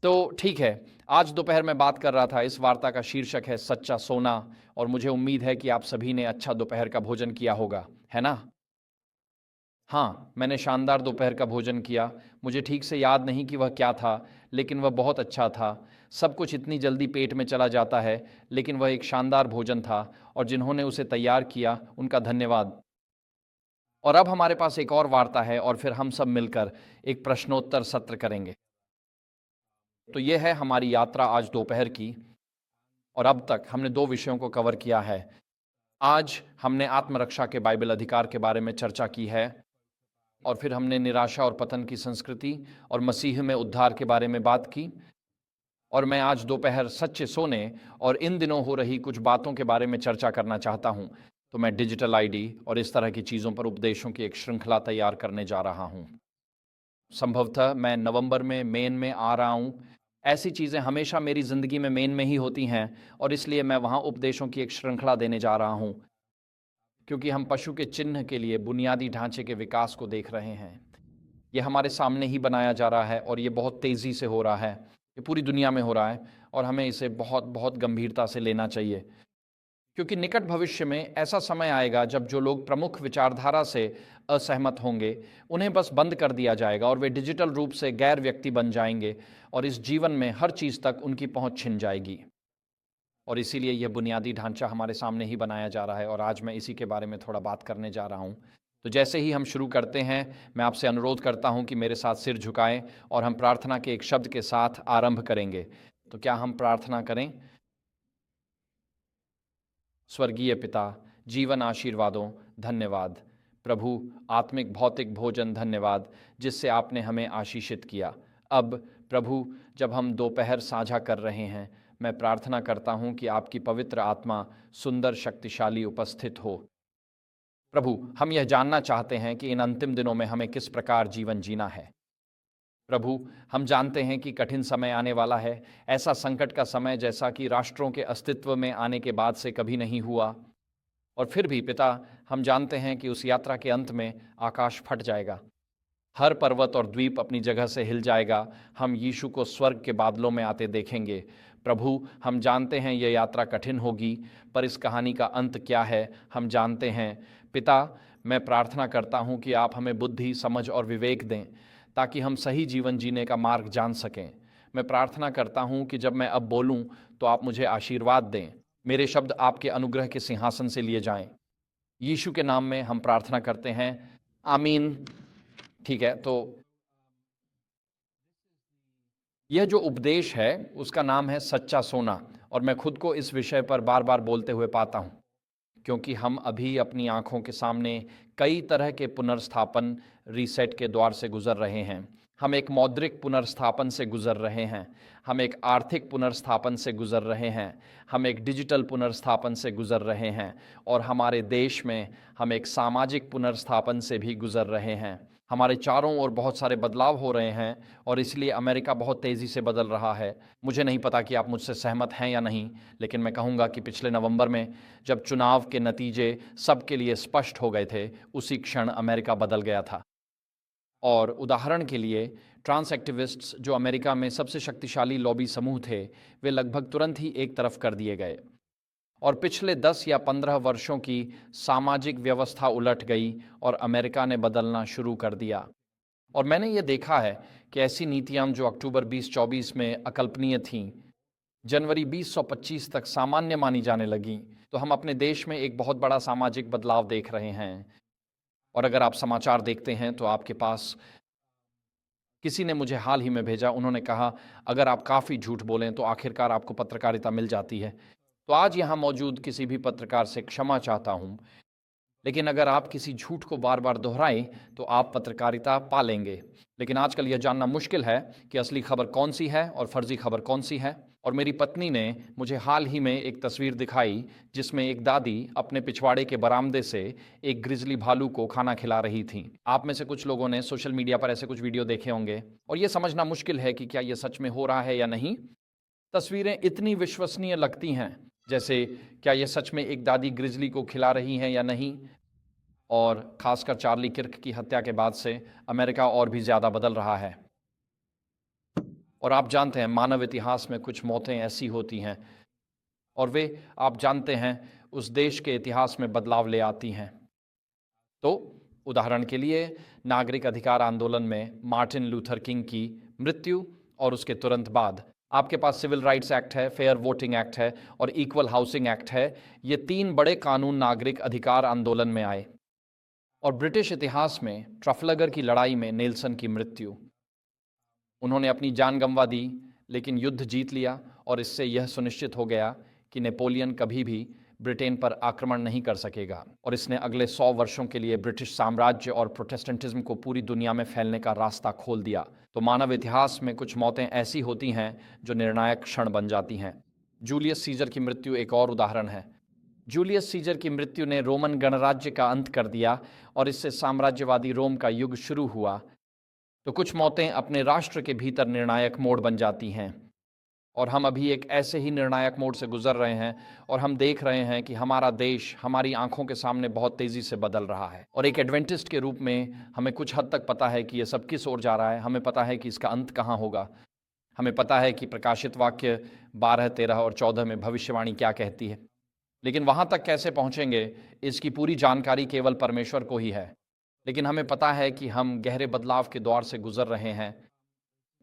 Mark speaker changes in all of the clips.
Speaker 1: तो ठीक है, आज दोपहर मैं बात कर रहा था, इस वार्ता का शीर्षक है सच्चा सोना, और मुझे उम्मीद है कि आप सभी ने अच्छा दोपहर का भोजन किया होगा, है ना? हाँ, मैंने शानदार दोपहर का भोजन किया। मुझे ठीक से याद नहीं कि वह क्या था, लेकिन वह बहुत अच्छा था। सब कुछ इतनी जल्दी पेट में चला जाता है, लेकिन वह एक शानदार भोजन था, और जिन्होंने उसे तैयार किया, उनका धन्यवाद। और अब हमारे पास एक और वार्ता है, और फिर हम सब मिलकर एक प्रश्नोत्तर सत्र करेंगे। तो ये है हमारी यात्रा आज दोपहर की, और अब तक हमने 2 विषयों को कवर किया है। आज हमने आत्मरक्षा के बाइबल अधिकार के बारे में चर्चा की है, और फिर हमने निराशा और पतन की संस्कृति और मसीह में उद्धार के बारे में बात की। और मैं आज दोपहर सच्चे सोने और इन दिनों हो रही कुछ बातों के बारे में चर्चा करना चाहता हूं। तो मैं डिजिटल आईडी और इस तरह की चीज़ों पर उपदेशों की एक श्रृंखला तैयार करने जा रहा हूं। संभवतः मैं नवंबर में मेन में आ रहा हूं। ऐसी चीज़ें हमेशा मेरी ज़िंदगी में मेन में ही होती हैं, और इसलिए मैं वहां उपदेशों की एक श्रृंखला देने जा रहा हूं, क्योंकि हम पशु के चिन्ह के लिए बुनियादी ढांचे के विकास को देख रहे हैं। ये हमारे सामने ही बनाया जा रहा है, और ये बहुत तेज़ी से हो रहा है। ये पूरी दुनिया में हो रहा है, और हमें इसे बहुत बहुत गंभीरता से लेना चाहिए, क्योंकि निकट भविष्य में ऐसा समय आएगा जब जो लोग प्रमुख विचारधारा से असहमत होंगे, उन्हें बस बंद कर दिया जाएगा, और वे डिजिटल रूप से गैर व्यक्ति बन जाएंगे, और इस जीवन में हर चीज़ तक उनकी पहुंच छिन जाएगी। और इसीलिए यह बुनियादी ढांचा हमारे सामने ही बनाया जा रहा है, और आज मैं इसी के बारे में थोड़ा बात करने जा रहा हूं। तो जैसे ही हम शुरू करते हैं, मैं आपसे अनुरोध करता हूं कि मेरे साथ सिर झुकाएं, और हम प्रार्थना के एक शब्द के साथ आरंभ करेंगे। तो क्या हम प्रार्थना करें? स्वर्गीय पिता, जीवन आशीर्वादों धन्यवाद। प्रभु, आत्मिक भौतिक भोजन धन्यवाद, जिससे आपने हमें आशीषित किया। अब प्रभु, जब हम दोपहर साझा कर रहे हैं, मैं प्रार्थना करता हूं कि आपकी पवित्र आत्मा सुंदर शक्तिशाली उपस्थित हो। प्रभु, हम यह जानना चाहते हैं कि इन अंतिम दिनों में हमें किस प्रकार जीवन जीना है। प्रभु, हम जानते हैं कि कठिन समय आने वाला है, ऐसा संकट का समय जैसा कि राष्ट्रों के अस्तित्व में आने के बाद से कभी नहीं हुआ। और फिर भी पिता, हम जानते हैं कि उस यात्रा के अंत में आकाश फट जाएगा, हर पर्वत और द्वीप अपनी जगह से हिल जाएगा, हम यीशु को स्वर्ग के बादलों में आते देखेंगे। प्रभु, हम जानते हैं यह यात्रा कठिन होगी, पर इस कहानी का अंत क्या है हम जानते हैं। पिता, मैं प्रार्थना करता हूँ कि आप हमें बुद्धि, समझ और विवेक दें, ताकि हम सही जीवन जीने का मार्ग जान सकें। मैं प्रार्थना करता हूँ कि जब मैं अब बोलूँ तो आप मुझे आशीर्वाद दें, मेरे शब्द आपके अनुग्रह के सिंहासन से लिए जाएं। यीशु के नाम में हम प्रार्थना करते हैं, आमीन। ठीक है, तो यह जो उपदेश है उसका नाम है सच्चा सोना, और मैं खुद को इस विषय पर बार बार बोलते हुए पाता हूँ, क्योंकि हम अभी अपनी आंखों के सामने कई तरह के पुनर्स्थापन रीसेट के द्वार से गुजर रहे हैं। हम एक मौद्रिक पुनर्स्थापन से गुजर रहे हैं, हम एक आर्थिक पुनर्स्थापन से गुजर रहे हैं, हम एक डिजिटल पुनर्स्थापन से गुजर रहे हैं, और हमारे देश में हम एक सामाजिक पुनर्स्थापन से भी गुजर रहे हैं। हमारे चारों ओर बहुत सारे बदलाव हो रहे हैं, और इसलिए अमेरिका बहुत तेज़ी से बदल रहा है। मुझे नहीं पता कि आप मुझसे सहमत हैं या नहीं, लेकिन मैं कहूँगा कि पिछले नवंबर में जब चुनाव के नतीजे सबके लिए स्पष्ट हो गए थे, उसी क्षण अमेरिका बदल गया था। और उदाहरण के लिए, ट्रांस एक्टिविस्ट्स जो अमेरिका में सबसे शक्तिशाली लॉबी समूह थे, वे लगभग तुरंत ही एक तरफ कर दिए गए, और पिछले 10 या 15 वर्षों की सामाजिक व्यवस्था उलट गई, और अमेरिका ने बदलना शुरू कर दिया। और मैंने ये देखा है कि ऐसी नीतियां जो अक्टूबर 2024 में अकल्पनीय थीं, जनवरी 2025 तक सामान्य मानी जाने लगीं। तो हम अपने देश में एक बहुत बड़ा सामाजिक बदलाव देख रहे हैं। और अगर आप समाचार देखते हैं तो आपके पास, किसी ने मुझे हाल ही में भेजा, उन्होंने कहा, अगर आप काफ़ी झूठ बोलें तो आखिरकार आपको पत्रकारिता मिल जाती है। तो आज यहाँ मौजूद किसी भी पत्रकार से क्षमा चाहता हूँ, लेकिन अगर आप किसी झूठ को बार बार दोहराएं तो आप पत्रकारिता पा लेंगे। लेकिन आजकल यह जानना मुश्किल है कि असली खबर कौन सी है और फर्जी खबर कौन सी है। और मेरी पत्नी ने मुझे हाल ही में एक तस्वीर दिखाई, जिसमें एक दादी अपने पिछवाड़े के बरामदे से एक ग्रिजली भालू को खाना खिला रही थी। आप में से कुछ लोगों ने सोशल मीडिया पर ऐसे कुछ वीडियो देखे होंगे, और यह समझना मुश्किल है कि क्या यह सच में हो रहा है या नहीं। तस्वीरें इतनी विश्वसनीय लगती हैं, जैसे क्या यह सच में एक दादी ग्रिजली को खिला रही हैं या नहीं। और खासकर चार्ली किर्क की हत्या के बाद से अमेरिका और भी ज़्यादा बदल रहा है। और आप जानते हैं मानव इतिहास में कुछ मौतें ऐसी होती हैं और वे, आप जानते हैं, उस देश के इतिहास में बदलाव ले आती हैं। तो उदाहरण के लिए नागरिक अधिकार आंदोलन में मार्टिन लूथर किंग की मृत्यु और उसके तुरंत बाद आपके पास सिविल राइट्स एक्ट है, फेयर वोटिंग एक्ट है और इक्वल हाउसिंग एक्ट है। ये 3 बड़े कानून नागरिक अधिकार आंदोलन में आए। और ब्रिटिश इतिहास में ट्रफलगर की लड़ाई में नेल्सन की मृत्यु, उन्होंने अपनी जान गंवा दी लेकिन युद्ध जीत लिया और इससे यह सुनिश्चित हो गया कि नेपोलियन कभी भी ब्रिटेन पर आक्रमण नहीं कर सकेगा और इसने अगले 100 वर्षों के लिए ब्रिटिश साम्राज्य और प्रोटेस्टेंटिज्म को पूरी दुनिया में फैलने का रास्ता खोल दिया। तो मानव इतिहास में कुछ मौतें ऐसी होती हैं जो निर्णायक क्षण बन जाती हैं। जूलियस सीजर की मृत्यु एक और उदाहरण है। जूलियस सीजर की मृत्यु ने रोमन गणराज्य का अंत कर दिया और इससे साम्राज्यवादी रोम का युग शुरू हुआ। तो कुछ मौतें अपने राष्ट्र के भीतर निर्णायक मोड़ बन जाती हैं और हम अभी एक ऐसे ही निर्णायक मोड़ से गुजर रहे हैं और हम देख रहे हैं कि हमारा देश हमारी आंखों के सामने बहुत तेज़ी से बदल रहा है। और एक एडवेंटिस्ट के रूप में हमें कुछ हद तक पता है कि ये सब किस ओर जा रहा है। हमें पता है कि इसका अंत कहाँ होगा। हमें पता है कि प्रकाशित वाक्य 12, 13 और 14 में भविष्यवाणी क्या कहती है। लेकिन वहाँ तक कैसे पहुँचेंगे, इसकी पूरी जानकारी केवल परमेश्वर को ही है। लेकिन हमें पता है कि हम गहरे बदलाव के दौर से गुजर रहे हैं।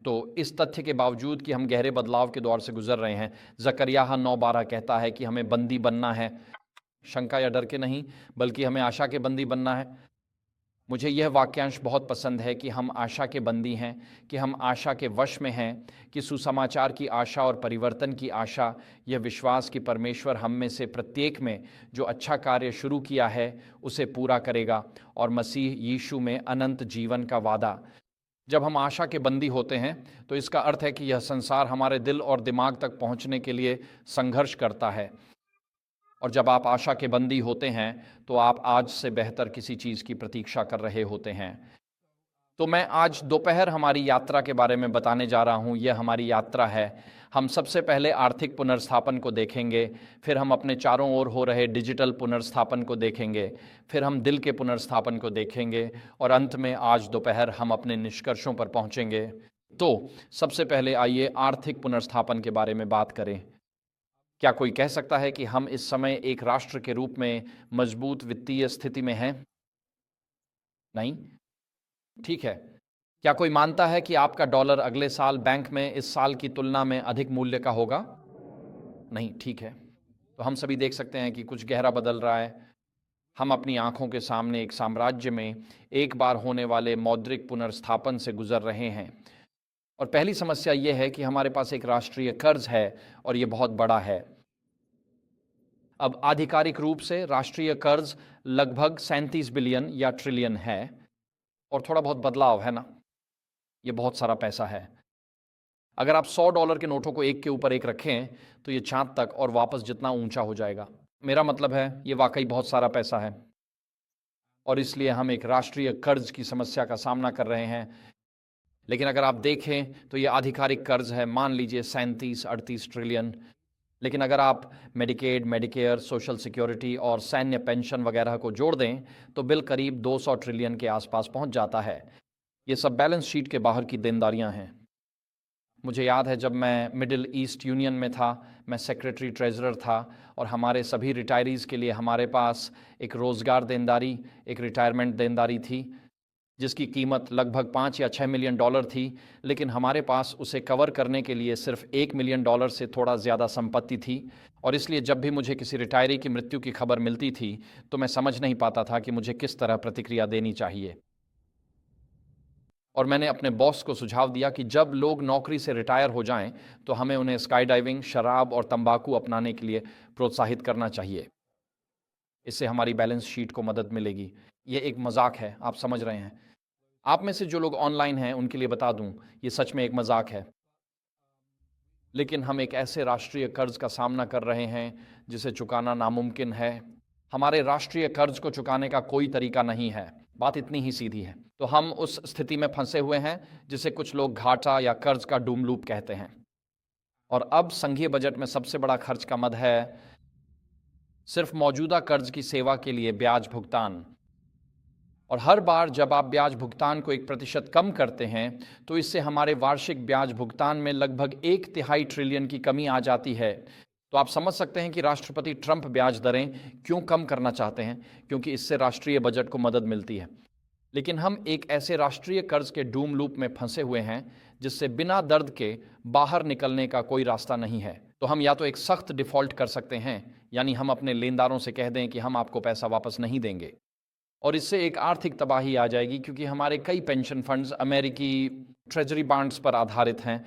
Speaker 1: तो इस तथ्य के बावजूद कि हम गहरे बदलाव के दौर से गुजर रहे हैं, ज़करिया 9:12 कहता है कि हमें बंदी बनना है, शंका या डर के नहीं, बल्कि हमें आशा के बंदी बनना है। मुझे यह वाक्यांश बहुत पसंद है कि हम आशा के बंदी हैं, कि हम आशा के वश में हैं, कि सुसमाचार की आशा और परिवर्तन की आशा, यह विश्वास कि परमेश्वर हम में से प्रत्येक में जो अच्छा कार्य शुरू किया है उसे पूरा करेगा, और मसीह यीशु में अनंत जीवन का वादा। जब हम आशा के बंदी होते हैं तो इसका अर्थ है कि यह संसार हमारे दिल और दिमाग तक पहुंचने के लिए संघर्ष करता है। और जब आप आशा के बंदी होते हैं तो आप आज से बेहतर किसी चीज़ की प्रतीक्षा कर रहे होते हैं। तो मैं आज दोपहर हमारी यात्रा के बारे में बताने जा रहा हूँ। यह हमारी यात्रा है। हम सबसे पहले आर्थिक पुनर्स्थापन को देखेंगे, फिर हम अपने चारों ओर हो रहे डिजिटल पुनर्स्थापन को देखेंगे, फिर हम दिल के पुनर्स्थापन को देखेंगे और अंत में आज दोपहर हम अपने निष्कर्षों पर पहुँचेंगे। तो सबसे पहले आइए आर्थिक पुनर्स्थापन के बारे में बात करें। क्या कोई कह सकता है कि हम इस समय एक राष्ट्र के रूप में मजबूत वित्तीय स्थिति में हैं? नहीं। ठीक है। क्या कोई मानता है कि आपका डॉलर अगले साल बैंक में इस साल की तुलना में अधिक मूल्य का होगा? नहीं। ठीक है। तो हम सभी देख सकते हैं कि कुछ गहरा बदल रहा है। हम अपनी आंखों के सामने एक साम्राज्य में एक बार होने वाले मौद्रिक पुनर्स्थापन से गुजर रहे हैं। और पहली समस्या यह है कि हमारे पास एक राष्ट्रीय कर्ज है और यह बहुत बड़ा है। अब आधिकारिक रूप से राष्ट्रीय कर्ज लगभग 37 बिलियन या ट्रिलियन है और थोड़ा बहुत बदलाव है ना, ये बहुत सारा पैसा है। अगर आप $100 के नोटों को एक के ऊपर एक रखें तो ये चांद तक और वापस जितना ऊंचा हो जाएगा। मेरा मतलब है ये वाकई बहुत सारा पैसा है और इसलिए हम एक राष्ट्रीय कर्ज की समस्या का सामना कर रहे हैं। लेकिन अगर आप देखें तो ये आधिकारिक कर्ज है, मान लीजिए 37-38 ट्रिलियन। लेकिन अगर आप मेडिकेड, मेडिकेयर, सोशल सिक्योरिटी और सैन्य पेंशन वगैरह को जोड़ दें तो बिल करीब 200 ट्रिलियन के आसपास पहुंच जाता है। ये सब बैलेंस शीट के बाहर की देनदारियां हैं। मुझे याद है जब मैं मिडिल ईस्ट यूनियन में था, मैं सेक्रेटरी ट्रेजरर था और हमारे सभी रिटायरीज़ के लिए हमारे पास एक रोज़गार देनदारी, एक रिटायरमेंट देनदारी थी जिसकी कीमत लगभग 5 या 6 मिलियन डॉलर थी। लेकिन हमारे पास उसे कवर करने के लिए सिर्फ $1 मिलियन से थोड़ा ज़्यादा संपत्ति थी और इसलिए जब भी मुझे किसी रिटायरी की मृत्यु की खबर मिलती थी तो मैं समझ नहीं पाता था कि मुझे किस तरह प्रतिक्रिया देनी चाहिए। और मैंने अपने बॉस को सुझाव दिया कि जब लोग नौकरी से रिटायर हो जाएं तो हमें उन्हें स्काई डाइविंग, शराब और तंबाकू अपनाने के लिए प्रोत्साहित करना चाहिए। इससे हमारी बैलेंस शीट को मदद मिलेगी। ये एक मजाक है, आप समझ रहे हैं। आप में से जो लोग ऑनलाइन हैं उनके लिए बता दूं, ये सच में एक मजाक है। लेकिन हम एक ऐसे राष्ट्रीय कर्ज का सामना कर रहे हैं जिसे चुकाना नामुमकिन है। हमारे राष्ट्रीय कर्ज को चुकाने का कोई तरीका नहीं है। बात इतनी ही सीधी है। तो हम उस स्थिति में फंसे हुए हैं जिसे कुछ लोग घाटा या कर्ज का डूम लूप कहते हैं। और अब संघीय बजट में सबसे बड़ा खर्च का मद है सिर्फ मौजूदा कर्ज की सेवा के लिए ब्याज भुगतान। और हर बार जब आप ब्याज भुगतान को 1% कम करते हैं तो इससे हमारे वार्षिक ब्याज भुगतान में लगभग 1/3 ट्रिलियन की कमी आ जाती है। तो आप समझ सकते हैं कि राष्ट्रपति ट्रंप ब्याज दरें क्यों कम करना चाहते हैं, क्योंकि इससे राष्ट्रीय बजट को मदद मिलती है। लेकिन हम एक ऐसे राष्ट्रीय कर्ज के डूम लूप में फंसे हुए हैं जिससे बिना दर्द के बाहर निकलने का कोई रास्ता नहीं है। तो हम या तो एक सख्त डिफ़ॉल्ट कर सकते हैं, यानी हम अपने लेनदारों से कह दें कि हम आपको पैसा वापस नहीं देंगे, और इससे एक आर्थिक तबाही आ जाएगी क्योंकि हमारे कई पेंशन फंड्स अमेरिकी ट्रेजरी बॉन्ड्स पर आधारित हैं।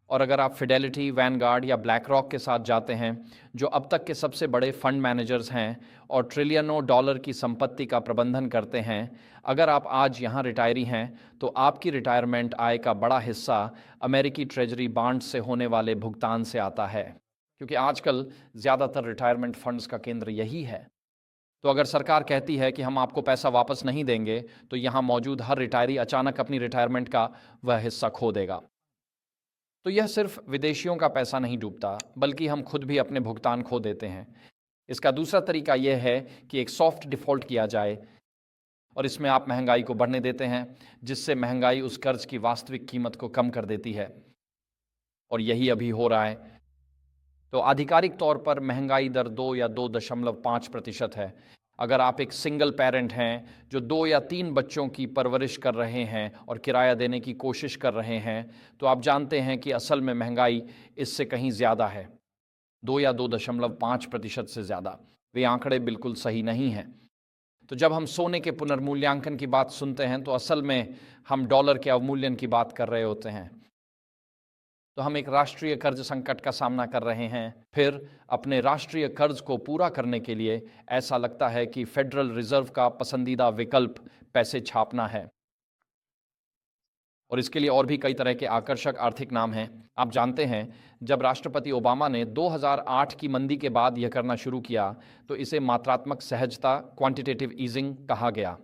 Speaker 1: और अगर आप फिडेलिटी, वैनगार्ड या ब्लैक रॉक के साथ जाते हैं, जो अब तक के सबसे बड़े फंड मैनेजर्स हैं और ट्रिलियनों डॉलर की संपत्ति का प्रबंधन करते हैं, अगर आप आज यहाँ रिटायरी हैं तो आपकी रिटायरमेंट आय का बड़ा हिस्सा अमेरिकी ट्रेजरी बॉन्ड्स से होने वाले भुगतान से आता है, क्योंकि आजकल ज़्यादातर रिटायरमेंट फंड्स का केंद्र यही है। तो अगर सरकार कहती है कि हम आपको पैसा वापस नहीं देंगे, तो यहाँ मौजूद हर रिटायरी अचानक अपनी रिटायरमेंट का वह हिस्सा खो देगा। तो यह सिर्फ विदेशियों का पैसा नहीं डूबता, बल्कि हम खुद भी अपने भुगतान खो देते हैं। इसका दूसरा तरीका यह है कि एक सॉफ्ट डिफ़ॉल्ट किया जाए, और इसमें आप महंगाई को बढ़ने देते हैं, जिससे महंगाई उस कर्ज की वास्तविक कीमत को कम कर देती है, और यही अभी हो रहा है। तो आधिकारिक तौर पर महंगाई दर 2 या 2.5% है। अगर आप एक सिंगल पेरेंट हैं जो 2 या 3 बच्चों की परवरिश कर रहे हैं और किराया देने की कोशिश कर रहे हैं, तो आप जानते हैं कि असल में महंगाई इससे कहीं ज़्यादा है, 2 या 2.5% से ज़्यादा। वे आंकड़े बिल्कुल सही नहीं हैं। तो जब हम सोने के पुनर्मूल्यांकन की बात सुनते हैं तो असल में हम डॉलर के अवमूल्यन की बात कर रहे होते हैं। तो हम एक राष्ट्रीय कर्ज संकट का सामना कर रहे हैं। फिर अपने राष्ट्रीय कर्ज को पूरा करने के लिए ऐसा लगता है कि फेडरल रिजर्व का पसंदीदा विकल्प पैसे छापना है, और इसके लिए और भी कई तरह के आकर्षक आर्थिक नाम हैं। आप जानते हैं, जब राष्ट्रपति ओबामा ने 2008 की मंदी के बाद यह करना शुरू किया तो इसे मात्रात्मक सहजता, क्वांटिटेटिव ईजिंग कहा गया।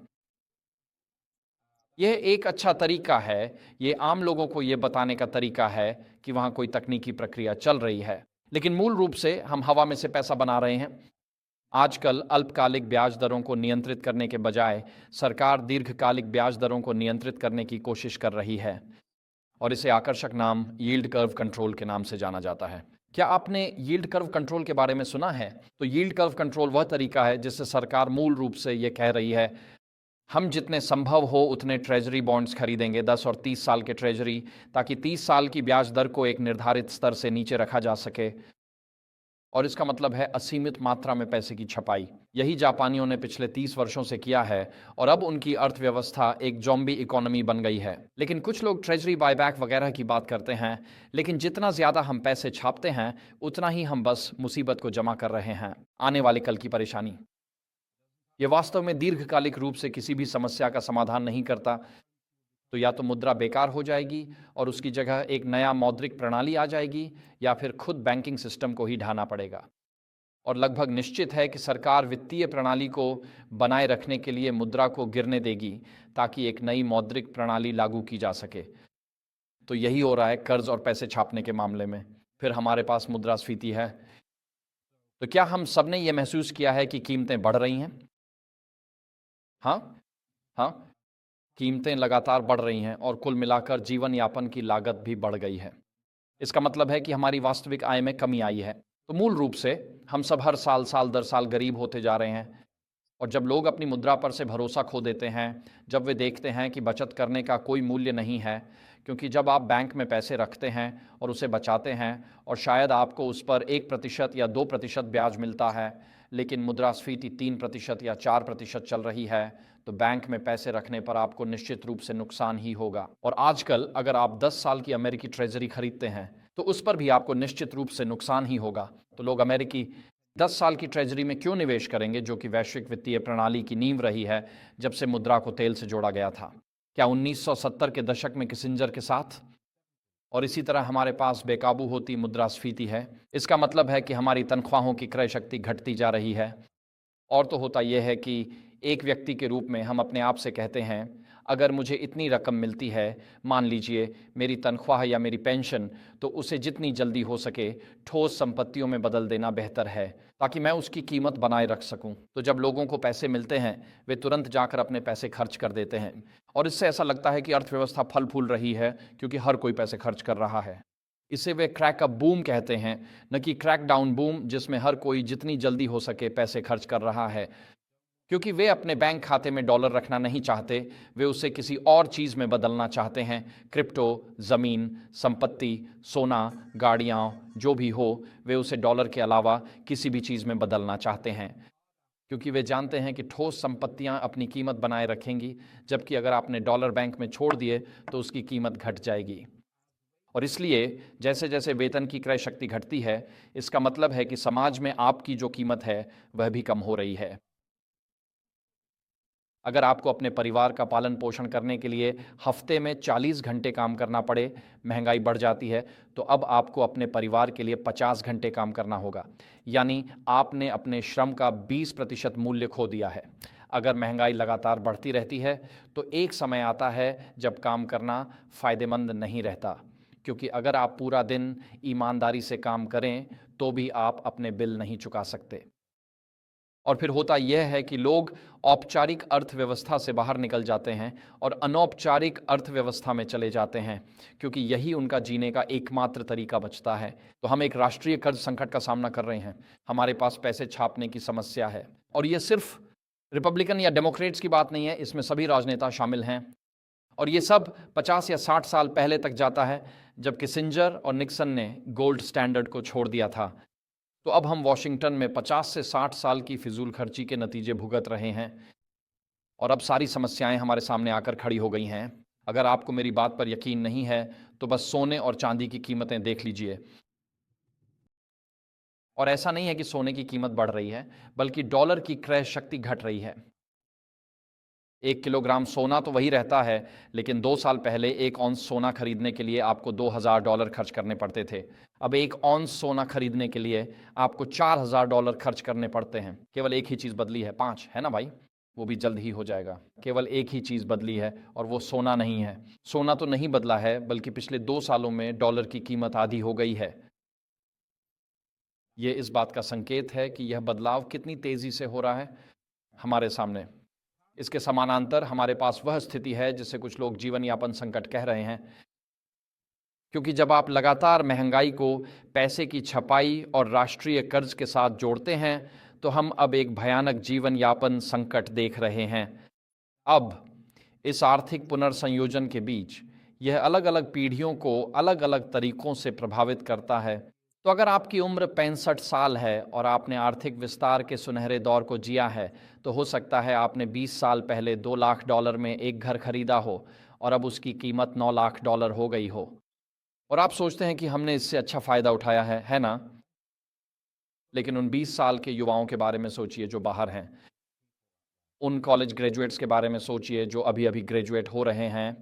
Speaker 1: यह एक अच्छा तरीका है, ये आम लोगों को ये बताने का तरीका है कि वहाँ कोई तकनीकी प्रक्रिया चल रही है, लेकिन मूल रूप से हम हवा में से पैसा बना रहे हैं। आजकल अल्पकालिक ब्याज दरों को नियंत्रित करने के बजाय सरकार दीर्घकालिक ब्याज दरों को नियंत्रित करने की कोशिश कर रही है, और इसे आकर्षक नाम यील्ड कर्व कंट्रोल के नाम से जाना जाता है। क्या आपने यील्ड कर्व कंट्रोल के बारे में सुना है? तो यील्ड कर्व कंट्रोल वह तरीका है जिससे सरकार मूल रूप से ये कह रही है, हम जितने संभव हो उतने ट्रेजरी बॉन्ड्स खरीदेंगे, 10 और 30 साल के ट्रेजरी, ताकि 30 साल की ब्याज दर को एक निर्धारित स्तर से नीचे रखा जा सके। और इसका मतलब है असीमित मात्रा में पैसे की छपाई। यही जापानियों ने पिछले 30 वर्षों से किया है, और अब उनकी अर्थव्यवस्था एक ज़ॉम्बी इकोनॉमी बन गई है। लेकिन कुछ लोग ट्रेजरी बायबैक वगैरह की बात करते हैं, लेकिन जितना ज़्यादा हम पैसे छापते हैं उतना ही हम बस मुसीबत को जमा कर रहे हैं, आने वाले कल की परेशानी। ये वास्तव में दीर्घकालिक रूप से किसी भी समस्या का समाधान नहीं करता। तो या तो मुद्रा बेकार हो जाएगी और उसकी जगह एक नया मौद्रिक प्रणाली आ जाएगी, या फिर खुद बैंकिंग सिस्टम को ही ढाना पड़ेगा। और लगभग निश्चित है कि सरकार वित्तीय प्रणाली को बनाए रखने के लिए मुद्रा को गिरने देगी ताकि एक नई मौद्रिक प्रणाली लागू की जा सके। तो यही हो रहा है कर्ज और पैसे छापने के मामले में। फिर हमारे पास मुद्रास्फीति है। तो क्या हम सब ने यह महसूस किया है कि कीमतें बढ़ रही हैं? हाँ, कीमतें लगातार बढ़ रही हैं और कुल मिलाकर जीवन यापन की लागत भी बढ़ गई है। इसका मतलब है कि हमारी वास्तविक आय में कमी आई है। तो मूल रूप से हम सब हर साल दर साल गरीब होते जा रहे हैं। और जब लोग अपनी मुद्रा पर से भरोसा खो देते हैं, जब वे देखते हैं कि बचत करने का कोई मूल्य नहीं है, क्योंकि जब आप बैंक में पैसे रखते हैं और उसे बचाते हैं और शायद आपको उस पर 1% या 2% ब्याज मिलता है, लेकिन मुद्रास्फीति 3% या 4% चल रही है, तो बैंक में पैसे रखने पर आपको निश्चित रूप से नुकसान ही होगा। और आजकल अगर आप 10 साल की अमेरिकी ट्रेजरी खरीदते हैं तो उस पर भी आपको निश्चित रूप से नुकसान ही होगा। तो लोग अमेरिकी 10 साल की ट्रेजरी में क्यों निवेश करेंगे, जो कि वैश्विक वित्तीय प्रणाली की नींव रही है जब से मुद्रा को तेल से जोड़ा गया था? क्या 1970 के दशक में किसिंजर के साथ? और इसी तरह हमारे पास बेकाबू होती मुद्रास्फीति है। इसका मतलब है कि हमारी तनख्वाहों की क्रय शक्ति घटती जा रही है। और तो होता यह है कि एक व्यक्ति के रूप में हम अपने आप से कहते हैं, अगर मुझे इतनी रकम मिलती है, मान लीजिए मेरी तनख्वाह या मेरी पेंशन, तो उसे जितनी जल्दी हो सके ठोस संपत्तियों में बदल देना बेहतर है ताकि मैं उसकी कीमत बनाए रख सकूं। तो जब लोगों को पैसे मिलते हैं वे तुरंत जाकर अपने पैसे खर्च कर देते हैं और इससे ऐसा लगता है कि अर्थव्यवस्था फल फूल रही है क्योंकि हर कोई पैसे खर्च कर रहा है। इसे वे क्रैक अप बूम कहते हैं, न कि क्रैक डाउन बूम जिसमें हर कोई जितनी जल्दी हो सके पैसे खर्च कर रहा है, क्योंकि वे अपने बैंक खाते में डॉलर रखना नहीं चाहते, वे उसे किसी और चीज़ में बदलना चाहते हैं। क्रिप्टो, ज़मीन, संपत्ति, सोना, गाड़ियाँ, जो भी हो, वे उसे डॉलर के अलावा किसी भी चीज़ में बदलना चाहते हैं क्योंकि वे जानते हैं कि ठोस संपत्तियां अपनी कीमत बनाए रखेंगी, जबकि अगर आपने डॉलर बैंक में छोड़ दिए तो उसकी कीमत घट जाएगी। और इसलिए जैसे जैसे वेतन की क्रय शक्ति घटती है, इसका मतलब है कि समाज में आपकी जो कीमत है वह भी कम हो रही है। अगर आपको अपने परिवार का पालन पोषण करने के लिए हफ्ते में 40 घंटे काम करना पड़े, महंगाई बढ़ जाती है, तो अब आपको अपने परिवार के लिए 50 घंटे काम करना होगा। यानी आपने अपने श्रम का 20% मूल्य खो दिया है। अगर महंगाई लगातार बढ़ती रहती है तो एक समय आता है जब काम करना फ़ायदेमंद नहीं रहता, क्योंकि अगर आप पूरा दिन ईमानदारी से काम करें तो भी आप अपने बिल नहीं चुका सकते। और फिर होता यह है कि लोग औपचारिक अर्थव्यवस्था से बाहर निकल जाते हैं और अनौपचारिक अर्थव्यवस्था में चले जाते हैं, क्योंकि यही उनका जीने का एकमात्र तरीका बचता है। तो हम एक राष्ट्रीय कर्ज संकट का सामना कर रहे हैं, हमारे पास पैसे छापने की समस्या है। और ये सिर्फ रिपब्लिकन या डेमोक्रेट्स की बात नहीं है, इसमें सभी राजनेता शामिल हैं। और ये सब 50 या 60 साल पहले तक जाता है, जब किसिंजर और निक्सन ने गोल्ड स्टैंडर्ड को छोड़ दिया था। तो अब हम वॉशिंगटन में 50 से 60 साल की फिजूल खर्ची के नतीजे भुगत रहे हैं और अब सारी समस्याएं हमारे सामने आकर खड़ी हो गई हैं। अगर आपको मेरी बात पर यकीन नहीं है तो बस सोने और चांदी की कीमतें देख लीजिए। और ऐसा नहीं है कि सोने की कीमत बढ़ रही है, बल्कि डॉलर की क्रय शक्ति घट रही है। 1 किलोग्राम सोना तो वही रहता है, लेकिन 2 साल पहले 1 औंस सोना खरीदने के लिए आपको $2000 खर्च करने पड़ते थे। अब 1 औंस सोना खरीदने के लिए आपको $4000 खर्च करने पड़ते हैं। केवल एक ही चीज़ बदली है, 5 है ना भाई, वो भी जल्द ही हो जाएगा। केवल एक ही चीज़ बदली है और वो सोना नहीं है। सोना तो नहीं बदला है, बल्कि पिछले 2 सालों में डॉलर की कीमत आधी हो गई है। ये इस बात का संकेत है कि यह बदलाव कितनी तेज़ी से हो रहा है हमारे सामने। इसके समानांतर हमारे पास वह स्थिति है जिसे कुछ लोग जीवन यापन संकट कह रहे हैं, क्योंकि जब आप लगातार महंगाई को पैसे की छपाई और राष्ट्रीय कर्ज के साथ जोड़ते हैं तो हम अब एक भयानक जीवन यापन संकट देख रहे हैं। अब इस आर्थिक पुनर्संयोजन के बीच यह अलग अलग पीढ़ियों को अलग अलग तरीकों से प्रभावित करता है। तो अगर आपकी उम्र 65 साल है और आपने आर्थिक विस्तार के सुनहरे दौर को जिया है, तो हो सकता है आपने 20 साल पहले $2 लाख में एक घर खरीदा हो और अब उसकी कीमत $9 लाख हो गई हो। और आप सोचते हैं कि हमने इससे अच्छा फ़ायदा उठाया है ना? लेकिन उन 20 साल के युवाओं के बारे में सोचिए जो बाहर हैं। उन कॉलेज ग्रेजुएट्स के बारे में सोचिए जो अभी अभी ग्रेजुएट हो रहे हैं।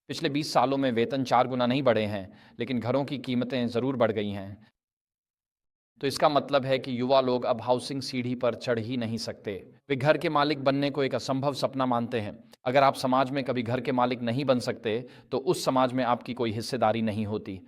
Speaker 1: पिछले 20 सालों में वेतन 4 गुना नहीं बढ़े हैं, लेकिन घरों की कीमतें ज़रूर बढ़ गई हैं। तो इसका मतलब है कि युवा लोग अब हाउसिंग सीढ़ी पर चढ़ ही नहीं सकते। वे घर के मालिक बनने को एक असंभव सपना मानते हैं। अगर आप समाज में कभी घर के मालिक नहीं बन सकते तो उस समाज में आपकी कोई हिस्सेदारी नहीं होती।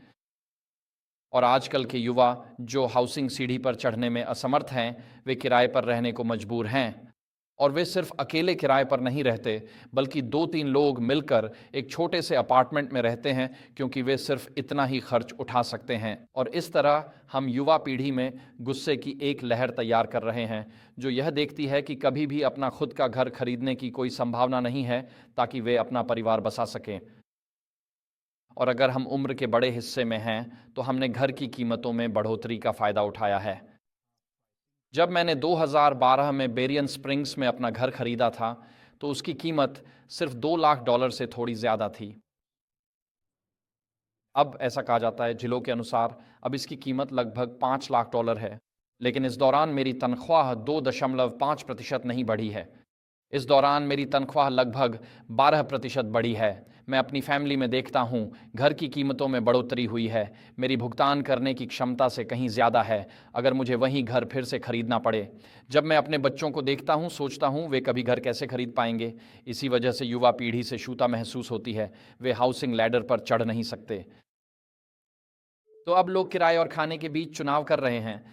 Speaker 1: और आजकल के युवा जो हाउसिंग सीढ़ी पर चढ़ने में असमर्थ हैं, वे किराए पर रहने को मजबूर हैं। और वे सिर्फ अकेले किराए पर नहीं रहते, बल्कि 2-3 लोग मिलकर एक छोटे से अपार्टमेंट में रहते हैं, क्योंकि वे सिर्फ इतना ही खर्च उठा सकते हैं। और इस तरह हम युवा पीढ़ी में गुस्से की एक लहर तैयार कर रहे हैं, जो यह देखती है कि कभी भी अपना खुद का घर खरीदने की कोई संभावना नहीं है ताकि वे अपना परिवार बसा सकें। और अगर हम उम्र के बड़े हिस्से में हैं तो हमने घर की कीमतों में बढ़ोतरी का फ़ायदा उठाया है। जब मैंने 2012 में बेरियन स्प्रिंग्स में अपना घर खरीदा था तो उसकी कीमत सिर्फ $2 लाख से थोड़ी ज़्यादा थी। अब ऐसा कहा जाता है, जिलों के अनुसार अब इसकी कीमत लगभग $5 लाख है। लेकिन इस दौरान मेरी तनख्वाह 2.5% नहीं बढ़ी है। इस दौरान मेरी तनख्वाह लगभग 12% बढ़ी है। मैं अपनी फैमिली में देखता हूँ, घर की कीमतों में बढ़ोतरी हुई है। मेरी भुगतान करने की क्षमता से कहीं ज़्यादा है अगर मुझे वही घर फिर से खरीदना पड़े। जब मैं अपने बच्चों को देखता हूँ, सोचता हूँ वे कभी घर कैसे खरीद पाएंगे। इसी वजह से युवा पीढ़ी से छूता महसूस होती है। वे हाउसिंग लैडर पर चढ़ नहीं सकते। तो अब लोग किराए और खाने के बीच चुनाव कर रहे हैं।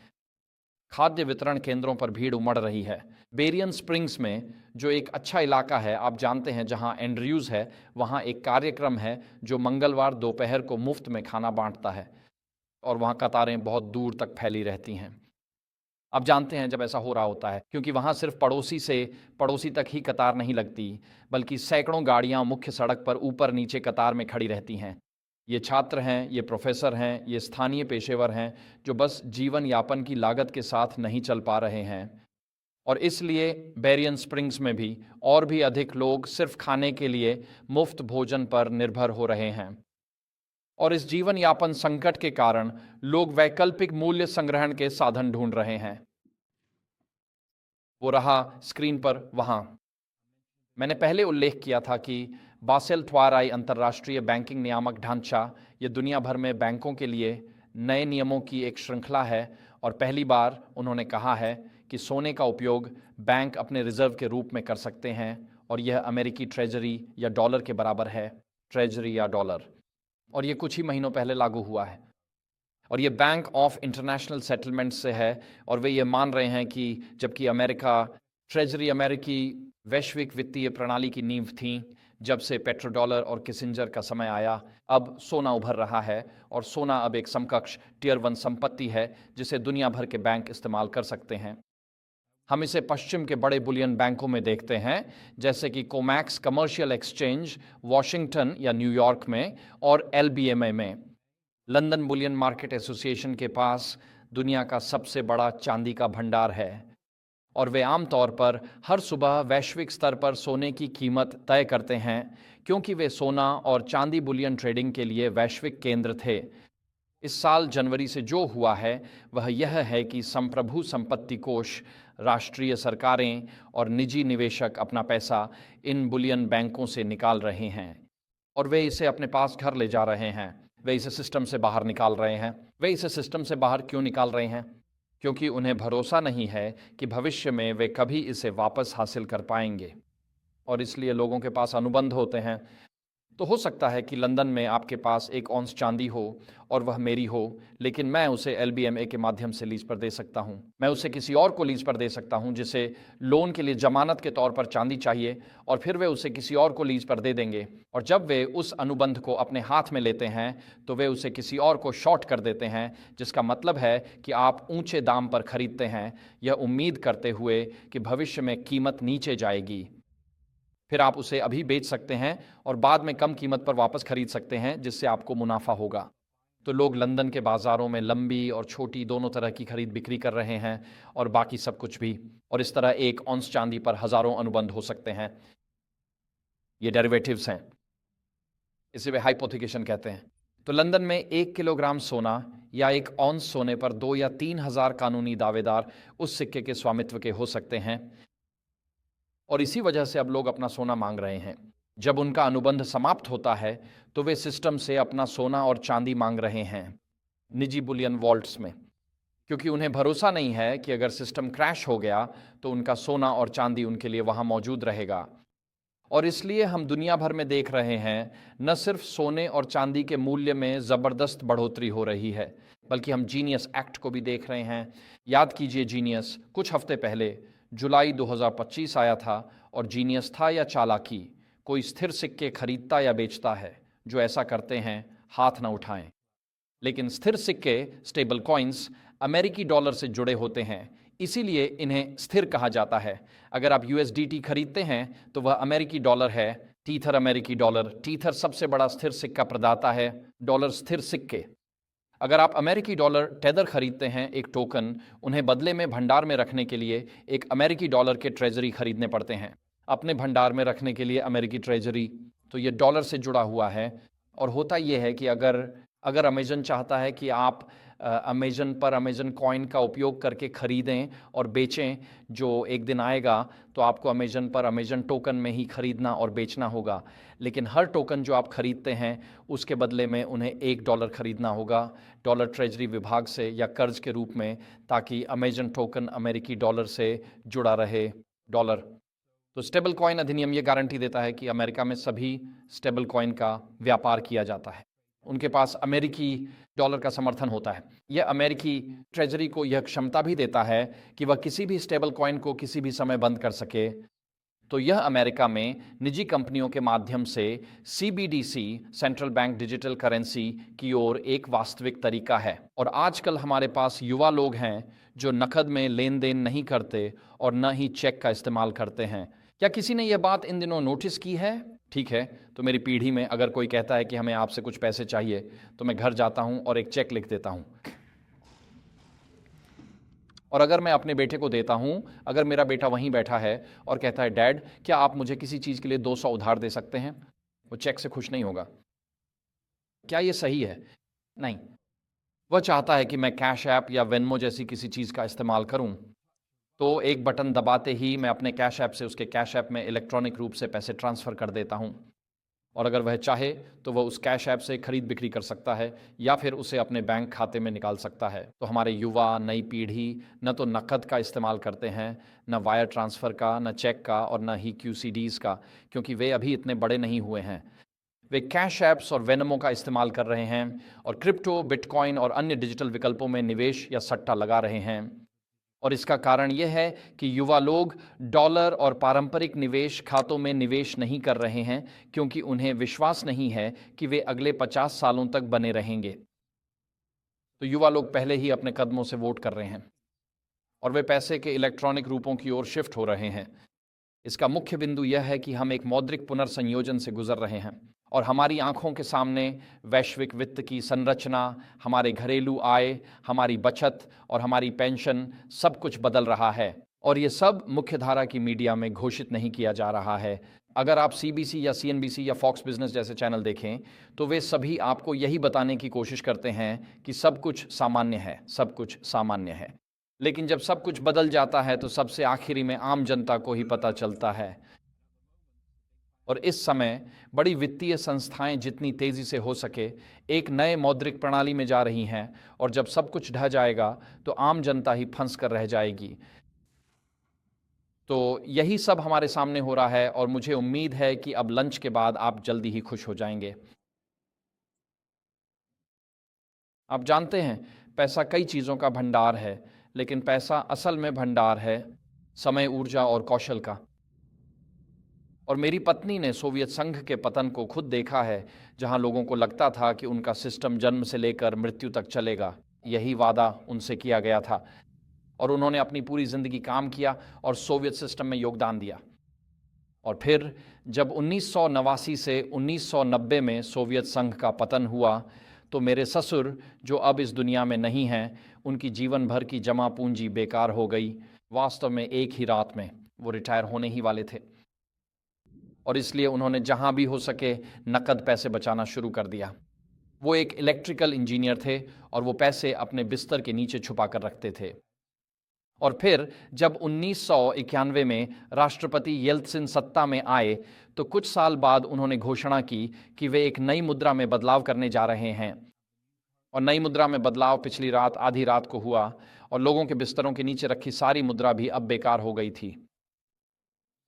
Speaker 1: खाद्य वितरण केंद्रों पर भीड़ उमड़ रही है। बेरियन स्प्रिंग्स में जो एक अच्छा इलाका है, आप जानते हैं, जहां एंड्रयूज़ है, वहां एक कार्यक्रम है जो मंगलवार दोपहर को मुफ्त में खाना बांटता है और वहां कतारें बहुत दूर तक फैली रहती हैं। आप जानते हैं जब ऐसा हो रहा होता है, क्योंकि वहां सिर्फ पड़ोसी से पड़ोसी तक ही कतार नहीं लगती, बल्कि सैकड़ों गाड़ियां मुख्य सड़क पर ऊपर नीचे कतार में खड़ी रहती हैं। ये छात्र हैं, ये प्रोफेसर हैं, ये स्थानीय पेशेवर हैं जो बस जीवन यापन की लागत के साथ नहीं चल पा रहे हैं। और इसलिए बेरियन स्प्रिंग्स में भी और भी अधिक लोग सिर्फ खाने के लिए मुफ्त भोजन पर निर्भर हो रहे हैं। और इस जीवन यापन संकट के कारण लोग वैकल्पिक मूल्य संग्रहण के साधन ढूंढ रहे हैं। वो रहा स्क्रीन पर वहां। मैंने पहले उल्लेख किया था कि बासेल II अंतर्राष्ट्रीय बैंकिंग नियामक ढांचा ये दुनिया भर में बैंकों के लिए नए नियमों की एक श्रृंखला है और पहली बार उन्होंने कहा है कि सोने का उपयोग बैंक अपने रिजर्व के रूप में कर सकते हैं और यह अमेरिकी ट्रेजरी या डॉलर के बराबर है। ट्रेजरी या डॉलर। और ये कुछ ही महीनों पहले लागू हुआ है और ये बैंक ऑफ इंटरनेशनल सेटलमेंट से है और वे ये मान रहे हैं कि जबकि अमेरिका ट्रेजरी अमेरिकी वैश्विक वित्तीय प्रणाली की नींव थी, जब से पेट्रोडॉलर और किसिंजर का समय आया, अब सोना उभर रहा है और सोना अब एक समकक्ष टियर 1 संपत्ति है जिसे दुनिया भर के बैंक इस्तेमाल कर सकते हैं। हम इसे पश्चिम के बड़े बुलियन बैंकों में देखते हैं, जैसे कि कोमैक्स कमर्शियल एक्सचेंज वॉशिंगटन या न्यूयॉर्क में और LBMA में। लंदन बुलियन मार्केट एसोसिएशन के पास दुनिया का सबसे बड़ा चांदी का भंडार है और वे आमतौर पर हर सुबह वैश्विक स्तर पर सोने की कीमत तय करते हैं, क्योंकि वे सोना और चांदी बुलियन ट्रेडिंग के लिए वैश्विक केंद्र थे। इस साल जनवरी से जो हुआ है वह यह है कि संप्रभु संपत्ति कोष, राष्ट्रीय सरकारें और निजी निवेशक अपना पैसा इन बुलियन बैंकों से निकाल रहे हैं और वे इसे अपने पास घर ले जा रहे हैं। वे इसे सिस्टम से बाहर निकाल रहे हैं। वे इसे सिस्टम से बाहर क्यों निकाल रहे हैं? क्योंकि उन्हें भरोसा नहीं है कि भविष्य में वे कभी इसे वापस हासिल कर पाएंगे और इसलिए लोगों के पास अनुबंध होते हैं। तो हो सकता है कि लंदन में आपके पास एक औंस चांदी हो और वह मेरी हो, लेकिन मैं उसे LBMA के माध्यम से लीज पर दे सकता हूं। मैं उसे किसी और को लीज पर दे सकता हूं जिसे लोन के लिए जमानत के तौर पर चांदी चाहिए और फिर वे उसे किसी और को लीज पर दे देंगे और जब वे उस अनुबंध को अपने हाथ में लेते हैं तो वे उसे किसी और को शॉर्ट कर देते हैं, जिसका मतलब है कि आप ऊंचे दाम पर खरीदते हैं, यह उम्मीद करते हुए कि भविष्य में कीमत नीचे जाएगी। फिर आप उसे अभी बेच सकते हैं और बाद में कम कीमत पर वापस खरीद सकते हैं, जिससे आपको मुनाफा होगा। तो लोग लंदन के बाज़ारों में लंबी और छोटी दोनों तरह की खरीद बिक्री कर रहे हैं और बाकी सब कुछ भी। और इस तरह एक औंस चांदी पर हज़ारों अनुबंध हो सकते हैं। ये डेरिवेटिव्स हैं, इसे वे हाइपोथिकेशन कहते हैं। तो लंदन में 1 किलोग्राम सोना या एक औंस सोने पर 2 या 3 हज़ार कानूनी दावेदार उस सिक्के के स्वामित्व के हो सकते हैं और इसी वजह से अब लोग अपना सोना मांग रहे हैं। जब उनका अनुबंध समाप्त होता है तो वे सिस्टम से अपना सोना और चांदी मांग रहे हैं निजी बुलियन वॉल्ट्स में, क्योंकि उन्हें भरोसा नहीं है कि अगर सिस्टम क्रैश हो गया तो उनका सोना और चांदी उनके लिए वहां मौजूद रहेगा। और इसलिए हम दुनिया भर में देख रहे हैं, न सिर्फ सोने और चांदी के मूल्य में ज़बरदस्त बढ़ोतरी हो रही है, बल्कि हम जीनियस एक्ट को भी देख रहे हैं। याद कीजिए, जीनियस कुछ हफ्ते पहले जुलाई 2025 आया था और जीनियस था या चालाकी। कोई स्थिर सिक्के खरीदता या बेचता है? जो ऐसा करते हैं हाथ न उठाएं। लेकिन स्थिर सिक्के, स्टेबल कॉइन्स, अमेरिकी डॉलर से जुड़े होते हैं, इसीलिए इन्हें स्थिर कहा जाता है। अगर आप USDT खरीदते हैं तो वह अमेरिकी डॉलर है। टीथर अमेरिकी डॉलर। टीथर सबसे बड़ा स्थिर सिक्का प्रदाता है। डॉलर स्थिर सिक्के। अगर आप अमेरिकी डॉलर टेदर खरीदते हैं, एक टोकन, उन्हें बदले में भंडार में रखने के लिए एक अमेरिकी डॉलर के ट्रेजरी खरीदने पड़ते हैं। अपने भंडार में रखने के लिए अमेरिकी ट्रेजरी, तो ये डॉलर से जुड़ा हुआ है। और होता यह है कि अगर अमेजन चाहता है कि आप अमेज़न पर अमेज़न कॉइन का उपयोग करके ख़रीदें और बेचें, जो एक दिन आएगा तो आपको अमेज़न पर अमेज़न टोकन में ही ख़रीदना और बेचना होगा। लेकिन हर टोकन जो आप ख़रीदते हैं उसके बदले में उन्हें $1 ख़रीदना होगा डॉलर ट्रेजरी विभाग से या कर्ज के रूप में, ताकि अमेज़न टोकन अमेरिकी डॉलर से जुड़ा रहे। डॉलर तो स्टेबल कॉइन अधिनियम ये गारंटी देता है कि अमेरिका में सभी स्टेबल कॉइन का व्यापार किया जाता है। उनके पास अमेरिकी डॉलर का समर्थन होता है। यह अमेरिकी ट्रेजरी को यह क्षमता भी देता है कि वह किसी भी स्टेबल कॉइन को किसी भी समय बंद कर सके। तो यह अमेरिका में निजी कंपनियों के माध्यम से CBDC central bank digital currency की ओर एक वास्तविक तरीका है। और आजकल हमारे पास युवा लोग हैं जो नकद में लेन देन नहीं करते और न ही चेक का इस्तेमाल करते हैं। क्या किसी ने यह बात इन दिनों नोटिस की है? ठीक है, तो मेरी पीढ़ी में अगर कोई कहता है कि हमें आपसे कुछ पैसे चाहिए, तो मैं घर जाता हूं और एक चेक लिख देता हूं। और अगर मैं अपने बेटे को देता हूं, अगर मेरा बेटा वहीं बैठा है और कहता है, डैड क्या आप मुझे किसी चीज़ के लिए 200 उधार दे सकते हैं, वो चेक से खुश नहीं होगा। क्या ये सही है? नहीं। वह चाहता है कि मैं कैश ऐप या वेनमो जैसी किसी चीज़ का इस्तेमाल करूं, तो एक बटन दबाते ही मैं अपने कैश ऐप से उसके कैश ऐप में इलेक्ट्रॉनिक रूप से पैसे ट्रांसफ़र कर देता हूं। और अगर वह चाहे तो वह उस कैश ऐप से खरीद बिक्री कर सकता है या फिर उसे अपने बैंक खाते में निकाल सकता है। तो हमारे युवा, नई पीढ़ी न तो नकद का इस्तेमाल करते हैं, न वायर ट्रांसफ़र का, न चेक का और न ही QCDs का, क्योंकि वे अभी इतने बड़े नहीं हुए हैं। वे कैश ऐप्स और वेनमो का इस्तेमाल कर रहे हैं और क्रिप्टो, बिटकॉइन और अन्य डिजिटल विकल्पों में निवेश या सट्टा लगा रहे हैं। और इसका कारण यह है कि युवा लोग डॉलर और पारंपरिक निवेश खातों में निवेश नहीं कर रहे हैं, क्योंकि उन्हें विश्वास नहीं है कि वे अगले 50 सालों तक बने रहेंगे। तो युवा लोग पहले ही अपने कदमों से वोट कर रहे हैं और वे पैसे के इलेक्ट्रॉनिक रूपों की ओर शिफ्ट हो रहे हैं। इसका मुख्य बिंदु यह है कि हम एक मौद्रिक पुनर्संयोजन से गुजर रहे हैं और हमारी आंखों के सामने वैश्विक वित्त की संरचना, हमारे घरेलू आय, हमारी बचत और हमारी पेंशन सब कुछ बदल रहा है। और ये सब मुख्यधारा की मीडिया में घोषित नहीं किया जा रहा है। अगर आप CBC या CNBC या फॉक्स बिजनेस जैसे चैनल देखें तो वे सभी आपको यही बताने की कोशिश करते हैं कि सब कुछ सामान्य है, सब कुछ सामान्य है। लेकिन जब सब कुछ बदल जाता है तो सबसे आखिरी में आम जनता को ही पता चलता है। और इस समय बड़ी वित्तीय संस्थाएं जितनी तेज़ी से हो सके एक नए मौद्रिक प्रणाली में जा रही हैं, और जब सब कुछ ढह जाएगा तो आम जनता ही फंस कर रह जाएगी। तो यही सब हमारे सामने हो रहा है और मुझे उम्मीद है कि अब लंच के बाद आप जल्दी ही खुश हो जाएंगे। आप जानते हैं, पैसा कई चीज़ों का भंडार है, लेकिन पैसा असल में भंडार है समय, ऊर्जा और कौशल का। और मेरी पत्नी ने सोवियत संघ के पतन को खुद देखा है, जहां लोगों को लगता था कि उनका सिस्टम जन्म से लेकर मृत्यु तक चलेगा। यही वादा उनसे किया गया था और उन्होंने अपनी पूरी ज़िंदगी काम किया और सोवियत सिस्टम में योगदान दिया। और फिर जब 1989 से 1990 में सोवियत संघ का पतन हुआ, तो मेरे ससुर, जो अब इस दुनिया में नहीं हैं, उनकी जीवन भर की जमा पूंजी बेकार हो गई। वास्तव में एक ही रात में वो रिटायर होने ही वाले थे और इसलिए उन्होंने जहां भी हो सके नकद पैसे बचाना शुरू कर दिया। वो एक इलेक्ट्रिकल इंजीनियर थे और वो पैसे अपने बिस्तर के नीचे छुपा कर रखते थे। और फिर जब 1991 में राष्ट्रपति येल्त्सिन सत्ता में आए, तो कुछ साल बाद उन्होंने घोषणा की कि वे एक नई मुद्रा में बदलाव करने जा रहे हैं। और नई मुद्रा में बदलाव पिछली रात आधी रात को हुआ और लोगों के बिस्तरों के नीचे रखी सारी मुद्रा भी अब बेकार हो गई थी।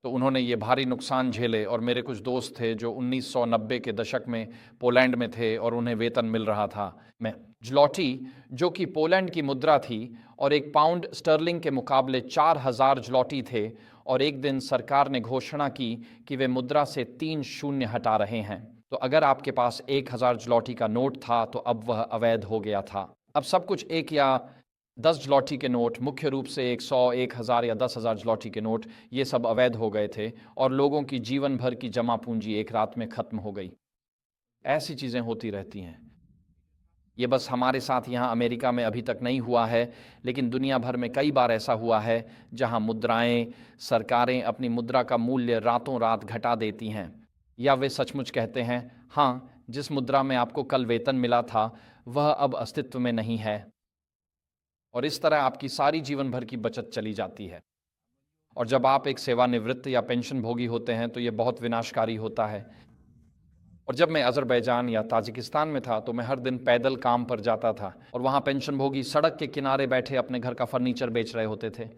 Speaker 1: तो उन्होंने ये भारी नुकसान झेले। और मेरे कुछ दोस्त थे जो 1990 के दशक में पोलैंड में थे और उन्हें वेतन मिल रहा था। मैं ज़्लॉटी, जो कि पोलैंड की मुद्रा थी और एक पाउंड स्टर्लिंग के मुकाबले 4000 ज़्लॉटी थे, और एक दिन सरकार ने घोषणा की कि वे मुद्रा से 3 शून्य हटा रहे हैं। तो अगर आपके पास 1000 ज़्लॉटी का नोट था तो अब वह अवैध हो गया था। अब सब कुछ 1 या 10 ज़्लॉटी के नोट, मुख्य रूप से 100, 1000 या 10,000 ज़्लॉटी के नोट, ये सब अवैध हो गए थे और लोगों की जीवन भर की जमा पूंजी एक रात में ख़त्म हो गई। ऐसी चीज़ें होती रहती हैं। ये बस हमारे साथ यहाँ अमेरिका में अभी तक नहीं हुआ है, लेकिन दुनिया भर में कई बार ऐसा हुआ है जहाँ मुद्राएं, सरकारें अपनी मुद्रा का मूल्य रातों रात घटा देती हैं, या वे सचमुच कहते हैं, हाँ, जिस मुद्रा में आपको कल वेतन मिला था वह अब अस्तित्व में नहीं है। और इस तरह आपकी सारी जीवन भर की बचत चली जाती है। और जब आप एक सेवानिवृत्त या पेंशन भोगी होते हैं तो ये बहुत विनाशकारी होता है। और जब मैं अज़रबैजान या ताजिकिस्तान में था तो मैं हर दिन पैदल काम पर जाता था और वहाँ पेंशन भोगी सड़क के किनारे बैठे अपने घर का फर्नीचर बेच रहे होते थे।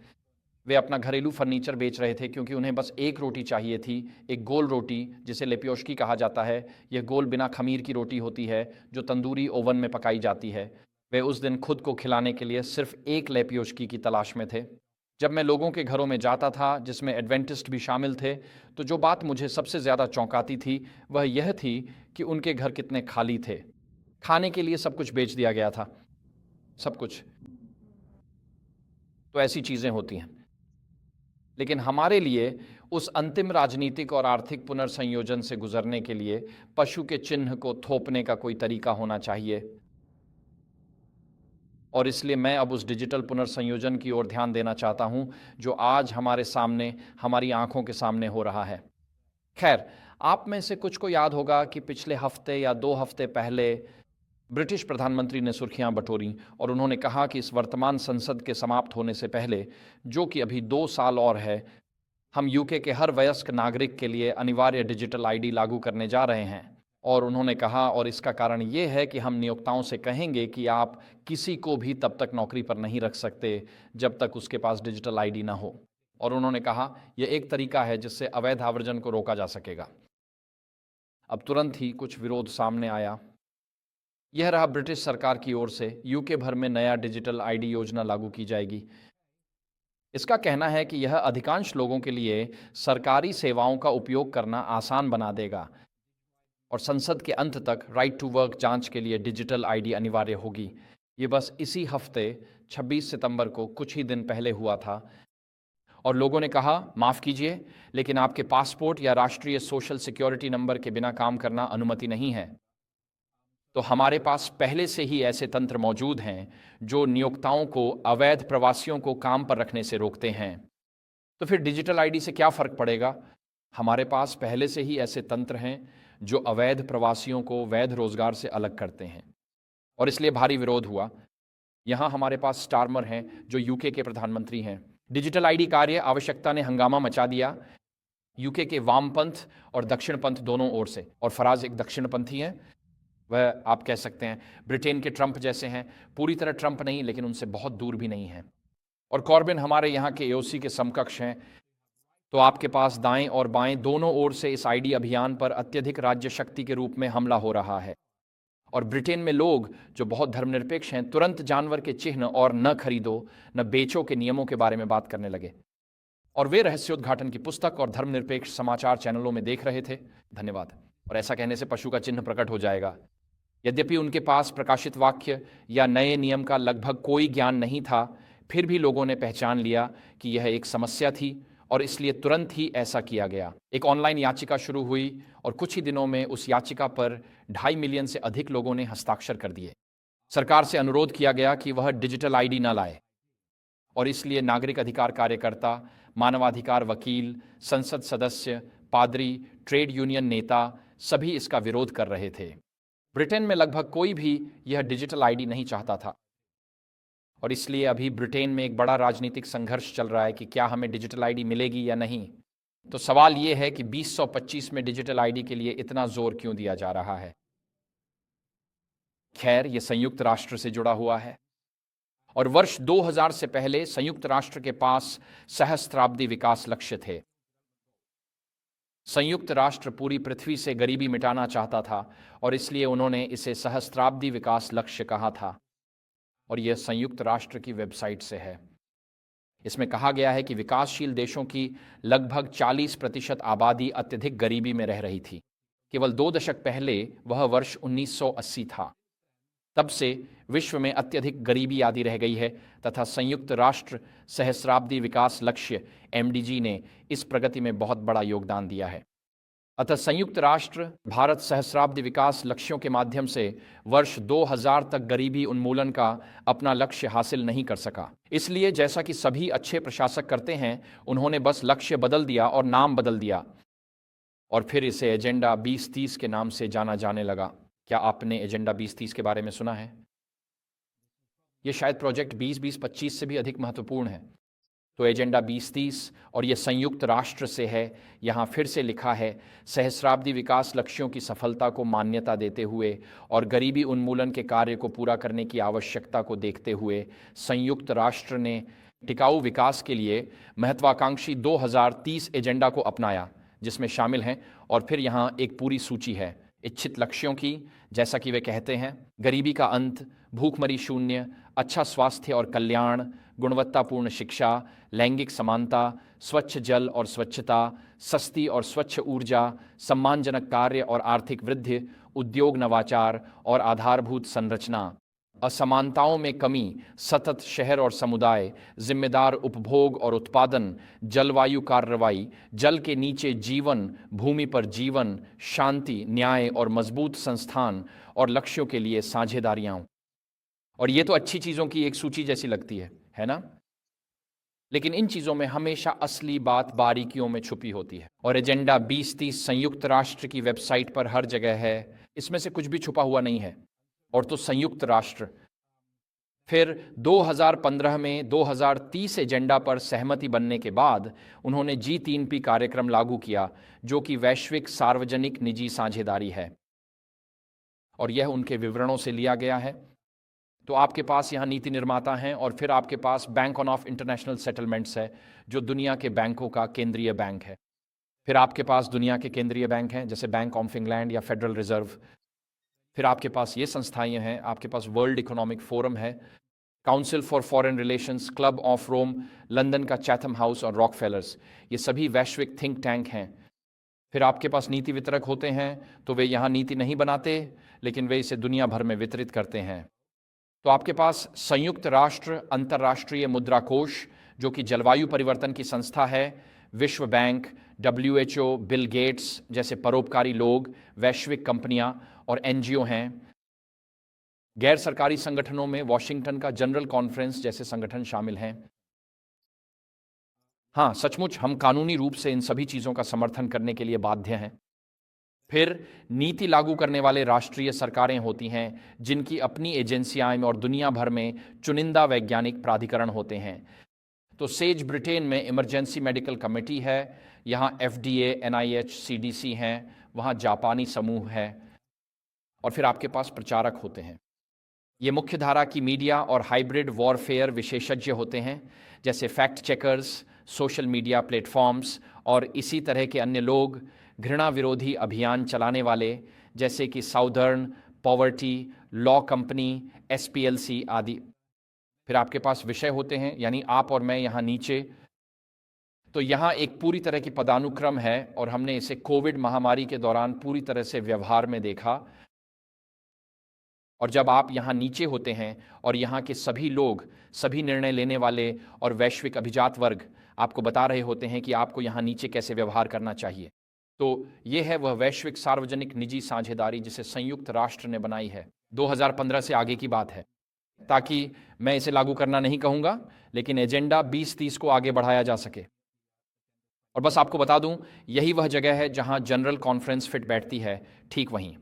Speaker 1: वे अपना घरेलू फर्नीचर बेच रहे थे क्योंकि उन्हें बस एक रोटी चाहिए थी, एक गोल रोटी जिसे लेप्योश्की कहा जाता है। यह गोल बिना खमीर की रोटी होती है जो तंदूरी ओवन में पकाई जाती है। वे उस दिन खुद को खिलाने के लिए सिर्फ एक लेप्योश्की की तलाश में थे। जब मैं लोगों के घरों में जाता था जिसमें एडवेंटिस्ट भी शामिल थे, तो जो बात मुझे सबसे ज़्यादा चौंकाती थी वह यह थी कि उनके घर कितने खाली थे। खाने के लिए सब कुछ बेच दिया गया था, सब कुछ। तो ऐसी चीज़ें होती हैं। लेकिन हमारे लिए उस अंतिम राजनीतिक और आर्थिक पुनर्संयोजन से गुजरने के लिए पशु के चिन्ह को थोपने का कोई तरीका होना चाहिए। और इसलिए मैं अब उस डिजिटल पुनर्संयोजन की ओर ध्यान देना चाहता हूं जो आज हमारे सामने, हमारी आंखों के सामने हो रहा है। खैर, आप में से कुछ को याद होगा कि पिछले हफ्ते या 2 हफ्ते पहले ब्रिटिश प्रधानमंत्री ने सुर्खियां बटोरी और उन्होंने कहा कि इस वर्तमान संसद के समाप्त होने से पहले, जो कि अभी 2 साल और है, हम यूके के हर वयस्क नागरिक के लिए अनिवार्य डिजिटल आईडी लागू करने जा रहे हैं। और उन्होंने कहा, और इसका कारण ये है कि हम नियोक्ताओं से कहेंगे कि आप किसी को भी तब तक नौकरी पर नहीं रख सकते जब तक उसके पास डिजिटल आईडी ना हो। और उन्होंने कहा यह एक तरीका है जिससे अवैध आवर्जन को रोका जा सकेगा। अब तुरंत ही कुछ विरोध सामने आया। यह रहा ब्रिटिश सरकार की ओर से यूके भर में नया डिजिटल आईडी योजना लागू की जाएगी। इसका कहना है कि यह अधिकांश लोगों के लिए सरकारी सेवाओं का उपयोग करना आसान बना देगा और संसद के अंत तक राइट टू वर्क जांच के लिए डिजिटल आईडी अनिवार्य होगी। ये बस इसी हफ्ते 26 सितंबर को कुछ ही दिन पहले हुआ था और लोगों ने कहा, माफ़ कीजिए, लेकिन आपके पासपोर्ट या राष्ट्रीय सोशल सिक्योरिटी नंबर के बिना काम करना अनुमति नहीं है। तो हमारे पास पहले से ही ऐसे तंत्र मौजूद हैं जो नियोक्ताओं को अवैध प्रवासियों को काम पर रखने से रोकते हैं। तो फिर डिजिटल आईडी से क्या फ़र्क पड़ेगा? हमारे पास पहले से ही ऐसे तंत्र हैं जो अवैध प्रवासियों को वैध रोजगार से अलग करते हैं और इसलिए भारी विरोध हुआ। यहाँ हमारे पास स्टारमर हैं जो यूके के प्रधानमंत्री हैं। डिजिटल आईडी कार्य आवश्यकता ने हंगामा मचा दिया यूके के वामपंथ और दक्षिणपंथ दोनों ओर से। और फराज एक दक्षिणपंथी हैं, वह आप कह सकते हैं ब्रिटेन के ट्रंप जैसे हैं। पूरी तरह ट्रंप नहीं, लेकिन उनसे बहुत दूर भी नहीं हैं। और कॉर्बिन हमारे यहाँ के एओसी के समकक्ष हैं। तो आपके पास दाएं और बाएं दोनों ओर से इस आईडी अभियान पर अत्यधिक राज्य शक्ति के रूप में हमला हो रहा है। और ब्रिटेन में लोग जो बहुत धर्मनिरपेक्ष हैं तुरंत जानवर के चिन्ह और न खरीदो न बेचो के नियमों के बारे में बात करने लगे और वे रहस्योद्घाटन की पुस्तक और धर्मनिरपेक्ष समाचार चैनलों में देख रहे थे। धन्यवाद। और ऐसा कहने से पशु का चिन्ह प्रकट हो जाएगा। यद्यपि उनके पास प्रकाशित वाक्य या नए नियम का लगभग कोई ज्ञान नहीं था, फिर भी लोगों ने पहचान लिया कि यह एक समस्या थी और इसलिए तुरंत ही ऐसा किया गया। एक ऑनलाइन याचिका शुरू हुई और कुछ ही दिनों में उस याचिका पर 2.5 मिलियन से अधिक लोगों ने हस्ताक्षर कर दिए। सरकार से अनुरोध किया गया कि वह डिजिटल आईडी न लाए और इसलिए नागरिक अधिकार कार्यकर्ता, मानवाधिकार वकील, संसद सदस्य, पादरी, ट्रेड यूनियन नेता सभी इसका विरोध कर रहे थे। ब्रिटेन में लगभग कोई भी यह डिजिटल आईडी नहीं चाहता था और इसलिए अभी ब्रिटेन में एक बड़ा राजनीतिक संघर्ष चल रहा है कि क्या हमें डिजिटल आईडी मिलेगी या नहीं। तो सवाल ये है कि 2025 में डिजिटल आईडी के लिए इतना जोर क्यों दिया जा रहा है? खैर, यह संयुक्त राष्ट्र से जुड़ा हुआ है और वर्ष 2000 से पहले संयुक्त राष्ट्र के पास सहस्त्राब्दी विकास लक्ष्य थे। संयुक्त राष्ट्र पूरी पृथ्वी से गरीबी मिटाना चाहता था और इसलिए उन्होंने इसे सहस्त्राब्दी विकास लक्ष्य कहा था और यह संयुक्त राष्ट्र की वेबसाइट से है। इसमें कहा गया है कि विकासशील देशों की लगभग 40% आबादी अत्यधिक गरीबी में रह रही थी। केवल 2 दशक पहले वह वर्ष 1980 था। तब से विश्व में अत्यधिक गरीबी आदि रह गई है तथा संयुक्त राष्ट्र सहस्राब्दी विकास लक्ष्य MDG ने इस प्रगति में बहुत बड़ा योगदान दिया है। अतः संयुक्त राष्ट्र भारत सहस्राब्दी विकास लक्ष्यों के माध्यम से वर्ष 2000 तक गरीबी उन्मूलन का अपना लक्ष्य हासिल नहीं कर सका। इसलिए जैसा कि सभी अच्छे प्रशासक करते हैं, उन्होंने बस लक्ष्य बदल दिया और नाम बदल दिया और फिर इसे एजेंडा 2030 के नाम से जाना जाने लगा। क्या आपने एजेंडा 2030 के बारे में सुना है? ये शायद प्रोजेक्ट 20-20-25 से भी अधिक महत्वपूर्ण है। तो एजेंडा 2030 और ये संयुक्त राष्ट्र से है। यहाँ फिर से लिखा है, सहस्राब्दी विकास लक्ष्यों की सफलता को मान्यता देते हुए और गरीबी उन्मूलन के कार्य को पूरा करने की आवश्यकता को देखते हुए संयुक्त राष्ट्र ने टिकाऊ विकास के लिए महत्वाकांक्षी 2030 एजेंडा को अपनाया, जिसमें शामिल हैं, और फिर यहाँ एक पूरी सूची है इच्छित लक्ष्यों की, जैसा कि वे कहते हैं, गरीबी का अंत, भूखमरी शून्य, अच्छा स्वास्थ्य और कल्याण, गुणवत्तापूर्ण शिक्षा, लैंगिक समानता, स्वच्छ जल और स्वच्छता, सस्ती और स्वच्छ ऊर्जा, सम्मानजनक कार्य और आर्थिक वृद्धि, उद्योग नवाचार और आधारभूत संरचना, असमानताओं में कमी, सतत शहर और समुदाय, जिम्मेदार उपभोग और उत्पादन, जलवायु कार्रवाई, जल के नीचे जीवन, भूमि पर जीवन, शांति, न्याय और मजबूत संस्थान और लक्ष्यों के लिए साझेदारियां। और ये तो अच्छी चीज़ों की एक सूची जैसी लगती है ना? लेकिन इन चीज़ों में हमेशा असली बात बारीकियों में छुपी होती है, और एजेंडा 2030 संयुक्त राष्ट्र की वेबसाइट पर हर जगह है। इसमें से कुछ भी छुपा हुआ नहीं है। और तो संयुक्त राष्ट्र फिर 2015 में 2030 एजेंडा पर सहमति बनने के बाद उन्होंने G3P कार्यक्रम लागू किया, जो कि वैश्विक सार्वजनिक निजी साझेदारी है, और यह उनके विवरणों से लिया गया है। तो आपके पास यहाँ नीति निर्माता हैं, और फिर आपके पास बैंक ऑफ इंटरनेशनल सेटलमेंट्स है, जो दुनिया के बैंकों का केंद्रीय बैंक है। फिर आपके पास दुनिया के केंद्रीय बैंक हैं, जैसे बैंक ऑफ इंग्लैंड या फेडरल रिजर्व। फिर आपके पास ये संस्थाएं हैं, आपके पास वर्ल्ड इकोनॉमिक फोरम है, Council for Foreign Relations, Club of Rome, London का चैथम हाउस और रॉकफेलर्स, ये सभी वैश्विक थिंक टैंक हैं। फिर आपके पास नीति वितरक होते हैं, तो वे यहाँ नीति नहीं बनाते, लेकिन वे इसे दुनिया भर में वितरित करते हैं। तो आपके पास संयुक्त राष्ट्र अंतर्राष्ट्रीय मुद्रा कोष, जो कि जलवायु परिवर्तन की संस्था है, विश्व बैंक, WHO, बिल गेट्स जैसे परोपकारी लोग, वैश्विक कंपनियां और NGO हैं। गैर सरकारी संगठनों में वाशिंगटन का जनरल कॉन्फ्रेंस जैसे संगठन शामिल हैं। हाँ, सचमुच हम कानूनी रूप से इन सभी चीज़ों का समर्थन करने के लिए बाध्य हैं। फिर नीति लागू करने वाले राष्ट्रीय सरकारें होती हैं, जिनकी अपनी एजेंसियां और दुनिया भर में चुनिंदा वैज्ञानिक प्राधिकरण होते हैं। तो सेज ब्रिटेन में इमरजेंसी मेडिकल कमेटी है, यहाँ FDA, NIH, CDC हैं, वहाँ जापानी समूह है, और फिर आपके पास प्रचारक होते हैं। ये मुख्य धारा की मीडिया और हाइब्रिड वॉरफेयर विशेषज्ञ होते हैं, जैसे fact checkers, social media platforms और इसी तरह के अन्य लोग, घृणा विरोधी अभियान चलाने वाले, जैसे कि southern poverty law company, SPLC आदि। फिर आपके पास विषय होते हैं, यानी आप और मैं यहाँ नीचे। तो यहाँ एक पूरी तरह की पदानुक्रम है, और हमने इसे कोविड महामारी के दौरान पूरी तरह से व्यवहार में देखा। और जब आप यहाँ नीचे होते हैं और यहाँ के सभी लोग, सभी निर्णय लेने वाले और वैश्विक अभिजात वर्ग आपको बता रहे होते हैं कि आपको यहाँ नीचे कैसे व्यवहार करना चाहिए। तो ये है वह वैश्विक सार्वजनिक निजी साझेदारी जिसे संयुक्त राष्ट्र ने बनाई है। 2015 से आगे की बात है, ताकि मैं इसे लागू करना नहीं कहूँगा, लेकिन एजेंडा 2030 को आगे बढ़ाया जा सके। और बस आपको बता दूं, यही वह जगह है जहां जनरल कॉन्फ्रेंस फिट बैठती है, ठीक वहीं।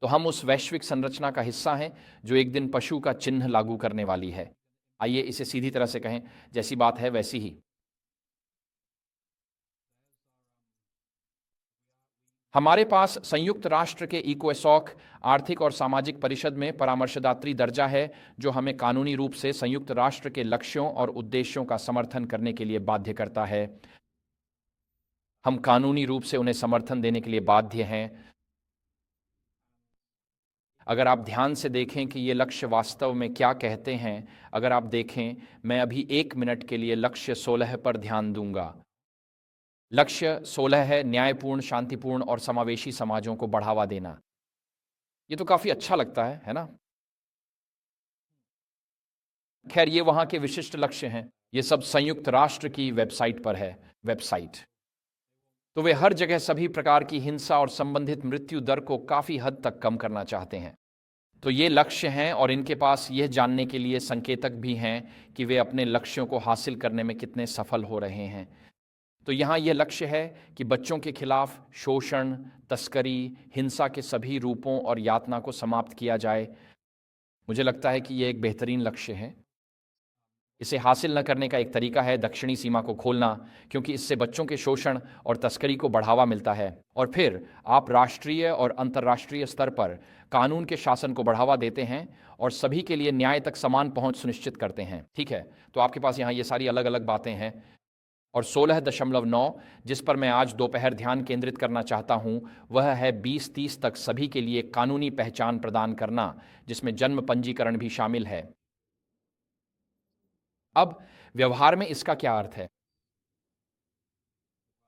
Speaker 1: तो हम उस वैश्विक संरचना का हिस्सा हैं जो एक दिन पशु का चिन्ह लागू करने वाली है। आइए इसे सीधी तरह से कहें, जैसी बात है वैसी ही। हमारे पास संयुक्त राष्ट्र के इकोसॉक आर्थिक और सामाजिक परिषद में परामर्शदात्री दर्जा है, जो हमें कानूनी रूप से संयुक्त राष्ट्र के लक्ष्यों और उद्देश्यों का समर्थन करने के लिए बाध्य करता है। हम कानूनी रूप से उन्हें समर्थन देने के लिए बाध्य हैं। अगर आप ध्यान से देखें कि ये लक्ष्य वास्तव में क्या कहते हैं, अगर आप देखें, मैं अभी 1 मिनट के लिए लक्ष्य 16 पर ध्यान दूंगा। लक्ष्य 16 है न्यायपूर्ण, शांतिपूर्ण और समावेशी समाजों को बढ़ावा देना। ये तो काफी अच्छा लगता है ना? खैर, ये वहां के विशिष्ट लक्ष्य हैं। ये सब संयुक्त राष्ट्र की वेबसाइट पर है। वेबसाइट तो वे हर जगह सभी प्रकार की हिंसा और संबंधित मृत्यु दर को काफी हद तक कम करना चाहते हैं। तो ये लक्ष्य हैं, और इनके पास यह जानने के लिए संकेतक भी हैं कि वे अपने लक्ष्यों को हासिल करने में कितने सफल हो रहे हैं। तो यहाँ यह लक्ष्य है कि बच्चों के खिलाफ शोषण, तस्करी, हिंसा के सभी रूपों और यातना को समाप्त किया जाए। मुझे लगता है कि ये एक बेहतरीन लक्ष्य है। इसे हासिल न करने का एक तरीका है दक्षिणी सीमा को खोलना, क्योंकि इससे बच्चों के शोषण और तस्करी को बढ़ावा मिलता है। और फिर आप राष्ट्रीय और अंतर्राष्ट्रीय स्तर पर कानून के शासन को बढ़ावा देते हैं और सभी के लिए न्याय तक समान पहुंच सुनिश्चित करते हैं। ठीक है, तो आपके पास यहाँ ये सारी अलग अलग बातें हैं। और 16.9 जिस पर मैं आज दोपहर ध्यान केंद्रित करना चाहता हूं, वह है 2030 तक सभी के लिए कानूनी पहचान प्रदान करना, जिसमें जन्म पंजीकरण भी शामिल है। अब व्यवहार में इसका क्या अर्थ है?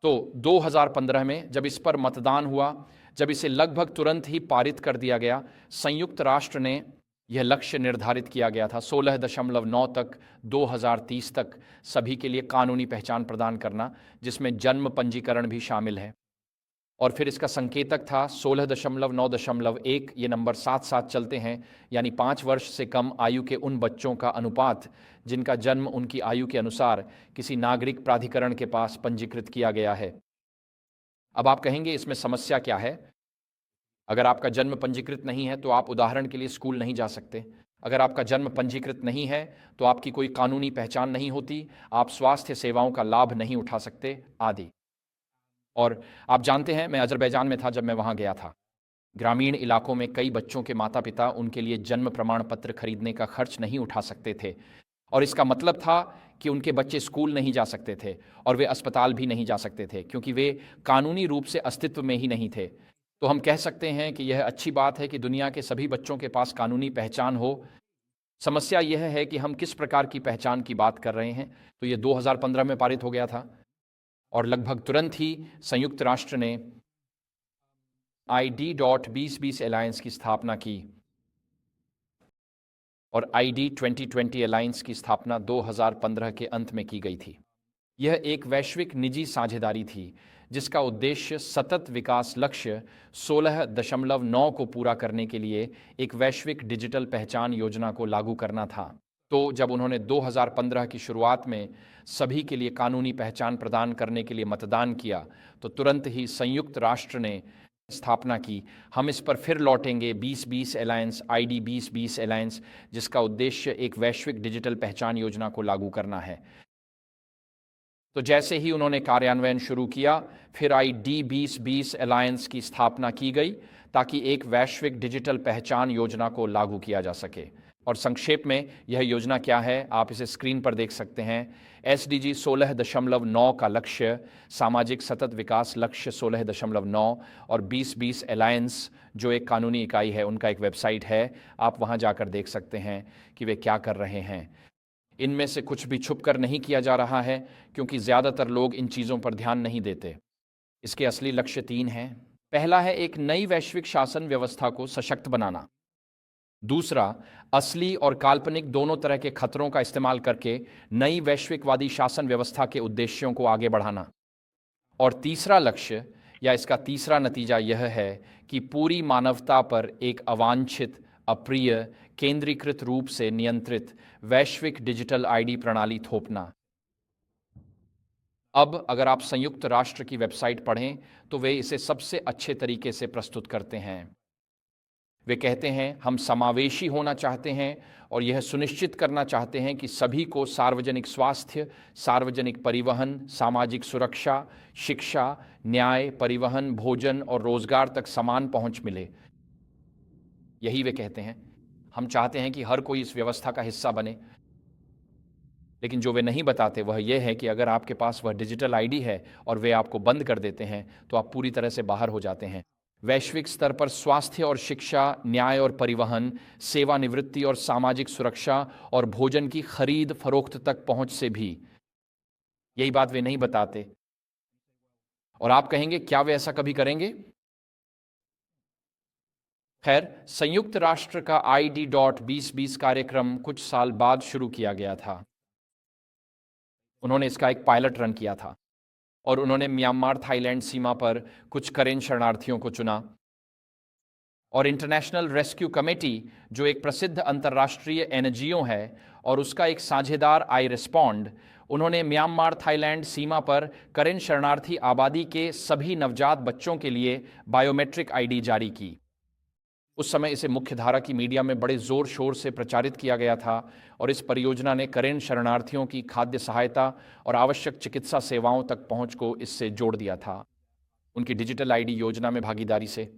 Speaker 1: तो 2015 में जब इस पर मतदान हुआ, जब इसे लगभग तुरंत ही पारित कर दिया गया, संयुक्त राष्ट्र ने यह लक्ष्य निर्धारित किया गया था 16.9 तक 2030 तक सभी के लिए कानूनी पहचान प्रदान करना, जिसमें जन्म पंजीकरण भी शामिल है। और फिर इसका संकेतक था 16.9.1, ये नंबर साथ साथ चलते हैं, यानी 5 वर्ष से कम आयु के उन बच्चों का अनुपात जिनका जन्म उनकी आयु के अनुसार किसी नागरिक प्राधिकरण के पास पंजीकृत किया गया है। अब आप कहेंगे इसमें समस्या क्या है? अगर आपका जन्म पंजीकृत नहीं है तो आप उदाहरण के लिए स्कूल नहीं जा सकते। अगर आपका जन्म पंजीकृत नहीं है तो आपकी कोई कानूनी पहचान नहीं होती, आप स्वास्थ्य सेवाओं का लाभ नहीं उठा सकते, आदि। और आप जानते हैं, मैं अजरबैजान में था जब मैं वहाँ गया था। ग्रामीण इलाकों में कई बच्चों के माता पिता उनके लिए जन्म प्रमाण पत्र खरीदने का खर्च नहीं उठा सकते थे, और इसका मतलब था कि उनके बच्चे स्कूल नहीं जा सकते थे और वे अस्पताल भी नहीं जा सकते थे, क्योंकि वे कानूनी रूप से अस्तित्व में ही नहीं थे। तो हम कह सकते हैं कि यह अच्छी बात है कि दुनिया के सभी बच्चों के पास कानूनी पहचान हो। समस्या यह है कि हम किस प्रकार की पहचान की बात कर रहे हैं। तो ये 2015 में पारित हो गया था और लगभग तुरंत ही संयुक्त राष्ट्र ने ID.2020 अलायंस की स्थापना की और ID 2020 अलायंस की स्थापना 2015 के अंत में की गई थी। यह एक वैश्विक निजी साझेदारी थी जिसका उद्देश्य सतत विकास लक्ष्य 16.9 को पूरा करने के लिए एक वैश्विक डिजिटल पहचान योजना को लागू करना था। तो जब उन्होंने 2015 की शुरुआत में सभी के लिए कानूनी पहचान प्रदान करने के लिए मतदान किया, तो तुरंत ही संयुक्त राष्ट्र ने स्थापना की। हम इस पर फिर लौटेंगे, 2020 अलायंस, ID 2020 अलायंस, जिसका उद्देश्य एक वैश्विक डिजिटल पहचान योजना को लागू करना है। तो जैसे ही उन्होंने कार्यान्वयन शुरू किया, फिर ID 2020 अलायंस की स्थापना की गई ताकि एक वैश्विक डिजिटल पहचान योजना को लागू किया जा सके। और संक्षेप में यह योजना क्या है, आप इसे स्क्रीन पर देख सकते हैं। SDG 16.9 का लक्ष्य, सामाजिक सतत विकास लक्ष्य 16.9 और 2020 अलायंस जो एक कानूनी इकाई है, उनका एक वेबसाइट है, आप वहां जाकर देख सकते हैं कि वे क्या कर रहे हैं। इनमें से कुछ भी छुप कर नहीं किया जा रहा है, क्योंकि ज़्यादातर लोग इन चीज़ों पर ध्यान नहीं देते। इसके असली लक्ष्य 3 हैं। पहला है एक नई वैश्विक शासन व्यवस्था को सशक्त बनाना। दूसरा, असली और काल्पनिक दोनों तरह के खतरों का इस्तेमाल करके नई वैश्विकवादी शासन व्यवस्था के उद्देश्यों को आगे बढ़ाना। और तीसरा लक्ष्य या इसका तीसरा नतीजा यह है कि पूरी मानवता पर एक अवांछित, अप्रिय, केंद्रीकृत रूप से नियंत्रित वैश्विक डिजिटल ID प्रणाली थोपना। अब अगर आप संयुक्त राष्ट्र की वेबसाइट पढ़ें तो वे इसे सबसे अच्छे तरीके से प्रस्तुत करते हैं। वे कहते हैं, हम समावेशी होना चाहते हैं और यह सुनिश्चित करना चाहते हैं कि सभी को सार्वजनिक स्वास्थ्य, सार्वजनिक परिवहन, सामाजिक सुरक्षा, शिक्षा, न्याय, परिवहन, भोजन और रोजगार तक समान पहुंच मिले। यही वे कहते हैं। हम चाहते हैं कि हर कोई इस व्यवस्था का हिस्सा बने। लेकिन जो वे नहीं बताते वह यह है कि अगर आपके पास वह डिजिटल ID है और वे आपको बंद कर देते हैं तो आप पूरी तरह से बाहर हो जाते हैं। वैश्विक स्तर पर स्वास्थ्य और शिक्षा, न्याय और परिवहन, सेवानिवृत्ति और सामाजिक सुरक्षा और भोजन की खरीद फरोख्त तक पहुंच से भी, यही बात वे नहीं बताते। और आप कहेंगे, क्या वे ऐसा कभी करेंगे? खैर, संयुक्त राष्ट्र का ID.2020 कार्यक्रम कुछ साल बाद शुरू किया गया था। उन्होंने इसका एक पायलट रन किया था और उन्होंने म्यांमार थाईलैंड सीमा पर कुछ करेन शरणार्थियों को चुना। और इंटरनेशनल रेस्क्यू कमेटी, जो एक प्रसिद्ध अंतर्राष्ट्रीय NGO है और उसका एक साझेदार iRespond, उन्होंने म्यांमार थाईलैंड सीमा पर करेन शरणार्थी आबादी के सभी नवजात बच्चों के लिए बायोमेट्रिक ID जारी की। उस समय इसे मुख्यधारा की मीडिया में बड़े जोर शोर से प्रचारित किया गया था और इस परियोजना ने करेन शरणार्थियों की खाद्य सहायता और आवश्यक चिकित्सा सेवाओं तक पहुंच को इससे जोड़ दिया था उनकी डिजिटल आईडी योजना में भागीदारी से।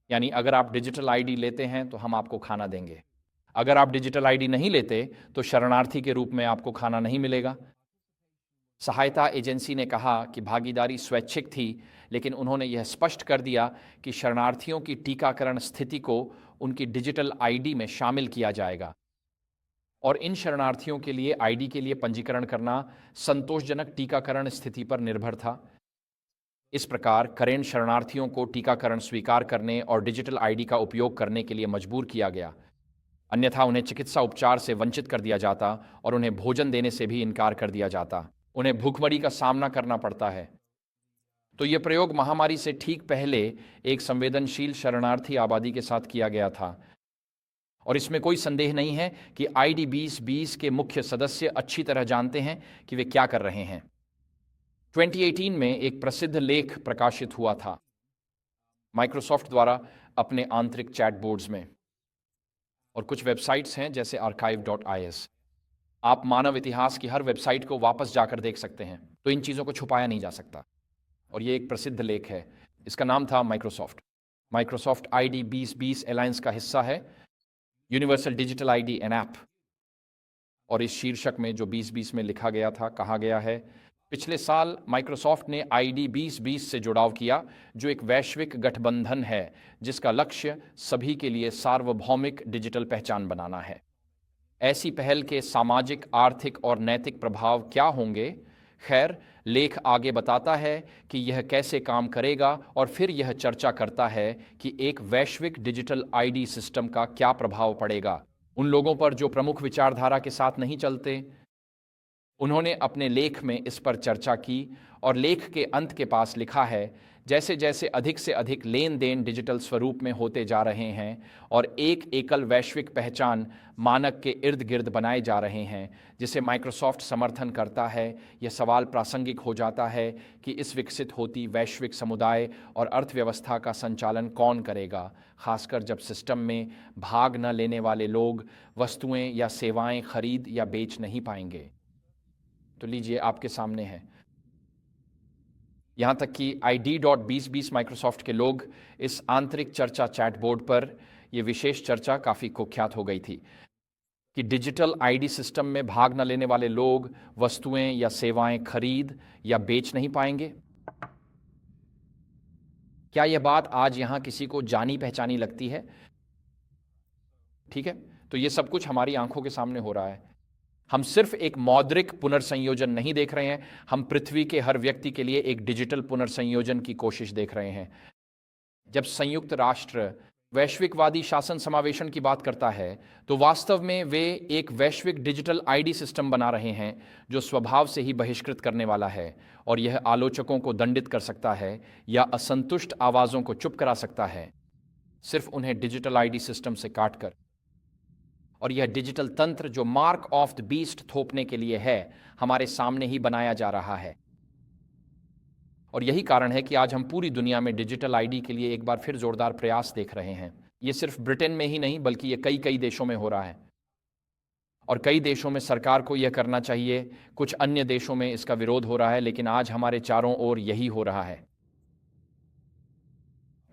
Speaker 1: यानी अगर आप डिजिटल आईडी लेते हैं तो हम आपको खाना देंगे, अगर आप डिजिटल आईडी नहीं लेते तो शरणार्थी के रूप में आपको खाना नहीं मिलेगा। सहायता एजेंसी ने कहा कि भागीदारी स्वैच्छिक थी, लेकिन उन्होंने यह स्पष्ट कर दिया कि शरणार्थियों की टीकाकरण स्थिति को उनकी डिजिटल आईडी में शामिल किया जाएगा और इन शरणार्थियों के लिए आईडी के लिए पंजीकरण करना संतोषजनक टीकाकरण स्थिति पर निर्भर था। इस प्रकार करेन शरणार्थियों को टीकाकरण स्वीकार करने और डिजिटल आईडी का उपयोग करने के लिए मजबूर किया गया, अन्यथा उन्हें चिकित्सा उपचार से वंचित कर दिया जाता और उन्हें भोजन देने से भी इनकार कर दिया जाता। उन्हें भूखमरी का सामना करना पड़ता है। तो यह प्रयोग महामारी से ठीक पहले एक संवेदनशील शरणार्थी आबादी के साथ किया गया था और इसमें कोई संदेह नहीं है कि आईडी 2020 के मुख्य सदस्य अच्छी तरह जानते हैं कि वे क्या कर रहे हैं। 2018 में एक प्रसिद्ध लेख प्रकाशित हुआ था माइक्रोसॉफ्ट द्वारा अपने आंतरिक चैट बोर्ड्स में, और कुछ वेबसाइट्स हैं जैसे archive.is। आप मानव इतिहास की हर वेबसाइट को वापस जाकर देख सकते हैं, तो इन चीज़ों को छुपाया नहीं जा सकता। और ये एक प्रसिद्ध लेख है, इसका नाम था माइक्रोसॉफ्ट आईडी 2020 अलायंस का हिस्सा है, universal digital ID an app. और इस शीर्षक में जो 2020 में लिखा गया था, कहा गया है, पिछले साल माइक्रोसॉफ्ट ने आईडी 2020 से जुड़ाव किया, जो एक वैश्विक गठबंधन है जिसका लक्ष्य सभी के लिए सार्वभौमिक डिजिटल पहचान बनाना है। ऐसी पहल के सामाजिक, आर्थिक और नैतिक प्रभाव क्या होंगे? खैर, लेख आगे बताता है कि यह कैसे काम करेगा और फिर यह चर्चा करता है कि एक वैश्विक डिजिटल आईडी सिस्टम का क्या प्रभाव पड़ेगा उन लोगों पर जो प्रमुख विचारधारा के साथ नहीं चलते। उन्होंने अपने लेख में इस पर चर्चा की और लेख के अंत के पास लिखा है, जैसे जैसे अधिक से अधिक लेन देन डिजिटल स्वरूप में होते जा रहे हैं और एक एकल वैश्विक पहचान मानक के इर्द गिर्द बनाए जा रहे हैं जिसे माइक्रोसॉफ्ट समर्थन करता है, यह सवाल प्रासंगिक हो जाता है कि इस विकसित होती वैश्विक समुदाय और अर्थव्यवस्था का संचालन कौन करेगा, खासकर जब सिस्टम में भाग न लेने वाले लोग वस्तुएं या सेवाएं खरीद या बेच नहीं पाएंगे। तो लीजिए, आपके सामने है। यहाँ तक कि ID.2020 माइक्रोसॉफ्ट के लोग इस आंतरिक चर्चा चैट बोर्ड पर यह विशेष चर्चा काफ़ी कुख्यात हो गई थी कि डिजिटल आईडी सिस्टम में भाग न लेने वाले लोग वस्तुएं या सेवाएं खरीद या बेच नहीं पाएंगे। क्या यह बात आज यहाँ किसी को जानी पहचानी लगती है? ठीक है, तो ये सब कुछ हमारी आंखों के सामने हो रहा है। हम सिर्फ एक मौद्रिक पुनर्संयोजन नहीं देख रहे हैं, हम पृथ्वी के हर व्यक्ति के लिए एक डिजिटल पुनर्संयोजन की कोशिश देख रहे हैं। जब संयुक्त राष्ट्र वैश्विकवादी शासन समावेशन की बात करता है तो वास्तव में वे एक वैश्विक डिजिटल आईडी सिस्टम बना रहे हैं जो स्वभाव से ही बहिष्कृत करने वाला है और यह आलोचकों को दंडित कर सकता है या असंतुष्ट आवाज़ों को चुप करा सकता है, सिर्फ उन्हें डिजिटल आईडी सिस्टम से काटकर। और यह डिजिटल तंत्र जो मार्क ऑफ द बीस्ट थोपने के लिए है, हमारे सामने ही बनाया जा रहा है। और यही कारण है कि आज हम पूरी दुनिया में डिजिटल आईडी के लिए एक बार फिर जोरदार प्रयास देख रहे हैं। ये सिर्फ ब्रिटेन में ही नहीं बल्कि ये कई देशों में हो रहा है और कई देशों में सरकार को यह करना चाहिए, कुछ अन्य देशों में इसका विरोध हो रहा है, लेकिन आज हमारे चारों ओर यही हो रहा है।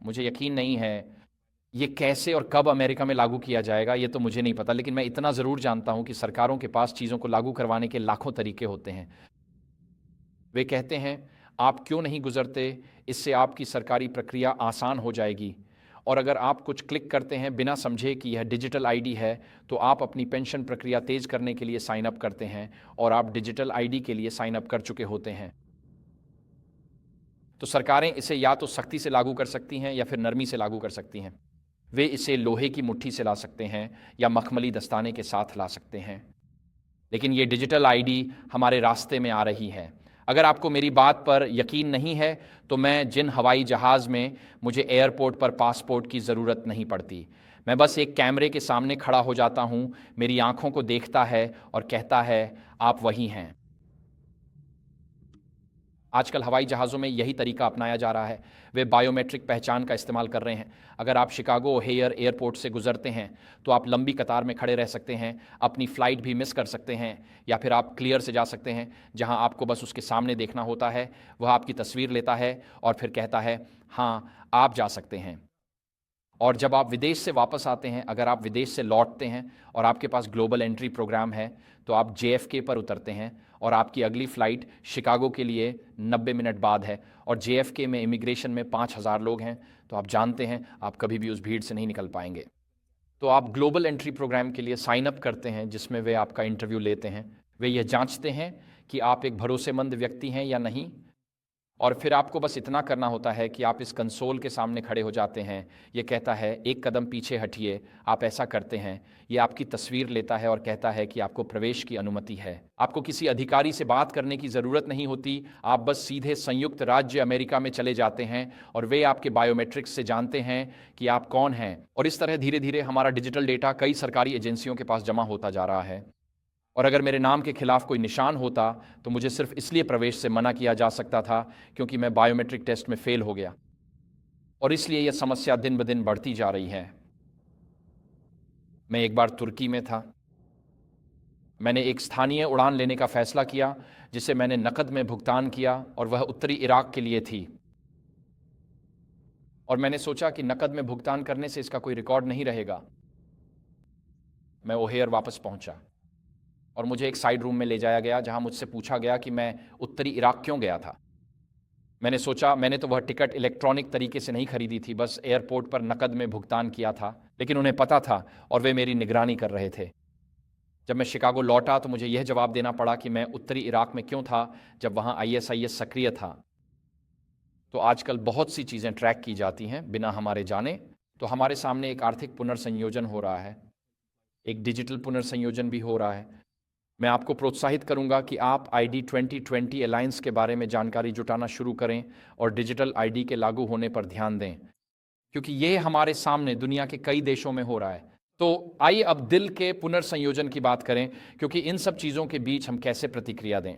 Speaker 1: मुझे यकीन नहीं है ये कैसे और कब अमेरिका में लागू किया जाएगा, ये तो मुझे नहीं पता, लेकिन मैं इतना ज़रूर जानता हूं कि सरकारों के पास चीज़ों को लागू करवाने के लाखों तरीके होते हैं। वे कहते हैं, आप क्यों नहीं गुजरते, इससे आपकी सरकारी प्रक्रिया आसान हो जाएगी। और अगर आप कुछ क्लिक करते हैं बिना समझे कि यह डिजिटल आईडी है, तो आप अपनी पेंशन प्रक्रिया तेज़ करने के लिए साइन अप करते हैं और आप डिजिटल आईडी के लिए साइन अप कर चुके होते हैं। तो सरकारें इसे या तो सख्ती से लागू कर सकती हैं या फिर नरमी से लागू कर सकती हैं। वे इसे लोहे की मुट्ठी से ला सकते हैं या मखमली दस्ताने के साथ ला सकते हैं, लेकिन ये डिजिटल आईडी हमारे रास्ते में आ रही है। अगर आपको मेरी बात पर यकीन नहीं है तो मैं जिन हवाई जहाज़ में मुझे एयरपोर्ट पर पासपोर्ट की ज़रूरत नहीं पड़ती, मैं बस एक कैमरे के सामने खड़ा हो जाता हूँ, मेरी आंखों को देखता है और कहता है, आप वही हैं। आजकल हवाई जहाज़ों में यही तरीका अपनाया जा रहा है। वे बायोमेट्रिक पहचान का इस्तेमाल कर रहे हैं। अगर आप शिकागो ओहेयर एयरपोर्ट से गुजरते हैं तो आप लंबी कतार में खड़े रह सकते हैं, अपनी फ़्लाइट भी मिस कर सकते हैं, या फिर आप क्लियर से जा सकते हैं, जहां आपको बस उसके सामने देखना होता है। वह आपकी तस्वीर लेता है और फिर कहता है, हाँ, आप जा सकते हैं। और जब आप विदेश से वापस आते हैं, अगर आप विदेश से लौटते हैं और आपके पास ग्लोबल एंट्री प्रोग्राम है, तो आप JFK पर उतरते हैं और आपकी अगली फ़्लाइट शिकागो के लिए 90 मिनट बाद है, और JFK में इमिग्रेशन में 5000 लोग हैं, तो आप जानते हैं आप कभी भी उस भीड़ से नहीं निकल पाएंगे। तो आप ग्लोबल एंट्री प्रोग्राम के लिए साइन अप करते हैं, जिसमें वे आपका इंटरव्यू लेते हैं। वे यह जांचते हैं कि आप एक भरोसेमंद व्यक्ति हैं या नहीं, और फिर आपको बस इतना करना होता है कि आप इस कंसोल के सामने खड़े हो जाते हैं। ये कहता है, एक कदम पीछे हटिए। आप ऐसा करते हैं। ये आपकी तस्वीर लेता है और कहता है कि आपको प्रवेश की अनुमति है। आपको किसी अधिकारी से बात करने की ज़रूरत नहीं होती। आप बस सीधे संयुक्त राज्य अमेरिका में चले जाते हैं और वे आपके बायोमेट्रिक्स से जानते हैं कि आप कौन हैं। और इस तरह धीरे धीरे हमारा डिजिटल डेटा कई सरकारी एजेंसियों के पास जमा होता जा रहा है। और अगर मेरे नाम के खिलाफ कोई निशान होता तो मुझे सिर्फ इसलिए प्रवेश से मना किया जा सकता था क्योंकि मैं बायोमेट्रिक टेस्ट में फेल हो गया। और इसलिए यह समस्या दिन ब दिन बढ़ती जा रही है। मैं एक बार तुर्की में था। मैंने एक स्थानीय उड़ान लेने का फैसला किया, जिसे मैंने नकद में भुगतान किया, और वह उत्तरी इराक के लिए थी। और मैंने सोचा कि नकद में भुगतान करने से इसका कोई रिकॉर्ड नहीं रहेगा। मैं ओहेयर वापस पहुंचा और मुझे एक साइड रूम में ले जाया गया, जहां मुझसे पूछा गया कि मैं उत्तरी इराक क्यों गया था। मैंने सोचा, मैंने तो वह टिकट इलेक्ट्रॉनिक तरीके से नहीं खरीदी थी, बस एयरपोर्ट पर नकद में भुगतान किया था। लेकिन उन्हें पता था और वे मेरी निगरानी कर रहे थे। जब मैं शिकागो लौटा तो मुझे यह जवाब देना पड़ा कि मैं उत्तरी इराक में क्यों था, जब वहाँ ISIS सक्रिय था। तो आजकल बहुत सी चीज़ें ट्रैक की जाती हैं बिना हमारे जाने। तो हमारे सामने एक आर्थिक पुनर्संयोजन हो रहा है, एक डिजिटल पुनर्संयोजन भी हो रहा है। मैं आपको प्रोत्साहित करूंगा कि आप ID 2020 अलायंस के बारे में जानकारी जुटाना शुरू करें और डिजिटल ID के लागू होने पर ध्यान दें, क्योंकि ये हमारे सामने दुनिया के कई देशों में हो रहा है। तो आइए अब दिल के पुनर्संयोजन की बात करें, क्योंकि इन सब चीज़ों के बीच हम कैसे प्रतिक्रिया दें।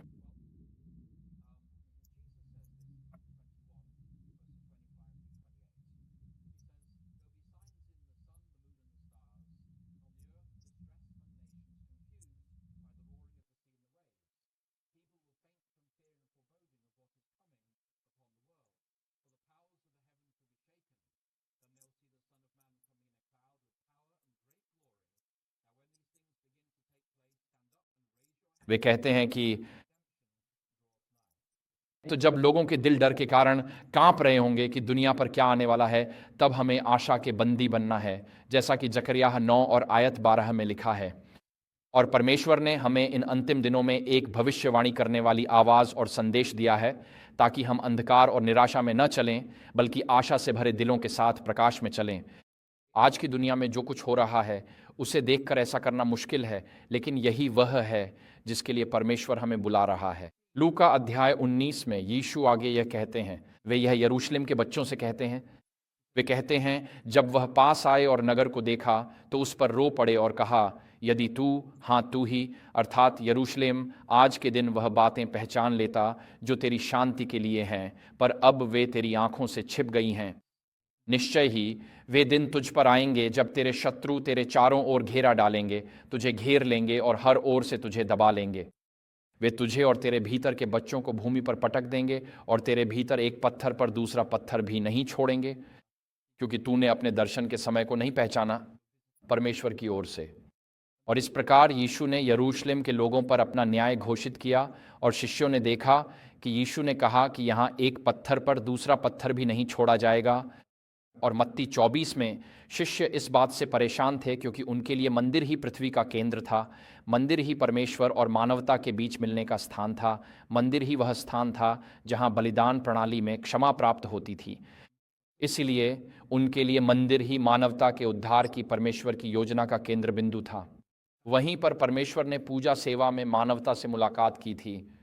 Speaker 1: वे कहते हैं कि तो जब लोगों के दिल डर के कारण कांप रहे होंगे कि दुनिया पर क्या आने वाला है, तब हमें आशा के बंदी बनना है, जैसा कि जकरिया 9 और आयत 12 में लिखा है। और परमेश्वर ने हमें इन अंतिम दिनों में एक भविष्यवाणी करने वाली आवाज़ और संदेश दिया है, ताकि हम अंधकार और निराशा में न चलें, बल्कि आशा से भरे दिलों के साथ प्रकाश में चलें। आज की दुनिया में जो कुछ हो रहा है, उसे देखकर ऐसा करना मुश्किल है, लेकिन यही वह है जिसके लिए परमेश्वर हमें बुला रहा है। लूका अध्याय 19 में यीशु आगे यह कहते हैं। वे यह यरूशलेम के बच्चों से कहते हैं। वे कहते हैं, जब वह पास आए और नगर को देखा तो उस पर रो पड़े और कहा, यदि तू, हाँ तू ही, अर्थात यरूशलेम, आज के दिन वह बातें पहचान लेता जो तेरी शांति के लिए हैं, पर अब वे तेरी आंखों से छिप गई हैं। निश्चय ही वे दिन तुझ पर आएंगे जब तेरे शत्रु तेरे चारों ओर घेरा डालेंगे, तुझे घेर लेंगे और हर ओर से तुझे दबा लेंगे। वे तुझे और तेरे भीतर के बच्चों को भूमि पर पटक देंगे, और तेरे भीतर एक पत्थर पर दूसरा पत्थर भी नहीं छोड़ेंगे, क्योंकि तूने अपने दर्शन के समय को नहीं पहचाना परमेश्वर की ओर से। और इस प्रकार यीशु ने यरूशलेम के लोगों पर अपना न्याय घोषित किया, और शिष्यों ने देखा कि यीशु ने कहा कि यहाँ एक पत्थर पर दूसरा पत्थर भी नहीं छोड़ा जाएगा। और मत्ती 24 में शिष्य इस बात से परेशान थे, क्योंकि उनके लिए मंदिर ही पृथ्वी का केंद्र था। मंदिर ही परमेश्वर और मानवता के बीच मिलने का स्थान था। मंदिर ही वह स्थान था जहाँ बलिदान प्रणाली में क्षमा प्राप्त होती थी। इसलिए उनके लिए मंदिर ही मानवता के उद्धार की परमेश्वर की योजना का केंद्र बिंदु था। वहीं पर परमेश्वर ने पूजा सेवा में मानवता से मुलाकात की थी।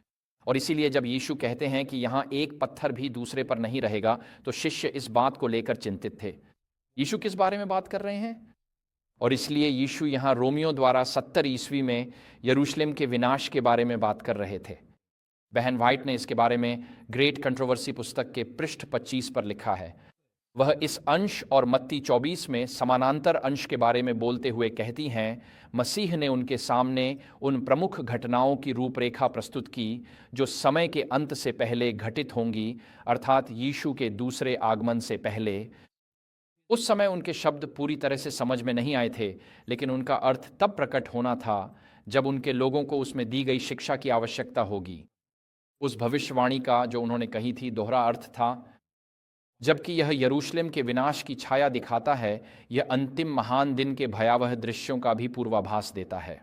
Speaker 1: और इसीलिए जब यीशु कहते हैं कि यहाँ एक पत्थर भी दूसरे पर नहीं रहेगा, तो शिष्य इस बात को लेकर चिंतित थे। यीशु किस बारे में बात कर रहे हैं? और इसलिए यीशु यहाँ रोमियो द्वारा 70 ईस्वी में यरूशलेम के विनाश के बारे में बात कर रहे थे। बहन व्हाइट ने इसके बारे में ग्रेट कंट्रोवर्सी पुस्तक के पृष्ठ 25 पर लिखा है। वह इस अंश और मत्ती 24 में समानांतर अंश के बारे में बोलते हुए कहती हैं, मसीह ने उनके सामने उन प्रमुख घटनाओं की रूपरेखा प्रस्तुत की जो समय के अंत से पहले घटित होंगी, अर्थात यीशु के दूसरे आगमन से पहले। उस समय उनके शब्द पूरी तरह से समझ में नहीं आए थे, लेकिन उनका अर्थ तब प्रकट होना था जब उनके लोगों को उसमें दी गई शिक्षा की आवश्यकता होगी। उस भविष्यवाणी का जो उन्होंने कही थी दोहरा अर्थ था। जबकि यह यरूशलेम के विनाश की छाया दिखाता है, यह अंतिम महान दिन के भयावह दृश्यों का भी पूर्वाभास देता है।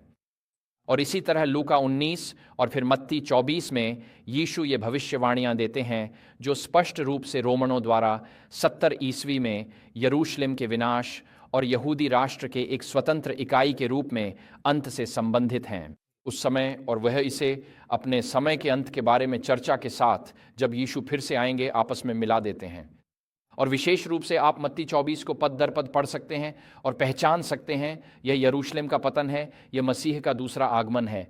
Speaker 1: और इसी तरह लूका 19 और फिर मत्ती 24 में यीशु ये भविष्यवाणियां देते हैं जो स्पष्ट रूप से रोमनों द्वारा 70 ईस्वी में यरूशलेम के विनाश और यहूदी राष्ट्र के एक स्वतंत्र इकाई के रूप में अंत से संबंधित हैं उस समय, और वह इसे अपने समय के अंत के बारे में चर्चा के साथ जब यीशु फिर से आएंगे आपस में मिला देते हैं। और विशेष रूप से आप मत्ती 24 को पद दर पद पढ़ सकते हैं और पहचान सकते हैं, यह यरूशलेम का पतन है, यह मसीह का दूसरा आगमन है।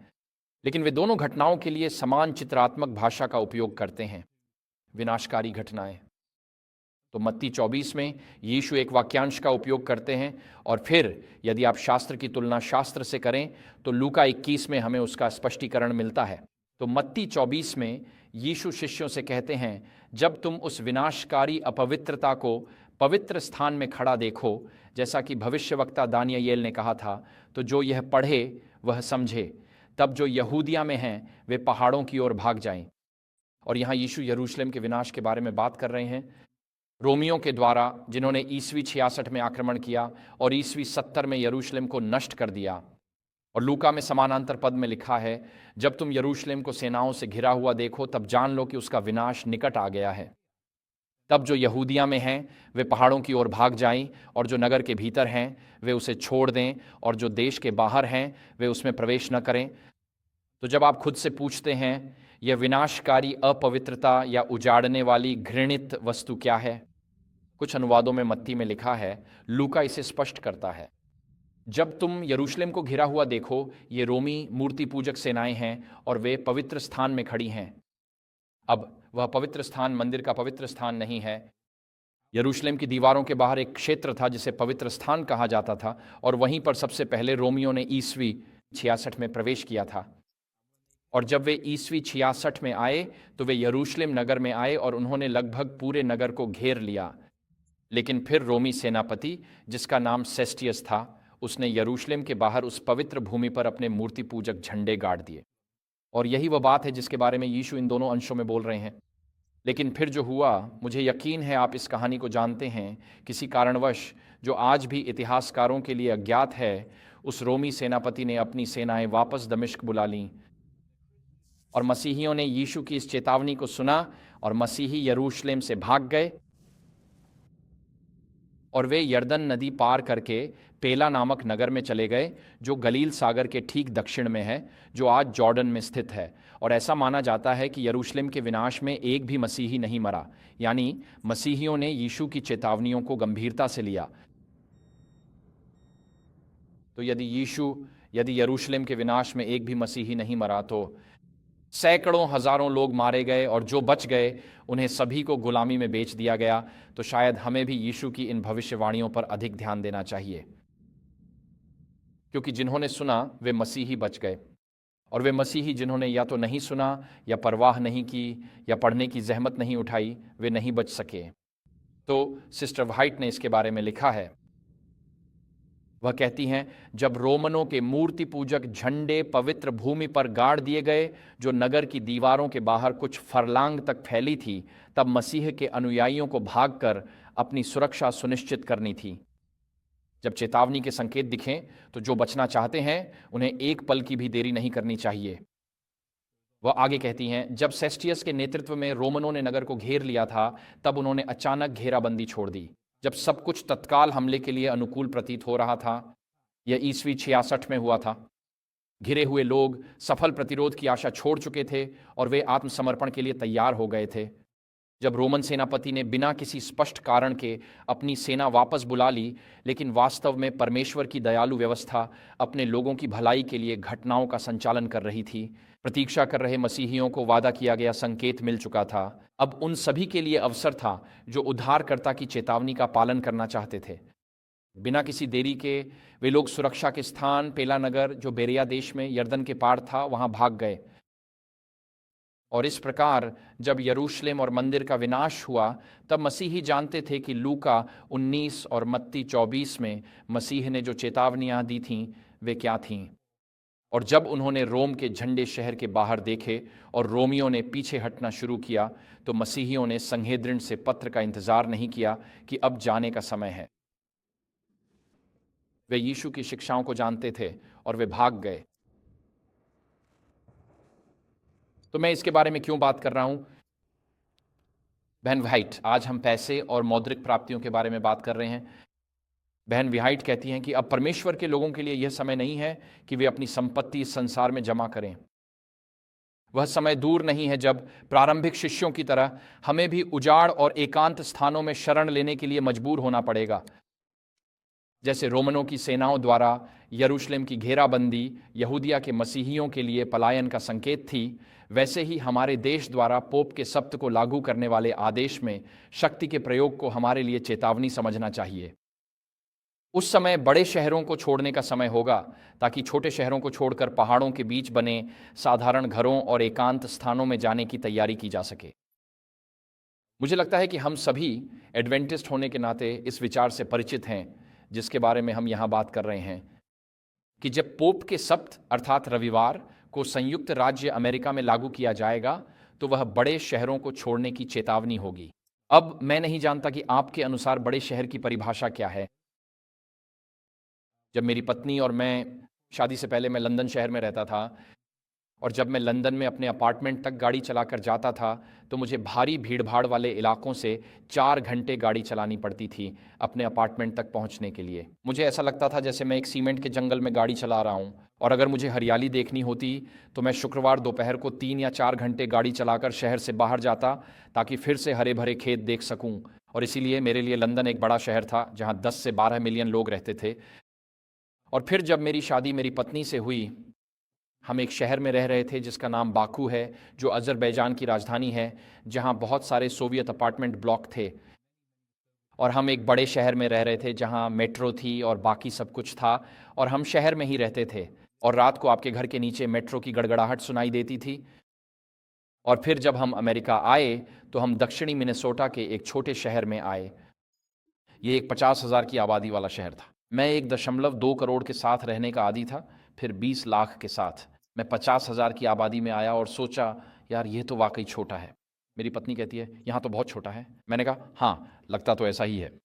Speaker 1: लेकिन वे दोनों घटनाओं के लिए समान चित्रात्मक भाषा का उपयोग करते हैं, विनाशकारी घटनाएं। तो मत्ती 24 में यीशु एक वाक्यांश का उपयोग करते हैं, और फिर यदि आप शास्त्र की तुलना शास्त्र से करें तो लूका 21 में हमें उसका स्पष्टीकरण मिलता है। तो मत्ती 24 में यीशु शिष्यों से कहते हैं, जब तुम उस विनाशकारी अपवित्रता को पवित्र स्थान में खड़ा देखो, जैसा कि भविष्यवक्ता दानियेल ने कहा था, तो जो यह पढ़े वह समझे। तब जो यहूदिया में हैं वे पहाड़ों की ओर भाग जाएं। और यहाँ यीशु यरूशलेम के विनाश के बारे में बात कर रहे हैं, रोमियों के द्वारा, जिन्होंने ईस्वी 66 में आक्रमण किया और ईस्वी 70 में यरूशलेम को नष्ट कर दिया। और लूका में समानांतर पद में लिखा है, जब तुम यरूशलेम को सेनाओं से घिरा हुआ देखो तब जान लो कि उसका विनाश निकट आ गया है। तब जो यहूदिया में हैं वे पहाड़ों की ओर भाग जाएं, और जो नगर के भीतर हैं वे उसे छोड़ दें, और जो देश के बाहर हैं वे उसमें प्रवेश न करें। तो जब आप खुद से पूछते हैं यह विनाशकारी अपवित्रता या उजाड़ने वाली घृणित वस्तु क्या है, कुछ अनुवादों में मत्ती में लिखा है, लूका इसे स्पष्ट करता है। जब तुम यरूशलेम को घिरा हुआ देखो, ये रोमी मूर्ति पूजक सेनाएं हैं और वे पवित्र स्थान में खड़ी हैं। अब वह पवित्र स्थान मंदिर का पवित्र स्थान नहीं है। यरूशलेम की दीवारों के बाहर एक क्षेत्र था जिसे पवित्र स्थान कहा जाता था, और वहीं पर सबसे पहले रोमियों ने ईस्वी 66 में प्रवेश किया था। और जब वे ईस्वी 66 में आए तो वे यरूशलेम नगर में आए और उन्होंने लगभग पूरे नगर को घेर लिया। लेकिन फिर रोमी सेनापति, जिसका नाम सेस्टियस था, उसने यरूशलेम के बाहर उस पवित्र भूमि पर अपने मूर्ति पूजक झंडे गाड़ दिए। और यही वह बात है जिसके बारे में यीशु इन दोनों अंशों में बोल रहे हैं। लेकिन फिर जो हुआ, मुझे यकीन है आप इस कहानी को जानते हैं, किसी कारणवश जो आज भी इतिहासकारों के लिए अज्ञात है, उस रोमी सेनापति ने अपनी सेनाएं वापस दमिश्क बुला लीं। और मसीहियों ने यीशु की इस चेतावनी को सुना और मसीही यरूशलेम से भाग गए, और वे यर्दन नदी पार करके पेला नामक नगर में चले गए, जो गलील सागर के ठीक दक्षिण में है, जो आज जॉर्डन में स्थित है। और ऐसा माना जाता है कि यरूशलेम के विनाश में एक भी मसीही नहीं मरा, यानी मसीहियों ने यीशु की चेतावनियों को गंभीरता से लिया। तो यदि यरूशलेम के विनाश में एक भी मसीही नहीं मरा, तो सैकड़ों हजारों लोग मारे गए, और जो बच गए उन्हें सभी को गुलामी में बेच दिया गया। तो शायद हमें भी यीशु की इन भविष्यवाणियों पर अधिक ध्यान देना चाहिए, क्योंकि जिन्होंने सुना वे मसीही बच गए, और वे मसीही जिन्होंने या तो नहीं सुना या परवाह नहीं की या पढ़ने की जहमत नहीं उठाई, वे नहीं बच सके। तो सिस्टर व्हाइट ने इसके बारे में लिखा है। वह कहती हैं, जब रोमनों के मूर्ति पूजक झंडे पवित्र भूमि पर गाड़ दिए गए, जो नगर की दीवारों के बाहर कुछ फरलांग तक फैली थी, तब मसीह के अनुयायियों को भागकर अपनी सुरक्षा सुनिश्चित करनी थी। जब चेतावनी के संकेत दिखें तो जो बचना चाहते हैं उन्हें एक पल की भी देरी नहीं करनी चाहिए। वह आगे कहती हैं, जब सेस्टियस के नेतृत्व में रोमनों ने नगर को घेर लिया था, तब उन्होंने अचानक घेराबंदी छोड़ दी। जब सब कुछ तत्काल हमले के लिए अनुकूल प्रतीत हो रहा था, यह ईस्वी 66 में हुआ था। घिरे हुए लोग सफल प्रतिरोध की आशा छोड़ चुके थे और वे आत्मसमर्पण के लिए तैयार हो गए थे। जब रोमन सेनापति ने बिना किसी स्पष्ट कारण के अपनी सेना वापस बुला ली, लेकिन वास्तव में परमेश्वर की दयालु व्यवस्था अपने लोगों की भलाई के लिए घटनाओं का संचालन कर रही थी। प्रतीक्षा कर रहे मसीहियों को वादा किया गया संकेत मिल चुका था। अब उन सभी के लिए अवसर था जो उद्धारकर्ता की चेतावनी का पालन करना चाहते थे। बिना किसी देरी के वे लोग सुरक्षा के स्थान पेला नगर, जो बेरिया देश में यरदन के पार था, वहां भाग गए। और इस प्रकार जब यरूशलेम और मंदिर का विनाश हुआ, तब मसीही जानते थे कि लूका 19 और मत्ती 24 में मसीह ने जो चेतावनियां दी थीं वे क्या थीं। और जब उन्होंने रोम के झंडे शहर के बाहर देखे और रोमियों ने पीछे हटना शुरू किया, तो मसीहियों ने संहेद्रिन से पत्र का इंतजार नहीं किया कि अब जाने का समय है। वे यीशु की शिक्षाओं को जानते थे और वे भाग गए। तो मैं इसके बारे में क्यों बात कर रहा हूं? बहन व्हाइट, आज हम पैसे और मौद्रिक प्राप्तियों के बारे में बात कर रहे हैं। बहन व्हाइट कहती हैं कि अब परमेश्वर के लोगों के लिए यह समय नहीं है कि वे अपनी संपत्ति इस संसार में जमा करें। वह समय दूर नहीं है जब प्रारंभिक शिष्यों की तरह हमें भी उजाड़ और एकांत स्थानों में शरण लेने के लिए मजबूर होना पड़ेगा। जैसे रोमनों की सेनाओं द्वारा यरूशलेम की घेराबंदी यहूदिया के मसीहियों के लिए पलायन का संकेत थी, वैसे ही हमारे देश द्वारा पोप के सब्त को लागू करने वाले आदेश में शक्ति के प्रयोग को हमारे लिए चेतावनी समझना चाहिए। उस समय बड़े शहरों को छोड़ने का समय होगा, ताकि छोटे शहरों को छोड़कर पहाड़ों के बीच बने साधारण घरों और एकांत स्थानों में जाने की तैयारी की जा सके। मुझे लगता है कि हम सभी एडवेंटिस्ट होने के नाते इस विचार से परिचित हैं, जिसके बारे में हम यहाँ बात कर रहे हैं, कि जब पोप के सब्त अर्थात रविवार को संयुक्त राज्य अमेरिका में लागू किया जाएगा, तो वह बड़े शहरों को छोड़ने की चेतावनी होगी। अब मैं नहीं जानता कि आपके अनुसार बड़े शहर की परिभाषा क्या है। जब मेरी पत्नी और मैं शादी से पहले मैं लंदन शहर में रहता था, और जब मैं लंदन में अपने अपार्टमेंट तक गाड़ी चलाकर जाता था, तो मुझे भारी भीड़-भाड़ वाले इलाकों से 4 घंटे गाड़ी चलानी पड़ती थी अपने अपार्टमेंट तक पहुंचने के लिए। मुझे ऐसा लगता था जैसे मैं एक सीमेंट के जंगल में गाड़ी चला रहा हूं। और अगर मुझे हरियाली देखनी होती तो मैं शुक्रवार दोपहर को 3 या 4 घंटे गाड़ी चलाकर शहर से बाहर जाता, ताकि फिर से हरे भरे खेत देख सकूं। और इसीलिए मेरे लिए लंदन एक बड़ा शहर था जहाँ 10 से 12 मिलियन लोग रहते थे। और फिर जब मेरी शादी मेरी पत्नी से हुई, हम एक शहर में रह रहे थे जिसका नाम बाकू है, जो अज़रबैजान की राजधानी है, जहां बहुत सारे सोवियत अपार्टमेंट ब्लॉक थे। और हम एक बड़े शहर में रह रहे थे जहां मेट्रो थी और बाकी सब कुछ था, और हम शहर में ही रहते थे। और रात को आपके घर के नीचे मेट्रो की गड़गड़ाहट सुनाई देती थी। और फिर जब हम अमेरिका आए, तो हम दक्षिणी मिनेसोटा के एक छोटे शहर में आए। ये एक 50,000 की आबादी वाला शहर था। मैं 1.2 करोड़ के साथ रहने का आदी था, फिर 20 लाख के साथ। मैं 50,000 की आबादी में आया और सोचा, यार ये तो वाकई छोटा है। मेरी पत्नी कहती है, यहाँ तो बहुत छोटा है। मैंने कहा, हाँ, लगता तो ऐसा ही है।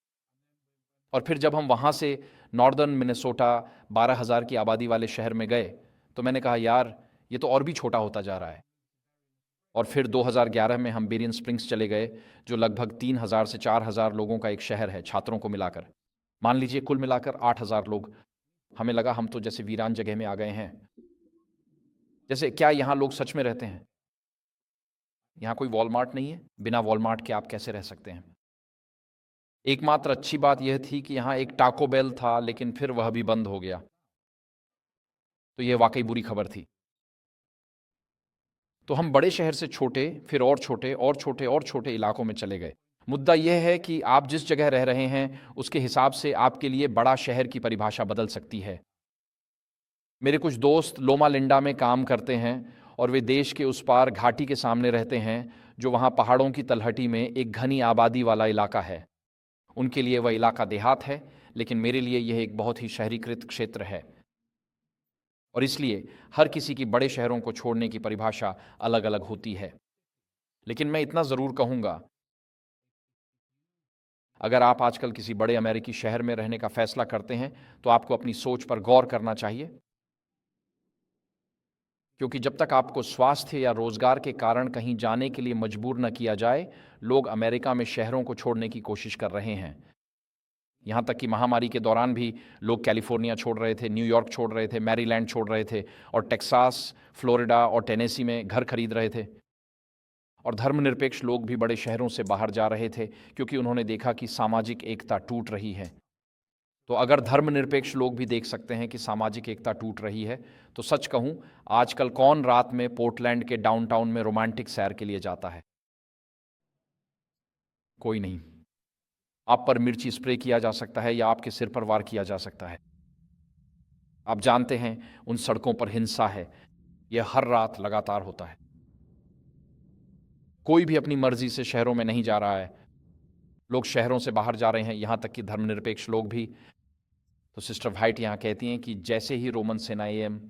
Speaker 1: और फिर जब हम वहाँ से नॉर्दर्न मिनेसोटा 12,000 की आबादी वाले शहर में गए, तो मैंने कहा, यार ये तो और भी छोटा होता जा रहा है। और फिर 2011 में हम बेरियन स्प्रिंग्स चले गए, जो लगभग 3,000 से 4,000 लोगों का एक शहर है, छात्रों को मिलाकर। मान लीजिए कुल मिलाकर 8,000 लोग। हमें लगा हम तो जैसे वीरान जगह में आ गए हैं। जैसे क्या यहाँ लोग सच में रहते हैं? यहाँ कोई वॉलमार्ट नहीं है? बिना वॉलमार्ट के आप कैसे रह सकते हैं? एकमात्र अच्छी बात यह थी कि यहाँ एक टाको बेल था, लेकिन फिर वह भी बंद हो गया। तो यह वाकई बुरी खबर थी। तो हम बड़े शहर से छोटे, फिर और छोटे और छोटे और छोटे इलाकों में चले गए। मुद्दा यह है कि आप जिस जगह रह रहे हैं, उसके हिसाब से आपके लिए बड़ा शहर की परिभाषा बदल सकती है। मेरे कुछ दोस्त लोमा लिंडा में काम करते हैं, और वे देश के उस पार घाटी के सामने रहते हैं, जो वहाँ पहाड़ों की तलहटी में एक घनी आबादी वाला इलाका है। उनके लिए वह इलाका देहात है, लेकिन मेरे लिए यह एक बहुत ही शहरीकृत क्षेत्र है। और इसलिए हर किसी की बड़े शहरों को छोड़ने की परिभाषा अलग अलग होती है। लेकिन मैं इतना ज़रूर कहूँगा, अगर आप आजकल किसी बड़े अमेरिकी शहर में रहने का फैसला करते हैं, तो आपको अपनी सोच पर गौर करना चाहिए। क्योंकि जब तक आपको स्वास्थ्य या रोजगार के कारण कहीं जाने के लिए मजबूर न किया जाए, लोग अमेरिका में शहरों को छोड़ने की कोशिश कर रहे हैं। यहाँ तक कि महामारी के दौरान भी लोग कैलिफोर्निया छोड़ रहे थे, न्यूयॉर्क छोड़ रहे थे, मैरीलैंड छोड़ रहे थे, और टेक्सास, फ्लोरिडा और टेनेसी में घर खरीद रहे थे। और धर्मनिरपेक्ष लोग भी बड़े शहरों से बाहर जा रहे थे क्योंकि उन्होंने देखा कि सामाजिक एकता टूट रही है। तो अगर धर्मनिरपेक्ष लोग भी देख सकते हैं कि सामाजिक एकता टूट रही है, तो सच कहूं, आजकल कौन रात में पोर्टलैंड के डाउनटाउन में रोमांटिक सैर के लिए जाता है? कोई नहीं। आप पर मिर्ची स्प्रे किया जा सकता है या आपके सिर पर वार किया जा सकता है। आप जानते हैं उन सड़कों पर हिंसा है, यह हर रात लगातार होता है। कोई भी अपनी मर्जी से शहरों में नहीं जा रहा है, लोग शहरों से बाहर जा रहे हैं, यहाँ तक कि धर्मनिरपेक्ष लोग भी। तो सिस्टर व्हाइट यहाँ कहती हैं कि जैसे ही रोमन सेनाएम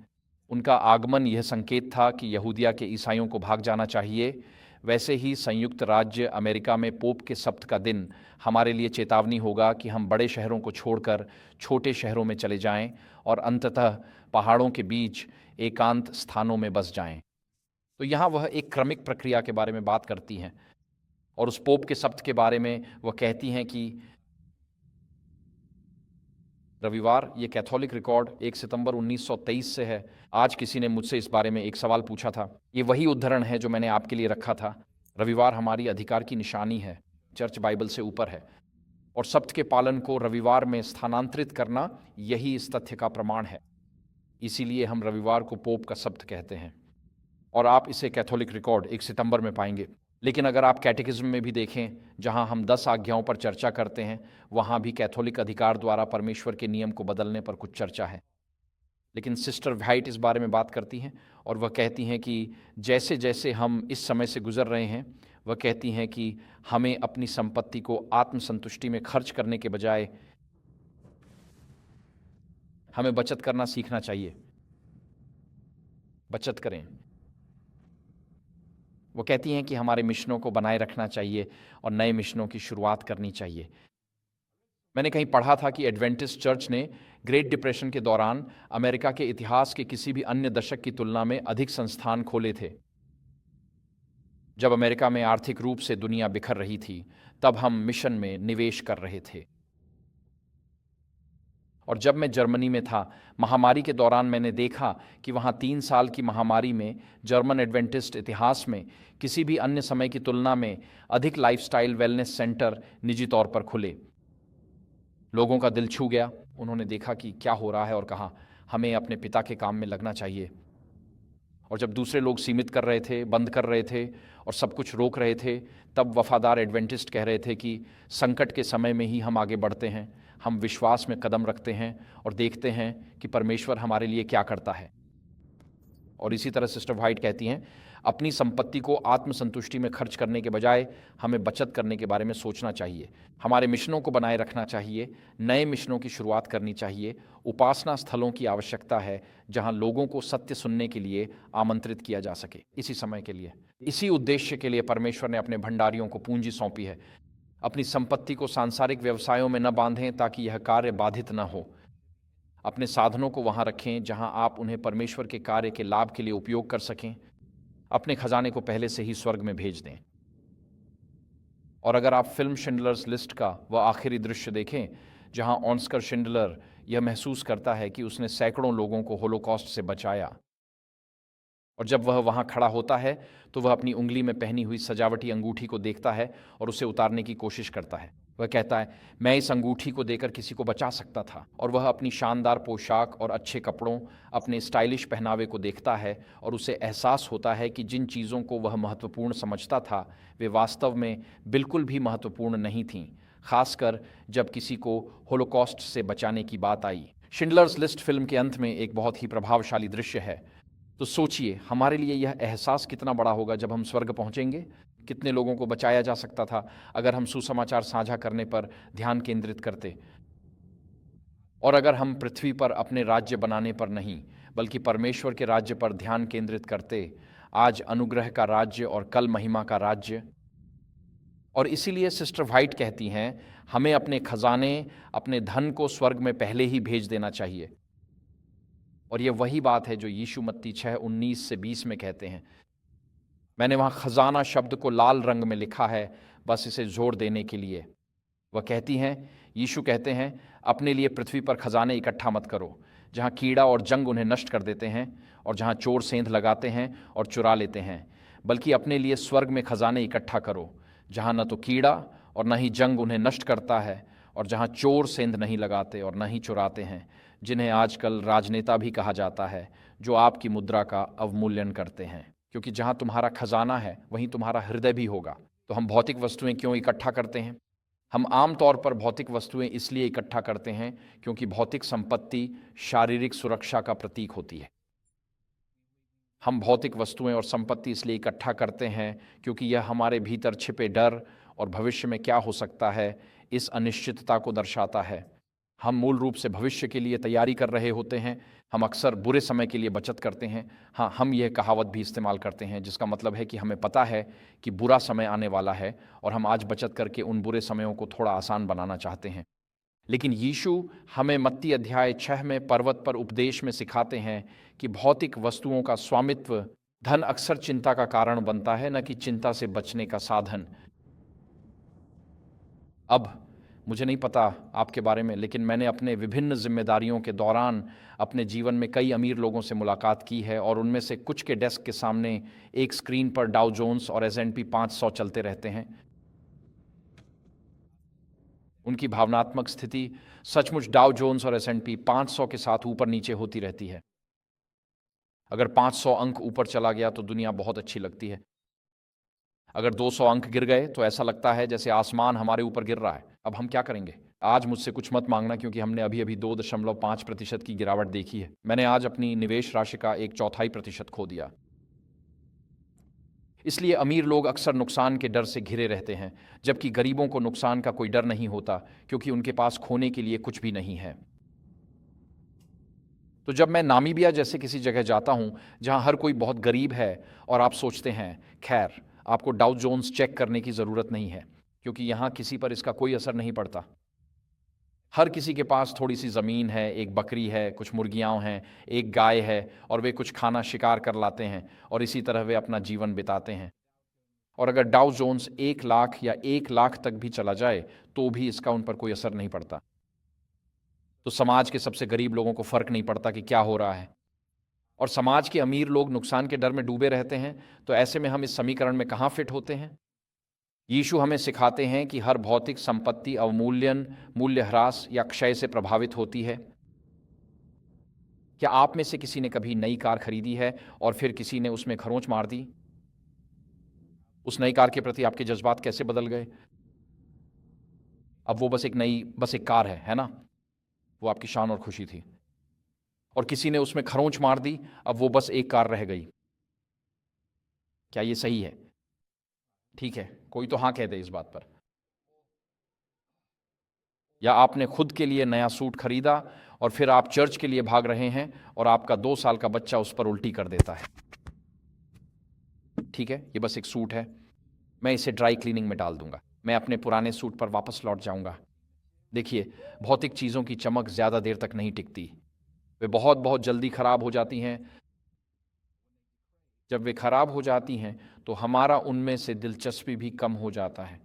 Speaker 1: उनका आगमन यह संकेत था कि यहूदिया के ईसाइयों को भाग जाना चाहिए, वैसे ही संयुक्त राज्य अमेरिका में पोप के सब्त का दिन हमारे लिए चेतावनी होगा कि हम बड़े शहरों को छोड़कर छोटे शहरों में चले जाएं और अंततः पहाड़ों के बीच एकांत स्थानों में बस जाएं। तो यहाँ वह एक क्रमिक प्रक्रिया के बारे में बात करती हैं और उस पोप के सब्त के बारे में वह कहती हैं कि रविवार, ये कैथोलिक रिकॉर्ड 1 सितंबर 1923 से है। आज किसी ने मुझसे इस बारे में एक सवाल पूछा था। ये वही उद्धरण है जो मैंने आपके लिए रखा था। रविवार हमारी अधिकार की निशानी है, चर्च बाइबल से ऊपर है, और सब्त के पालन को रविवार में स्थानांतरित करना यही इस तथ्य का प्रमाण है। इसीलिए हम रविवार को पोप का सब्त कहते हैं और आप इसे कैथोलिक रिकॉर्ड 1 सितंबर में पाएंगे। लेकिन अगर आप कैटेकिज्म में भी देखें, जहां हम 10 आज्ञाओं पर चर्चा करते हैं, वहां भी कैथोलिक अधिकार द्वारा परमेश्वर के नियम को बदलने पर कुछ चर्चा है। लेकिन सिस्टर व्हाइट इस बारे में बात करती हैं और वह कहती हैं कि जैसे जैसे हम इस समय से गुजर रहे हैं, वह कहती हैं कि हमें अपनी संपत्ति को आत्मसंतुष्टि में खर्च करने के बजाय हमें बचत करना सीखना चाहिए। बचत करें। वो कहती हैं कि हमारे मिशनों को बनाए रखना चाहिए और नए मिशनों की शुरुआत करनी चाहिए। मैंने कहीं पढ़ा था कि एडवेंटिस्ट चर्च ने ग्रेट डिप्रेशन के दौरान अमेरिका के इतिहास के किसी भी अन्य दशक की तुलना में अधिक संस्थान खोले थे। जब अमेरिका में आर्थिक रूप से दुनिया बिखर रही थी, तब हम मिशन में निवेश कर रहे थे। और जब मैं जर्मनी में था, महामारी के दौरान मैंने देखा कि वहाँ 3 साल की महामारी में जर्मन एडवेंटिस्ट इतिहास में किसी भी अन्य समय की तुलना में अधिक लाइफस्टाइल वेलनेस सेंटर निजी तौर पर खुले। लोगों का दिल छू गया। उन्होंने देखा कि क्या हो रहा है और कहा, हमें अपने पिता के काम में लगना चाहिए। और जब दूसरे लोग सीमित कर रहे थे, बंद कर रहे थे और सब कुछ रोक रहे थे, तब वफादार एडवेंटिस्ट कह रहे थे कि संकट के समय में ही हम आगे बढ़ते हैं, हम विश्वास में कदम रखते हैं और देखते हैं कि परमेश्वर हमारे लिए क्या करता है। और इसी तरह सिस्टर व्हाइट कहती हैं, अपनी संपत्ति को आत्मसंतुष्टि में खर्च करने के बजाय हमें बचत करने के बारे में सोचना चाहिए। हमारे मिशनों को बनाए रखना चाहिए, नए मिशनों की शुरुआत करनी चाहिए। उपासना स्थलों की आवश्यकता है जहां लोगों को सत्य सुनने के लिए आमंत्रित किया जा सके। इसी समय के लिए, इसी उद्देश्य के लिए परमेश्वर ने अपने भंडारियों को पूंजी सौंपी है। अपनी संपत्ति को सांसारिक व्यवसायों में न बांधें ताकि यह कार्य बाधित न हो। अपने साधनों को वहां रखें जहां आप उन्हें परमेश्वर के कार्य के लाभ के लिए उपयोग कर सकें। अपने खजाने को पहले से ही स्वर्ग में भेज दें। और अगर आप फिल्म शिंडलर्स लिस्ट का वह आखिरी दृश्य देखें, जहां ऑस्कर शिंडलर यह महसूस करता है कि उसने सैकड़ों लोगों को होलोकॉस्ट से बचाया, और जब वह वहां खड़ा होता है तो वह अपनी उंगली में पहनी हुई सजावटी अंगूठी को देखता है और उसे उतारने की कोशिश करता है। वह कहता है, मैं इस अंगूठी को देकर किसी को बचा सकता था। और वह अपनी शानदार पोशाक और अच्छे कपड़ों, अपने स्टाइलिश पहनावे को देखता है और उसे एहसास होता है कि जिन चीज़ों को वह महत्वपूर्ण समझता था वे वास्तव में बिल्कुल भी महत्वपूर्ण नहीं थीं, खासकर जब किसी को होलोकॉस्ट से बचाने की बात आई। शिंडलर्स लिस्ट फिल्म के अंत में एक बहुत ही प्रभावशाली दृश्य है। तो सोचिए, हमारे लिए यह एहसास कितना बड़ा होगा जब हम स्वर्ग पहुंचेंगे। कितने लोगों को बचाया जा सकता था अगर हम सुसमाचार साझा करने पर ध्यान केंद्रित करते, और अगर हम पृथ्वी पर अपने राज्य बनाने पर नहीं बल्कि परमेश्वर के राज्य पर ध्यान केंद्रित करते। आज अनुग्रह का राज्य और कल महिमा का राज्य। और इसीलिए सिस्टर व्हाइट कहती हैं, हमें अपने खजाने, अपने धन को स्वर्ग में पहले ही भेज देना चाहिए। और यह वही बात है जो यीशु मत्ती 6:19 से 20 में कहते हैं। मैंने वहाँ खजाना शब्द को लाल रंग में लिखा है, बस इसे जोर देने के लिए। वह कहती हैं, यीशु कहते हैं, अपने लिए पृथ्वी पर खजाने इकट्ठा मत करो, जहाँ कीड़ा और जंग उन्हें नष्ट कर देते हैं और जहाँ चोर सेंध लगाते हैं और चुरा लेते हैं। बल्कि अपने लिए स्वर्ग में खजाने इकट्ठा करो, जहाँ न तो कीड़ा और न ही जंग उन्हें नष्ट करता है, और जहाँ चोर सेंध नहीं लगाते और न ही चुराते हैं, जिन्हें आजकल राजनेता भी कहा जाता है, जो आपकी मुद्रा का अवमूल्यन करते हैं। क्योंकि जहाँ तुम्हारा खजाना है वहीं तुम्हारा हृदय भी होगा। तो हम भौतिक वस्तुएं क्यों इकट्ठा करते हैं? हम आम तौर पर भौतिक वस्तुएं इसलिए इकट्ठा करते हैं क्योंकि भौतिक संपत्ति शारीरिक सुरक्षा का प्रतीक होती है। हम भौतिक वस्तुएं और संपत्ति इसलिए इकट्ठा करते हैं क्योंकि यह हमारे भीतर छिपे डर और भविष्य में क्या हो सकता है इस अनिश्चितता को दर्शाता है। हम मूल रूप से भविष्य के लिए तैयारी कर रहे होते हैं। हम अक्सर बुरे समय के लिए बचत करते हैं। हाँ, हम यह कहावत भी इस्तेमाल करते हैं जिसका मतलब है कि हमें पता है कि बुरा समय आने वाला है और हम आज बचत करके उन बुरे समयों को थोड़ा आसान बनाना चाहते हैं। लेकिन यीशु हमें मत्ती अध्याय 6 में पर्वत पर उपदेश में सिखाते हैं कि भौतिक वस्तुओं का स्वामित्व धन अक्सर चिंता का कारण बनता है, न कि चिंता से बचने का साधन। अब मुझे नहीं पता आपके बारे में, लेकिन मैंने अपने विभिन्न जिम्मेदारियों के दौरान अपने जीवन में कई अमीर लोगों से मुलाकात की है और उनमें से कुछ के डेस्क के सामने एक स्क्रीन पर डाउ जोन्स और S&P 500 चलते रहते हैं। उनकी भावनात्मक स्थिति सचमुच डाउ जोन्स और S&P 500 के साथ ऊपर नीचे होती रहती है। अगर 500 अंक ऊपर चला गया तो दुनिया बहुत अच्छी लगती है। अगर 200 अंक गिर गए तो ऐसा लगता है जैसे आसमान हमारे ऊपर गिर रहा है। अब हम क्या करेंगे? आज मुझसे कुछ मत मांगना, क्योंकि हमने अभी 2.5% की गिरावट देखी है। मैंने आज अपनी निवेश राशि का 1/4% खो दिया। इसलिए अमीर लोग अक्सर नुकसान के डर से घिरे रहते हैं, जबकि गरीबों को नुकसान का कोई डर नहीं होता, क्योंकि उनके पास खोने के लिए कुछ भी नहीं है। तो जब मैं नामीबिया जैसे किसी जगह जाता हूं जहां हर कोई बहुत गरीब है और आप सोचते हैं, खैर आपको डाउ जोन्स चेक करने की ज़रूरत नहीं है, क्योंकि यहाँ किसी पर इसका कोई असर नहीं पड़ता। हर किसी के पास थोड़ी सी ज़मीन है, एक बकरी है, कुछ मुर्गियाँ हैं, एक गाय है, और वे कुछ खाना शिकार कर लाते हैं और इसी तरह वे अपना जीवन बिताते हैं। और अगर डाउ जोन्स 1 लाख या 1 लाख तक भी चला जाए तो भी इसका उन पर कोई असर नहीं पड़ता। तो समाज के सबसे गरीब लोगों को फ़र्क नहीं पड़ता कि क्या हो रहा है, और समाज के अमीर लोग नुकसान के डर में डूबे रहते हैं। तो ऐसे में हम इस समीकरण में कहाँ फिट होते हैं? यीशु हमें सिखाते हैं कि हर भौतिक संपत्ति अवमूल्यन, मूल्यह्रास या क्षय से प्रभावित होती है। क्या आप में से किसी ने कभी नई कार खरीदी है और फिर किसी ने उसमें खरोंच मार दी? उस नई कार के प्रति आपके जज्बात कैसे बदल गए? अब वो बस एक कार है ना? वो आपकी शान और खुशी थी। और किसी ने उसमें खरोंच मार दी, अब वो बस एक कार रह गई। क्या ये सही है? ठीक है, कोई तो हाँ कह दे इस बात पर। या आपने खुद के लिए नया सूट खरीदा और फिर आप चर्च के लिए भाग रहे हैं और आपका 2 साल का बच्चा उस पर उल्टी कर देता है। ठीक है, ये बस एक सूट है, मैं इसे ड्राई क्लीनिंग में डाल दूंगा, मैं अपने पुराने सूट पर वापस लौट जाऊंगा। देखिए, भौतिक चीज़ों की चमक ज़्यादा देर तक नहीं टिकती, वे बहुत बहुत जल्दी खराब हो जाती हैं। जब वे खराब हो जाती हैं तो हमारा उनमें से दिलचस्पी भी कम हो जाता है।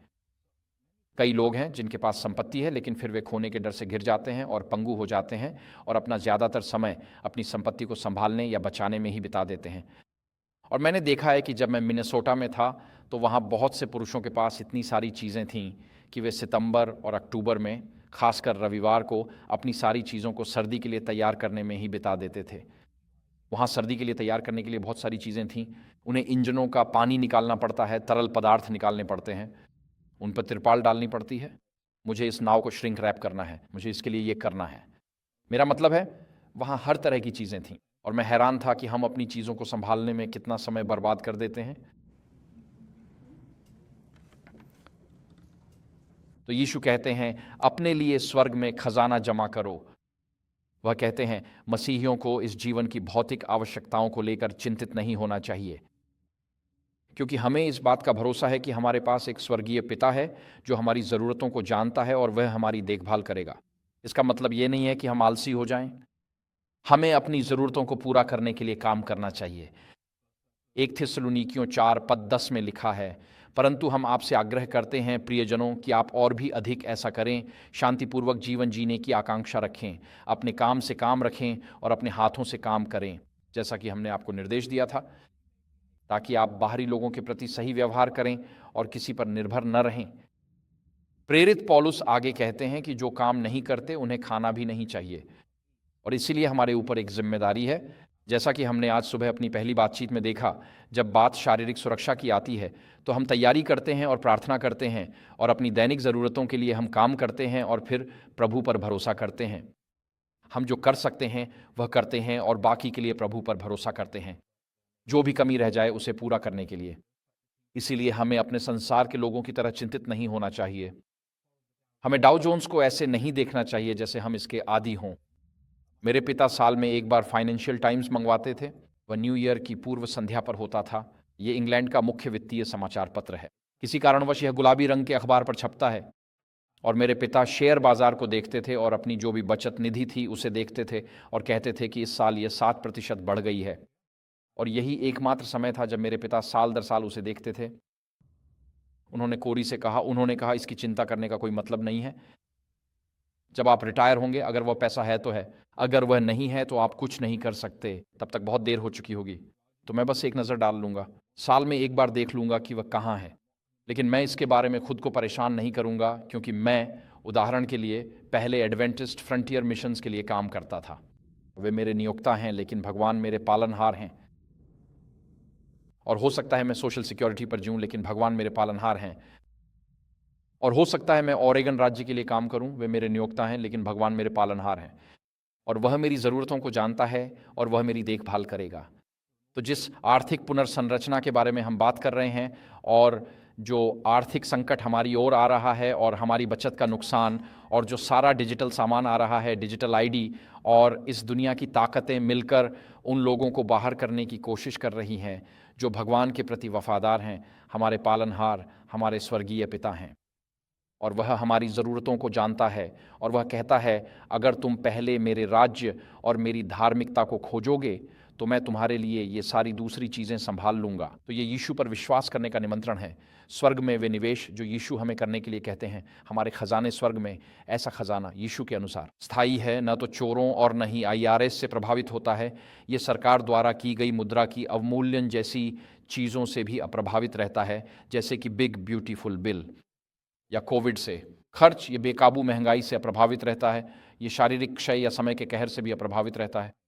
Speaker 1: कई लोग हैं जिनके पास संपत्ति है, लेकिन फिर वे खोने के डर से घिर जाते हैं और पंगु हो जाते हैं और अपना ज़्यादातर समय अपनी संपत्ति को संभालने या बचाने में ही बिता देते हैं। और मैंने देखा है कि जब मैं मिनेसोटा में था तो वहाँ बहुत से पुरुषों के पास इतनी सारी चीज़ें थीं कि वे सितंबर और अक्टूबर में, खासकर रविवार को, अपनी सारी चीज़ों को सर्दी के लिए तैयार करने में ही बिता देते थे। वहाँ सर्दी के लिए तैयार करने के लिए बहुत सारी चीज़ें थीं। उन्हें इंजनों का पानी निकालना पड़ता है, तरल पदार्थ निकालने पड़ते हैं, उन पर तिरपाल डालनी पड़ती है। मुझे इस नाव को श्रिंक रैप करना है, मुझे इसके लिए ये करना है। मेरा मतलब है, वहाँ हर तरह की चीज़ें थीं और मैं हैरान था कि हम अपनी चीज़ों को संभालने में कितना समय बर्बाद कर देते हैं। तो यीशु कहते हैं, अपने लिए स्वर्ग में खजाना जमा करो। वह कहते हैं, मसीहियों को इस जीवन की भौतिक आवश्यकताओं को लेकर चिंतित नहीं होना चाहिए, क्योंकि हमें इस बात का भरोसा है कि हमारे पास एक स्वर्गीय पिता है जो हमारी ज़रूरतों को जानता है और वह हमारी देखभाल करेगा। इसका मतलब ये नहीं है कि हम आलसी हो जाएं। हमें अपनी ज़रूरतों को पूरा करने के लिए काम करना चाहिए। 1 थिस्सलुनीकियों 4:10 में लिखा है, परंतु हम आपसे आग्रह करते हैं प्रियजनों कि आप और भी अधिक ऐसा करें, शांतिपूर्वक जीवन जीने की आकांक्षा रखें, अपने काम से काम रखें और अपने हाथों से काम करें, जैसा कि हमने आपको निर्देश दिया था, ताकि आप बाहरी लोगों के प्रति सही व्यवहार करें और किसी पर निर्भर न रहें। प्रेरित पौलुस आगे कहते हैं कि जो काम नहीं करते उन्हें खाना भी नहीं चाहिए, और इसीलिए हमारे ऊपर एक जिम्मेदारी है। जैसा कि हमने आज सुबह अपनी पहली बातचीत में देखा, जब बात शारीरिक सुरक्षा की आती है तो हम तैयारी करते हैं और प्रार्थना करते हैं और अपनी दैनिक ज़रूरतों के लिए हम काम करते हैं और फिर प्रभु पर भरोसा करते हैं। हम जो कर सकते हैं वह करते हैं और बाकी के लिए प्रभु पर भरोसा करते हैं, जो भी कमी रह जाए उसे पूरा करने के लिए। इसीलिए हमें अपने संसार के लोगों की तरह चिंतित नहीं होना चाहिए। हमें डाउ जोन्स को ऐसे नहीं देखना चाहिए जैसे हम इसके आदी हों। मेरे पिता साल में एक बार फाइनेंशियल टाइम्स मंगवाते थे। वह न्यू ईयर की पूर्व संध्या पर होता था। ये इंग्लैंड का मुख्य वित्तीय समाचार पत्र है। किसी कारणवश यह गुलाबी रंग के अखबार पर छपता है और मेरे पिता शेयर बाजार को देखते थे और अपनी जो भी बचत निधि थी उसे देखते थे और कहते थे कि इस साल ये 7% बढ़ गई है। और यही एकमात्र समय था जब मेरे पिता साल दर साल उसे देखते थे। उन्होंने कोरी से कहा इसकी चिंता करने का कोई मतलब नहीं है। जब आप रिटायर होंगे, अगर वह पैसा है तो है, अगर वह नहीं है तो आप कुछ नहीं कर सकते, तब तक बहुत देर हो चुकी होगी। तो मैं बस एक नज़र डाल लूँगा, साल में एक बार देख लूँगा कि वह कहाँ है। लेकिन मैं इसके बारे में खुद को परेशान नहीं करूँगा, क्योंकि मैं उदाहरण के लिए पहले एडवेंटिस्ट फ्रंटियर मिशंस के लिए काम करता था। वे मेरे नियोक्ता हैं, लेकिन भगवान मेरे पालनहार हैं। और हो सकता है मैं सोशल सिक्योरिटी पर जीऊँ, लेकिन भगवान मेरे पालनहार हैं। और हो सकता है मैं ओरेगन राज्य के लिए काम करूं, वे मेरे नियोक्ता हैं, लेकिन भगवान मेरे पालनहार हैं और वह मेरी ज़रूरतों को जानता है और वह मेरी देखभाल करेगा। तो जिस आर्थिक पुनर्संरचना के बारे में हम बात कर रहे हैं और जो आर्थिक संकट हमारी ओर आ रहा है और हमारी बचत का नुकसान और जो सारा डिजिटल सामान आ रहा है, डिजिटल आईडी, और इस दुनिया की ताकतें मिलकर उन लोगों को बाहर करने की कोशिश कर रही हैं जो भगवान के प्रति वफादार हैं। हमारे पालनहार हमारे स्वर्गीय पिता हैं और वह हमारी ज़रूरतों को जानता है और वह कहता है, अगर तुम पहले मेरे राज्य और मेरी धार्मिकता को खोजोगे तो मैं तुम्हारे लिए ये सारी दूसरी चीज़ें संभाल लूँगा। तो ये यीशु पर विश्वास करने का निमंत्रण है। स्वर्ग में वे निवेश जो यीशु हमें करने के लिए कहते हैं, हमारे खजाने स्वर्ग में, ऐसा खजाना यीशु के अनुसार स्थायी है, न तो चोरों और न ही IRS से प्रभावित होता है। ये सरकार द्वारा की गई मुद्रा की अवमूल्यन जैसी चीज़ों से भी अप्रभावित रहता है, जैसे कि बिग ब्यूटीफुल बिल या कोविड से। खर्च ये बेकाबू महंगाई से अप्रभावित रहता है। ये शारीरिक क्षय या समय के कहर से भी अप्रभावित रहता है।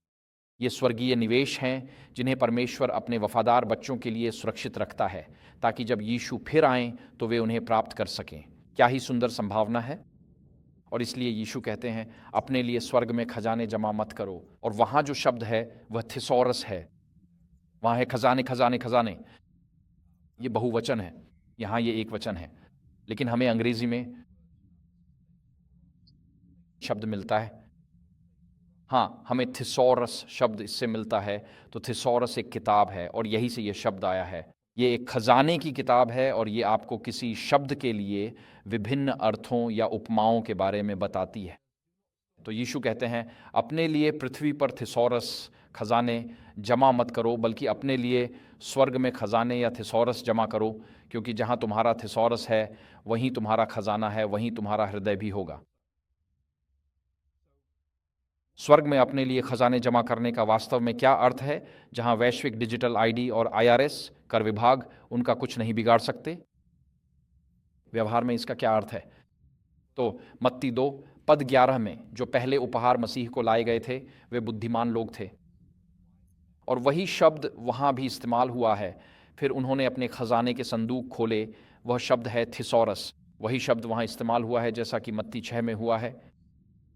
Speaker 1: ये स्वर्गीय निवेश हैं जिन्हें परमेश्वर अपने वफादार बच्चों के लिए सुरक्षित रखता है, ताकि जब यीशु फिर आएँ तो वे उन्हें प्राप्त कर सकें। क्या ही सुंदर संभावना है। और इसलिए यीशु कहते हैं, अपने लिए स्वर्ग में खजाने जमा मत करो। और वहाँ जो शब्द है वह थिसॉरस है। वहाँ है खजाने खजाने खजाने, ये बहुवचन है, यहाँ ये एक वचन है। लेकिन हमें अंग्रेजी में शब्द मिलता है, हाँ, हमें थिसॉरस शब्द इससे मिलता है। तो थिसॉरस एक किताब है और यही से ये शब्द आया है। ये एक खजाने की किताब है और ये आपको किसी शब्द के लिए विभिन्न अर्थों या उपमाओं के बारे में बताती है। तो यीशु कहते हैं, अपने लिए पृथ्वी पर थिसॉरस खजाने जमा मत करो, बल्कि अपने लिए स्वर्ग में खजाने या थिसॉरस जमा करो, क्योंकि जहाँ तुम्हारा थिसॉरस है वहीं तुम्हारा खजाना है, वहीं तुम्हारा हृदय भी होगा। स्वर्ग में अपने लिए खजाने जमा करने का वास्तव में क्या अर्थ है, जहां वैश्विक डिजिटल आईडी और IRS कर विभाग उनका कुछ नहीं बिगाड़ सकते? व्यवहार में इसका क्या अर्थ है? तो मत्ती 2 पद 11 में जो पहले उपहार मसीह को लाए गए थे वे बुद्धिमान लोग थे और वही शब्द वहाँ भी इस्तेमाल हुआ है। फिर उन्होंने अपने खजाने के संदूक खोले, वह शब्द है थिसॉरस। वही शब्द वहाँ इस्तेमाल हुआ है जैसा कि मत्ती 6 में हुआ है।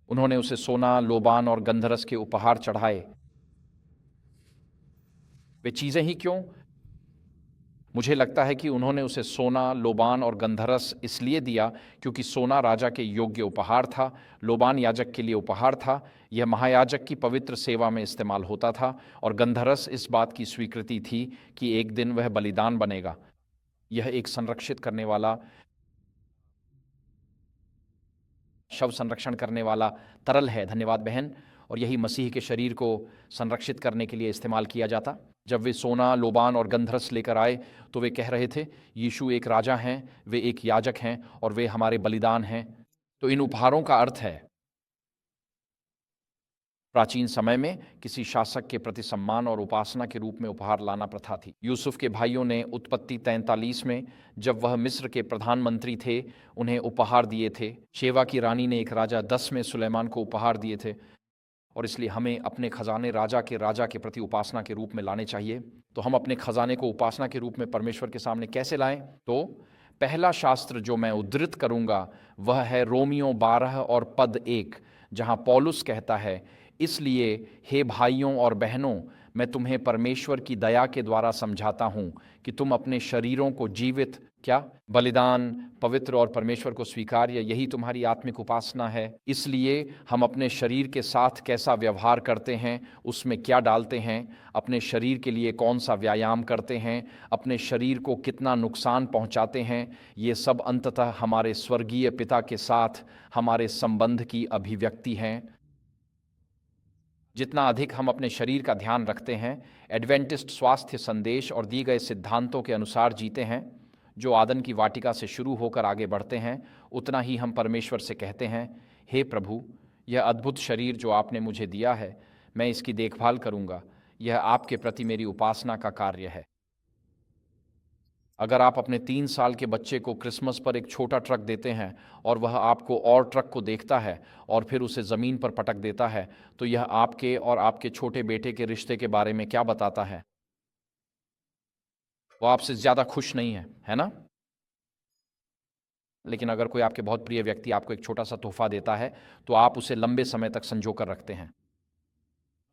Speaker 1: उन्होंने उसे सोना, लोबान और गंधरस के उपहार चढ़ाए। वे चीज़ें ही क्यों? मुझे लगता है कि उन्होंने उसे सोना, लोबान और गंधरस इसलिए दिया क्योंकि सोना राजा के योग्य उपहार था, लोबान याजक के लिए उपहार था, यह महायाजक की पवित्र सेवा में इस्तेमाल होता था, और गंधरस इस बात की स्वीकृति थी कि एक दिन वह बलिदान बनेगा। यह एक संरक्षित करने वाला, शव संरक्षण करने वाला तरल है। धन्यवाद बहन। और यही मसीह के शरीर को संरक्षित करने के लिए इस्तेमाल किया जाता। जब वे सोना, लोबान और गंधरस लेकर आए तो वे कह रहे थे, यीशु एक राजा हैं, वे एक याजक हैं और वे हमारे बलिदान हैं। तो इन उपहारों का अर्थ है प्राचीन समय में किसी शासक के प्रति सम्मान और उपासना के रूप में उपहार लाना प्रथा थी। यूसुफ के भाइयों ने उत्पत्ति 43 में, जब वह मिस्र के प्रधानमंत्री थे, उन्हें उपहार दिए थे। शेवा की रानी ने एक राजा 10 में सुलेमान को उपहार दिए थे, और इसलिए हमें अपने खजाने राजा के प्रति उपासना के रूप में लाने चाहिए। तो हम अपने खजाने को उपासना के रूप में परमेश्वर के सामने कैसे लाएं? तो पहला शास्त्र जो मैं उद्धृत करूंगा वह है रोमियो 12 और पद 1, जहां पौलुस कहता है, इसलिए हे भाइयों और बहनों, मैं तुम्हें परमेश्वर की दया के द्वारा समझाता हूँ कि तुम अपने शरीरों को जीवित बलिदान, पवित्र और परमेश्वर को स्वीकार्य, यही तुम्हारी आत्मिक उपासना है। इसलिए हम अपने शरीर के साथ कैसा व्यवहार करते हैं, उसमें क्या डालते हैं, अपने शरीर के लिए कौन सा व्यायाम करते हैं, अपने शरीर को कितना नुकसान पहुंचाते हैं, ये सब अंततः हमारे स्वर्गीय पिता के साथ हमारे संबंध की अभिव्यक्ति हैं। जितना अधिक हम अपने शरीर का ध्यान रखते हैं, एडवेंटिस्ट स्वास्थ्य संदेश और दिए गए सिद्धांतों के अनुसार जीते हैं, जो आदन की वाटिका से शुरू होकर आगे बढ़ते हैं, उतना ही हम परमेश्वर से कहते हैं, हे प्रभु, यह अद्भुत शरीर जो आपने मुझे दिया है, मैं इसकी देखभाल करूंगा। यह आपके प्रति मेरी उपासना का कार्य है। अगर आप अपने 3 साल के बच्चे को क्रिसमस पर एक छोटा ट्रक देते हैं और वह आपको और ट्रक को देखता है और फिर उसे ज़मीन पर पटक देता है, तो यह आपके और आपके छोटे बेटे के रिश्ते के बारे में क्या बताता है? वो आपसे ज़्यादा खुश नहीं है ना? लेकिन अगर कोई आपके बहुत प्रिय व्यक्ति आपको एक छोटा सा तोहफा देता है, तो आप उसे लंबे समय तक संजो कर रखते हैं।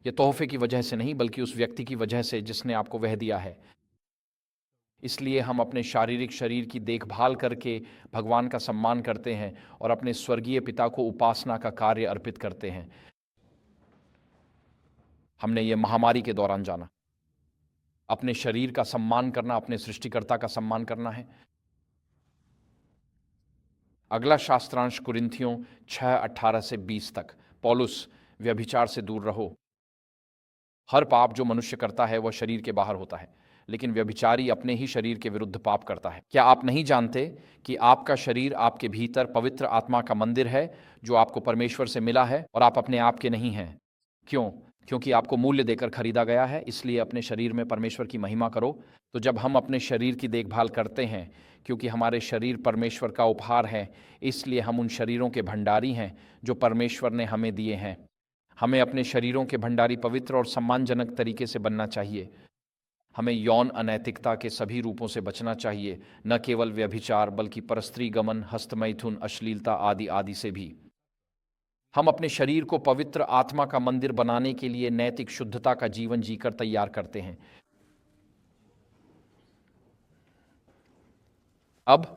Speaker 1: ये तोहफे की वजह से नहीं, बल्कि उस व्यक्ति की वजह से जिसने आपको वह दिया है। इसलिए हम अपने शारीरिक शरीर की देखभाल करके भगवान का सम्मान करते हैं और अपने स्वर्गीय पिता को उपासना का कार्य अर्पित करते हैं। हमने ये महामारी के दौरान जाना। अपने शरीर का सम्मान करना, अपने सृष्टिकर्ता का सम्मान करना है। अगला शास्त्रांश कुरिन्थियों 6:18 से 20 तक। पौलुस, व्यभिचार से दूर रहो। हर पाप जो मनुष्य करता है वह शरीर के बाहर होता है, लेकिन व्यभिचारी अपने ही शरीर के विरुद्ध पाप करता है। क्या आप नहीं जानते कि आपका शरीर आपके भीतर पवित्र आत्मा का मंदिर है, जो आपको परमेश्वर से मिला है और आप अपने आप के नहीं हैं? क्यों? क्योंकि आपको मूल्य देकर खरीदा गया है। इसलिए अपने शरीर में परमेश्वर की महिमा करो। तो जब हम अपने शरीर की देखभाल करते हैं, क्योंकि हमारे शरीर परमेश्वर का उपहार है, इसलिए हम उन शरीरों के भंडारी हैं जो परमेश्वर ने हमें दिए हैं। हमें अपने शरीरों के भंडारी पवित्र और सम्मानजनक तरीके से बनना चाहिए। हमें यौन अनैतिकता के सभी रूपों से बचना चाहिए, न केवल व्यभिचार, बल्कि परस्त्री गमन, हस्तमैथुन, अश्लीलता आदि आदि से भी। हम अपने शरीर को पवित्र आत्मा का मंदिर बनाने के लिए नैतिक शुद्धता का जीवन जीकर तैयार करते हैं। अब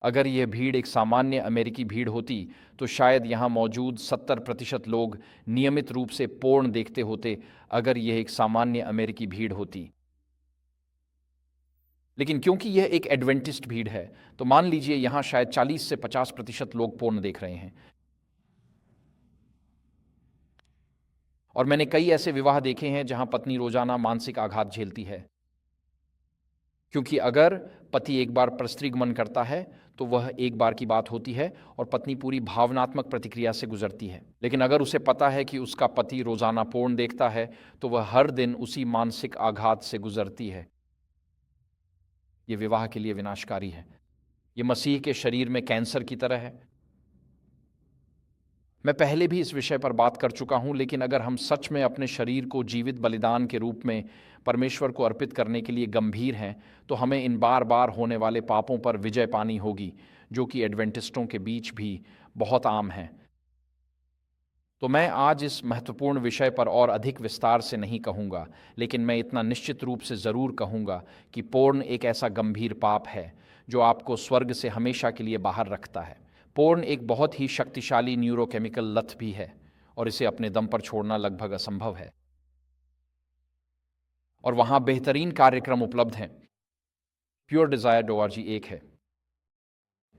Speaker 1: अगर यह भीड़ एक सामान्य अमेरिकी भीड़ होती, तो शायद यहाँ मौजूद 70% लोग नियमित रूप से पोर्न देखते होते, अगर यह एक सामान्य अमेरिकी भीड़ होती। लेकिन क्योंकि यह एक एडवेंटिस्ट भीड़ है, तो मान लीजिए यहाँ शायद 40 से 50% लोग पोर्न देख रहे हैं। और मैंने कई ऐसे विवाह देखे हैं जहां पत्नी रोजाना मानसिक आघात झेलती है, क्योंकि अगर पति एक बार परस्त्रीगमन करता है तो वह एक बार की बात होती है और पत्नी पूरी भावनात्मक प्रतिक्रिया से गुजरती है। लेकिन अगर उसे पता है कि उसका पति रोजाना पोर्न देखता है, तो वह हर दिन उसी मानसिक आघात से गुजरती है। यह विवाह के लिए विनाशकारी है। यह मसीह के शरीर में कैंसर की तरह है। मैं पहले भी इस विषय पर बात कर चुका हूं, लेकिन अगर हम सच में अपने शरीर को जीवित बलिदान के रूप में परमेश्वर को अर्पित करने के लिए गंभीर हैं, तो हमें इन बार बार होने वाले पापों पर विजय पानी होगी, जो कि एडवेंटिस्टों के बीच भी बहुत आम है। तो मैं आज इस महत्वपूर्ण विषय पर और अधिक विस्तार से नहीं कहूँगा, लेकिन मैं इतना निश्चित रूप से ज़रूर कहूँगा कि पोर्न एक ऐसा गंभीर पाप है जो आपको स्वर्ग से हमेशा के लिए बाहर रखता है। पोर्न एक बहुत ही शक्तिशाली न्यूरोकेमिकल लत भी है और इसे अपने दम पर छोड़ना लगभग असंभव है। और वहाँ बेहतरीन कार्यक्रम उपलब्ध हैं। puredesire.org एक है,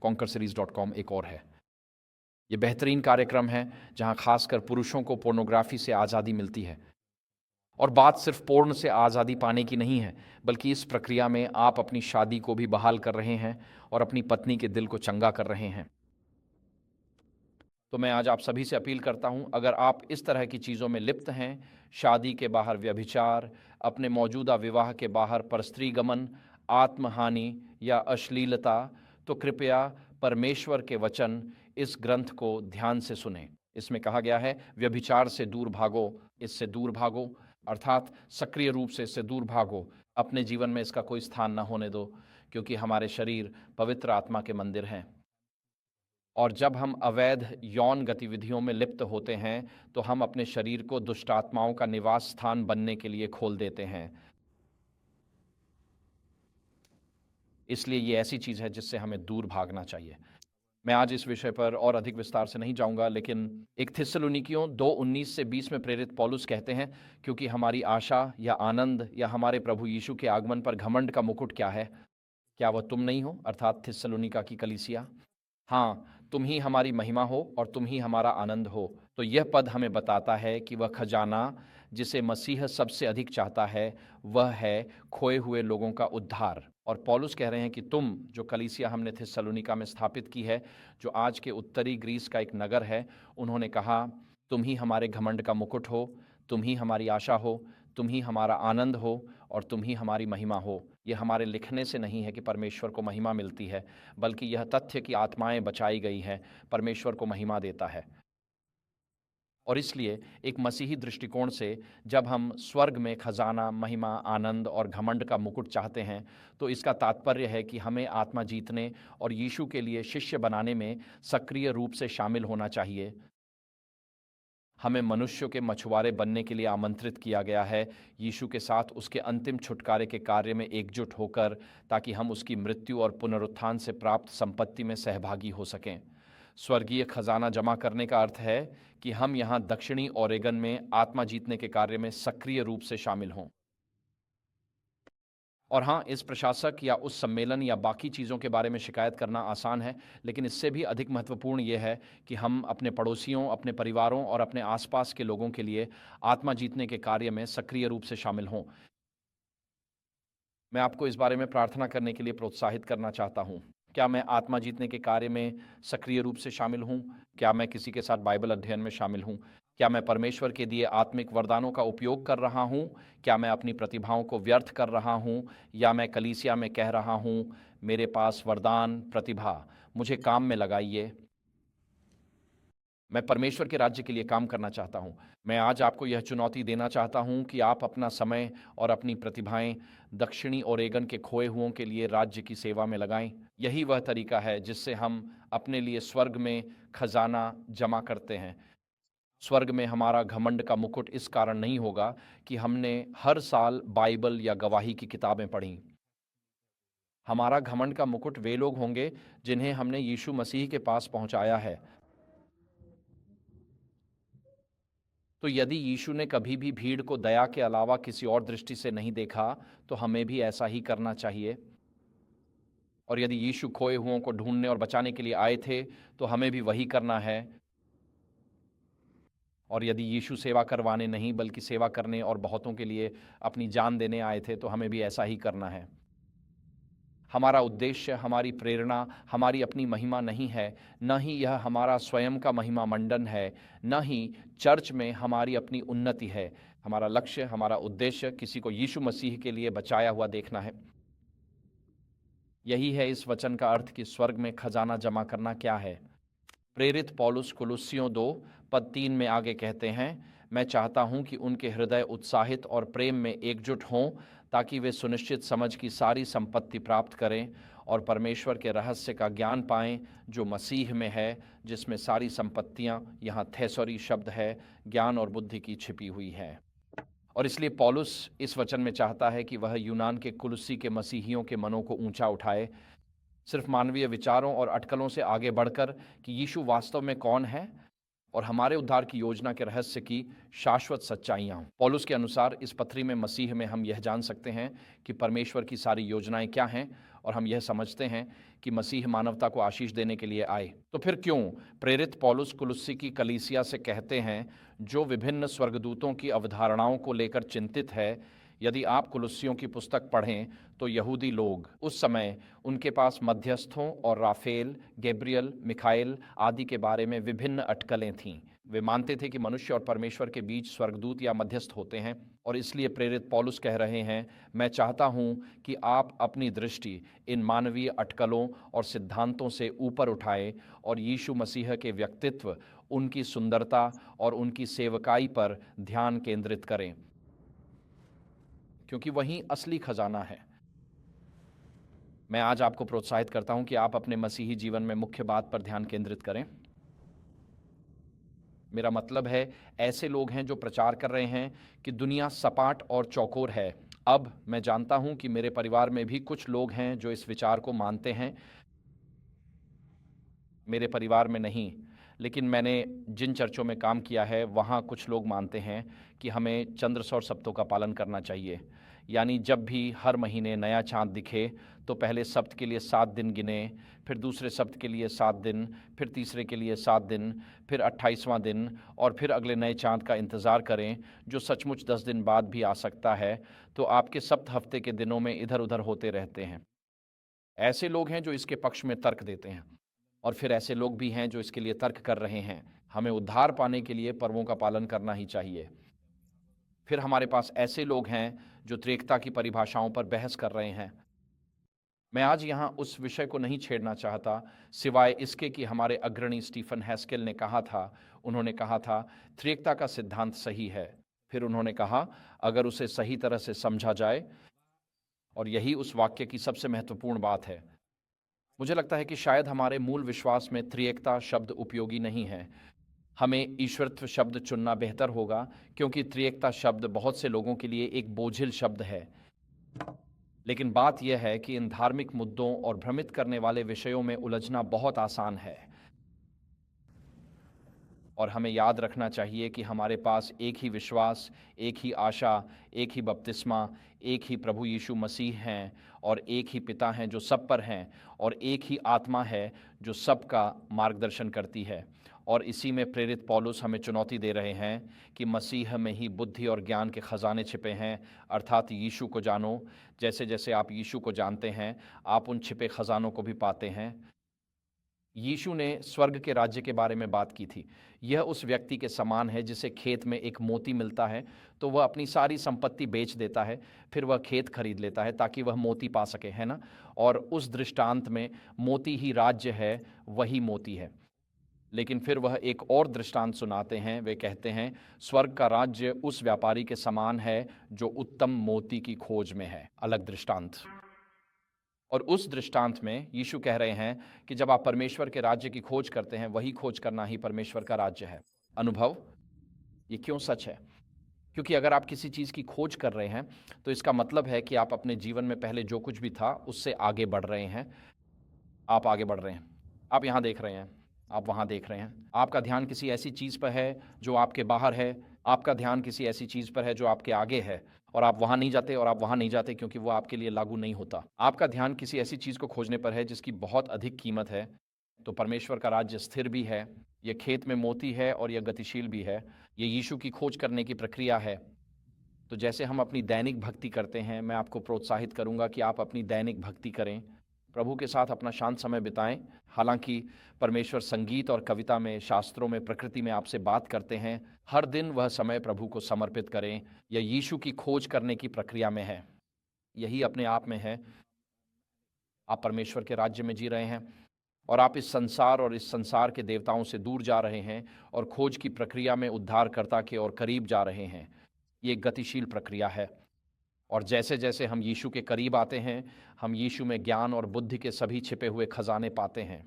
Speaker 1: conquerseries.com एक और है। ये बेहतरीन कार्यक्रम है जहाँ खासकर पुरुषों को पोर्नोग्राफी से आज़ादी मिलती है। और बात सिर्फ पोर्न से आज़ादी पाने की नहीं है, बल्कि इस प्रक्रिया में आप अपनी शादी को भी बहाल कर रहे हैं और अपनी पत्नी के दिल को चंगा कर रहे हैं। तो मैं आज आप सभी से अपील करता हूं, अगर आप इस तरह की चीज़ों में लिप्त हैं, शादी के बाहर व्यभिचार, अपने मौजूदा विवाह के बाहर परस्त्री गमन, आत्महानि या अश्लीलता, तो कृपया परमेश्वर के वचन इस ग्रंथ को ध्यान से सुनें। इसमें कहा गया है, व्यभिचार से दूर भागो, इससे दूर भागो, अर्थात सक्रिय रूप से इससे दूर भागो। अपने जीवन में इसका कोई स्थान न होने दो, क्योंकि हमारे शरीर पवित्र आत्मा के मंदिर हैं। और जब हम अवैध यौन गतिविधियों में लिप्त होते हैं तो हम अपने शरीर को दुष्ट आत्माओं का निवास स्थान बनने के लिए खोल देते हैं। इसलिए ये ऐसी चीज़ है जिससे हमें दूर भागना चाहिए। मैं आज इस विषय पर और अधिक विस्तार से नहीं जाऊंगा, लेकिन एक थिस्सलुनीकियों 2:19 से 20 में प्रेरित पौलुस कहते हैं, क्योंकि हमारी आशा या आनंद या हमारे प्रभु यीशु के आगमन पर घमंड का मुकुट क्या है? क्या वह तुम नहीं हो, अर्थात थिस्सलुनीका की कलीसिया? हाँ, तुम ही हमारी महिमा हो और तुम ही हमारा आनंद हो। तो यह पद हमें बताता है कि वह खजाना जिसे मसीह सबसे अधिक चाहता है, वह है खोए हुए लोगों का उद्धार। और पौलुस कह रहे हैं कि तुम, जो कलीसिया हमने थिस्सलुनीका में स्थापित की है, जो आज के उत्तरी ग्रीस का एक नगर है, उन्होंने कहा, तुम ही हमारे घमंड का मुकुट हो, तुम ही हमारी आशा हो, तुम ही हमारा आनंद हो और तुम ही हमारी महिमा हो। ये हमारे लिखने से नहीं है कि परमेश्वर को महिमा मिलती है, बल्कि यह तथ्य कि आत्माएं बचाई गई हैं परमेश्वर को महिमा देता है। और इसलिए एक मसीही दृष्टिकोण से जब हम स्वर्ग में खजाना, महिमा, आनंद और घमंड का मुकुट चाहते हैं, तो इसका तात्पर्य है कि हमें आत्मा जीतने और यीशु के लिए शिष्य बनाने में सक्रिय रूप से शामिल होना चाहिए। हमें मनुष्यों के मछुआरे बनने के लिए आमंत्रित किया गया है, यीशु के साथ उसके अंतिम छुटकारे के कार्य में एकजुट होकर, ताकि हम उसकी मृत्यु और पुनरुत्थान से प्राप्त संपत्ति में सहभागी हो सकें। स्वर्गीय खजाना जमा करने का अर्थ है कि हम यहाँ दक्षिणी ओरेगन में आत्मा जीतने के कार्य में सक्रिय रूप से शामिल हों। और हाँ, इस प्रशासक या उस सम्मेलन या बाकी चीज़ों के बारे में शिकायत करना आसान है, लेकिन इससे भी अधिक महत्वपूर्ण ये है कि हम अपने पड़ोसियों, अपने परिवारों और अपने आसपास के लोगों के लिए आत्मा जीतने के कार्य में सक्रिय रूप से शामिल हों। मैं आपको इस बारे में प्रार्थना करने के लिए प्रोत्साहित करना चाहता हूँ। क्या मैं आत्मा जीतने के कार्य में सक्रिय रूप से शामिल हूँ? क्या मैं किसी के साथ बाइबल अध्ययन में शामिल हूँ? क्या मैं परमेश्वर के दिए आत्मिक वरदानों का उपयोग कर रहा हूँ? क्या मैं अपनी प्रतिभाओं को व्यर्थ कर रहा हूँ? या मैं कलीसिया में कह रहा हूँ, मेरे पास वरदान, प्रतिभा, मुझे काम में लगाइए, मैं परमेश्वर के राज्य के लिए काम करना चाहता हूँ। मैं आज आपको यह चुनौती देना चाहता हूँ कि आप अपना समय और अपनी प्रतिभाएं दक्षिणी ओरेगन के खोए हुओं के लिए राज्य की सेवा में लगाएं। यही वह तरीका है जिससे हम अपने लिए स्वर्ग में खजाना जमा करते हैं। स्वर्ग में हमारा घमंड का मुकुट इस कारण नहीं होगा कि हमने हर साल बाइबल या गवाही की किताबें पढ़ी। हमारा घमंड का मुकुट वे लोग होंगे जिन्हें हमने यीशु मसीह के पास पहुंचाया है। तो यदि यीशु ने कभी भी भीड़ को दया के अलावा किसी और दृष्टि से नहीं देखा, तो हमें भी ऐसा ही करना चाहिए। और यदि यीशु खोए हुओं को ढूंढने और बचाने के लिए आए थे, तो हमें भी वही करना है। और यदि यीशु सेवा करवाने नहीं, बल्कि सेवा करने और बहुतों के लिए अपनी जान देने आए थे, तो हमें भी ऐसा ही करना है। हमारा उद्देश्य, हमारी प्रेरणा, हमारी अपनी महिमा नहीं है, न ही यह हमारा स्वयं का महिमा मंडन है, न ही चर्च में हमारी अपनी उन्नति है। हमारा लक्ष्य, हमारा उद्देश्य किसी को यीशु मसीह के लिए बचाया हुआ देखना है। यही है इस वचन का अर्थ कि स्वर्ग में खजाना जमा करना क्या है। प्रेरित पौलुस कुलुस्सियों 2:3 में आगे कहते हैं, मैं चाहता हूं कि उनके हृदय उत्साहित और प्रेम में एकजुट हों, ताकि वे सुनिश्चित समझ की सारी संपत्ति प्राप्त करें और परमेश्वर के रहस्य का ज्ञान पाएं जो मसीह में है, जिसमें सारी संपत्तियां, यहाँ थेसोरी शब्द है, ज्ञान और बुद्धि की छिपी हुई है। और इसलिए पौलुस इस वचन में चाहता है कि वह यूनान के कुलुस्सी के मसीहियों के मनों को ऊंचा उठाए, सिर्फ मानवीय विचारों और अटकलों से आगे बढ़कर कि यीशु वास्तव में कौन है और हमारे उद्धार की योजना के रहस्य की शाश्वत सच्चाइयाँ। पौलुस के अनुसार इस पत्री में मसीह में हम यह जान सकते हैं कि परमेश्वर की सारी योजनाएं क्या हैं, और हम यह समझते हैं कि मसीह मानवता को आशीष देने के लिए आए। तो फिर क्यों प्रेरित पौलुस कुलुस्सी की कलीसिया से कहते हैं, जो विभिन्न स्वर्गदूतों की अवधारणाओं को लेकर चिंतित है, यदि आप कुलुस्सियों की पुस्तक पढ़ें तो यहूदी लोग उस समय उनके पास मध्यस्थों और राफेल, गैब्रियल, मिखाएल आदि के बारे में विभिन्न अटकलें थीं। वे मानते थे कि मनुष्य और परमेश्वर के बीच स्वर्गदूत या मध्यस्थ होते हैं, और इसलिए प्रेरित पौलुस कह रहे हैं, मैं चाहता हूं कि आप अपनी दृष्टि इन मानवीय अटकलों और सिद्धांतों से ऊपर उठाएं और यीशु मसीह के व्यक्तित्व, उनकी सुंदरता और उनकी सेवकाई पर ध्यान केंद्रित करें, क्योंकि वहीं असली खजाना है। मैं आज आपको प्रोत्साहित करता हूं कि आप अपने मसीही जीवन में मुख्य बात पर ध्यान केंद्रित करें। मेरा मतलब है, ऐसे लोग हैं जो प्रचार कर रहे हैं कि दुनिया सपाट और चौकोर है। अब मैं जानता हूं कि मेरे परिवार में भी कुछ लोग हैं जो इस विचार को मानते हैं, मेरे परिवार में नहीं, लेकिन मैंने जिन चर्चों में काम किया है वहाँ कुछ लोग मानते हैं कि हमें चंद्रसौर सप्तों का पालन करना चाहिए। यानी जब भी हर महीने नया चाँद दिखे तो पहले सप्त के लिए 7 दिन गिने, फिर दूसरे सप्त के लिए 7 दिन, फिर तीसरे के लिए 7 दिन, फिर 28वां दिन, और फिर अगले नए चाँद का इंतज़ार करें जो सचमुच 10 दिन बाद भी आ सकता है। तो आपके सप्त हफ्ते के दिनों में इधर उधर होते रहते हैं। ऐसे लोग हैं जो इसके पक्ष में तर्क देते हैं, और फिर ऐसे लोग भी हैं जो इसके लिए तर्क कर रहे हैं, हमें उद्धार पाने के लिए पर्वों का पालन करना ही चाहिए। फिर हमारे पास ऐसे लोग हैं जो त्रिएकता की परिभाषाओं पर बहस कर रहे हैं। मैं आज यहाँ उस विषय को नहीं छेड़ना चाहता, सिवाय इसके कि हमारे अग्रणी स्टीफन हैस्केल ने कहा था, उन्होंने कहा था त्रिएकता का सिद्धांत सही है। फिर उन्होंने कहा, अगर उसे सही तरह से समझा जाए, और यही उस वाक्य की सबसे महत्वपूर्ण बात है। मुझे लगता है कि शायद हमारे मूल विश्वास में त्रिएकता शब्द उपयोगी नहीं है। हमें ईश्वरत्व शब्द चुनना बेहतर होगा, क्योंकि त्रिएकता शब्द बहुत से लोगों के लिए एक बोझिल शब्द है। लेकिन बात यह है कि इन धार्मिक मुद्दों और भ्रमित करने वाले विषयों में उलझना बहुत आसान है, और हमें याद रखना चाहिए कि हमारे पास एक ही विश्वास, एक ही आशा, एक ही बपतिस्मा, एक ही प्रभु यीशु मसीह हैं, और एक ही पिता हैं जो सब पर हैं, और एक ही आत्मा है जो सबका मार्गदर्शन करती है। और इसी में प्रेरित पौलुस हमें चुनौती दे रहे हैं कि मसीह में ही बुद्धि और ज्ञान के खजाने छिपे हैं, अर्थात यीशु को जानो। जैसे जैसे आप यीशु को जानते हैं, आप उन छिपे खजानों को भी पाते हैं। यीशु ने स्वर्ग के राज्य के बारे में बात की थी। यह उस व्यक्ति के समान है जिसे खेत में एक मोती मिलता है, तो वह अपनी सारी संपत्ति बेच देता है, फिर वह खेत खरीद लेता है ताकि वह मोती पा सके, है ना। और उस दृष्टांत में मोती ही राज्य है, वही मोती है। लेकिन फिर वह एक और दृष्टांत सुनाते हैं। वे कहते हैं, स्वर्ग का राज्य उस व्यापारी के समान है जो उत्तम मोती की खोज में है। अलग दृष्टांत। और उस दृष्टांत में यीशु कह रहे हैं कि जब आप परमेश्वर के राज्य की खोज करते हैं, वही खोज करना ही परमेश्वर का राज्य है। अनुभव, ये क्यों सच है? क्योंकि अगर आप किसी चीज़ की खोज कर रहे हैं तो इसका मतलब है कि आप अपने जीवन में पहले जो कुछ भी था उससे आगे बढ़ रहे हैं। आप आगे बढ़ रहे हैं, आप यहाँ देख रहे हैं, आप वहाँ देख रहे हैं। आपका ध्यान किसी ऐसी चीज़ पर है जो आपके बाहर है, आपका ध्यान किसी ऐसी चीज़ पर है जो आपके आगे है, और आप वहाँ नहीं जाते, और आप वहाँ नहीं जाते क्योंकि वो आपके लिए लागू नहीं होता। आपका ध्यान किसी ऐसी चीज़ को खोजने पर है जिसकी बहुत अधिक कीमत है। तो परमेश्वर का राज्य स्थिर भी है, यह खेत में मोती है, और यह गतिशील भी है। ये यीशु की खोज करने की प्रक्रिया है। तो जैसे हम अपनी दैनिक भक्ति करते हैं, मैं आपको प्रोत्साहित करूंगा कि आप अपनी दैनिक भक्ति करें, प्रभु के साथ अपना शांत समय बिताएं। हालांकि परमेश्वर संगीत और कविता में, शास्त्रों में, प्रकृति में आपसे बात करते हैं, हर दिन वह समय प्रभु को समर्पित करें। यह यीशु की खोज करने की प्रक्रिया में है। यही अपने आप में है, आप परमेश्वर के राज्य में जी रहे हैं, और आप इस संसार और इस संसार के देवताओं से दूर जा रहे हैं, और खोज की प्रक्रिया में उद्धारकर्ता के और करीब जा रहे हैं। ये एक गतिशील प्रक्रिया है, और जैसे जैसे हम यीशु के करीब आते हैं, हम यीशु में ज्ञान और बुद्धि के सभी छिपे हुए खजाने पाते हैं।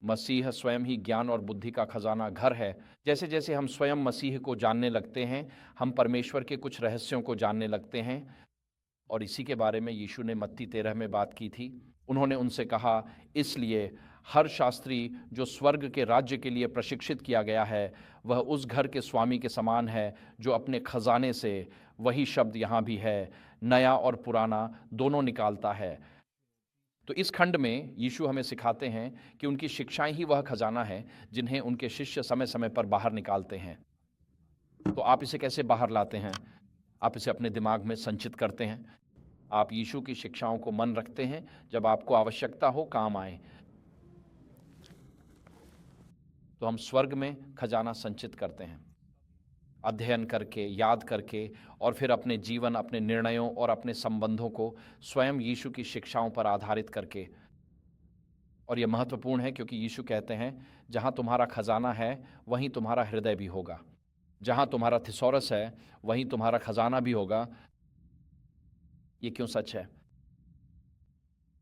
Speaker 1: मसीह स्वयं ही ज्ञान और बुद्धि का खजाना घर है। जैसे जैसे हम स्वयं मसीह को जानने लगते हैं, हम परमेश्वर के कुछ रहस्यों को जानने लगते हैं, और इसी के बारे में यीशु ने मत्ती 13 में बात की थी। उन्होंने उनसे कहा, इसलिए हर शास्त्री जो स्वर्ग के राज्य के लिए प्रशिक्षित किया गया है, वह उस घर के स्वामी के समान है जो अपने खजाने से, वही शब्द यहाँ भी है, नया और पुराना दोनों निकालता है। तो इस खंड में यीशु हमें सिखाते हैं कि उनकी शिक्षाएं ही वह खजाना है जिन्हें उनके शिष्य समय समय पर बाहर निकालते हैं। तो आप इसे कैसे बाहर लाते हैं? आप इसे अपने दिमाग में संचित करते हैं। आप यीशु की शिक्षाओं को मन रखते हैं, जब आपको आवश्यकता हो काम आए, तो हम स्वर्ग में खजाना संचित करते हैं, अध्ययन करके, याद करके, और फिर अपने जीवन, अपने निर्णयों और अपने संबंधों को स्वयं यीशु की शिक्षाओं पर आधारित करके। और यह महत्वपूर्ण है क्योंकि यीशु कहते हैं, जहाँ तुम्हारा खजाना है वहीं तुम्हारा हृदय भी होगा। जहाँ तुम्हारा थिसॉरस है वहीं तुम्हारा खजाना भी होगा। ये क्यों सच है?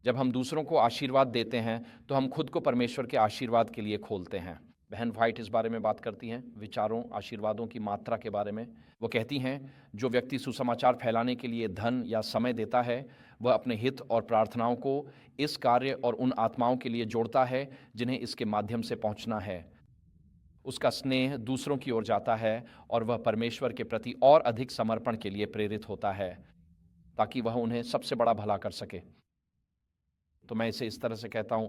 Speaker 1: जब हम दूसरों को आशीर्वाद देते हैं तो हम खुद को परमेश्वर के आशीर्वाद के लिए खोलते हैं। बहन वाइट इस बारे में बात करती हैं, विचारों, आशीर्वादों की मात्रा के बारे में। वो कहती हैं, जो व्यक्ति सुसमाचार फैलाने के लिए धन या समय देता है, वह अपने हित और प्रार्थनाओं को इस कार्य और उन आत्माओं के लिए जोड़ता है जिन्हें इसके माध्यम से पहुंचना है। उसका स्नेह दूसरों की ओर जाता है और वह परमेश्वर के प्रति और अधिक समर्पण के लिए प्रेरित होता है, ताकि वह उन्हें सबसे बड़ा भला कर सके। तो मैं इसे इस तरह से कहता हूं,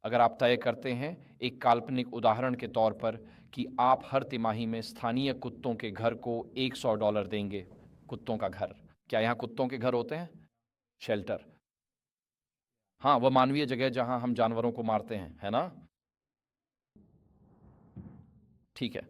Speaker 1: अगर आप तय करते हैं, एक काल्पनिक उदाहरण के तौर पर, कि आप हर तिमाही में स्थानीय कुत्तों के घर को $100 देंगे। कुत्तों का घर, क्या यहाँ कुत्तों के घर होते हैं? शेल्टर, हाँ, वह मानवीय जगह जहां हम जानवरों को मारते हैं, है ना? ठीक है।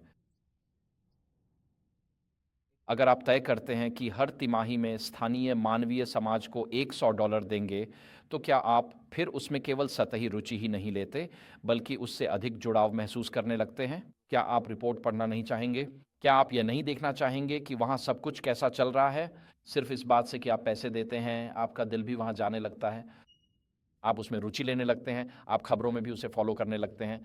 Speaker 1: अगर आप तय करते हैं कि हर तिमाही में स्थानीय मानवीय समाज को $100 देंगे, तो क्या आप फिर उसमें केवल सतही रुचि ही नहीं लेते, बल्कि उससे अधिक जुड़ाव महसूस करने लगते हैं? क्या आप रिपोर्ट पढ़ना नहीं चाहेंगे? क्या आप यह नहीं देखना चाहेंगे कि वहाँ सब कुछ कैसा चल रहा है? सिर्फ इस बात से कि आप पैसे देते हैं, आपका दिल भी वहाँ जाने लगता है, आप उसमें रुचि लेने लगते हैं, आप खबरों में भी उसे फॉलो करने लगते हैं।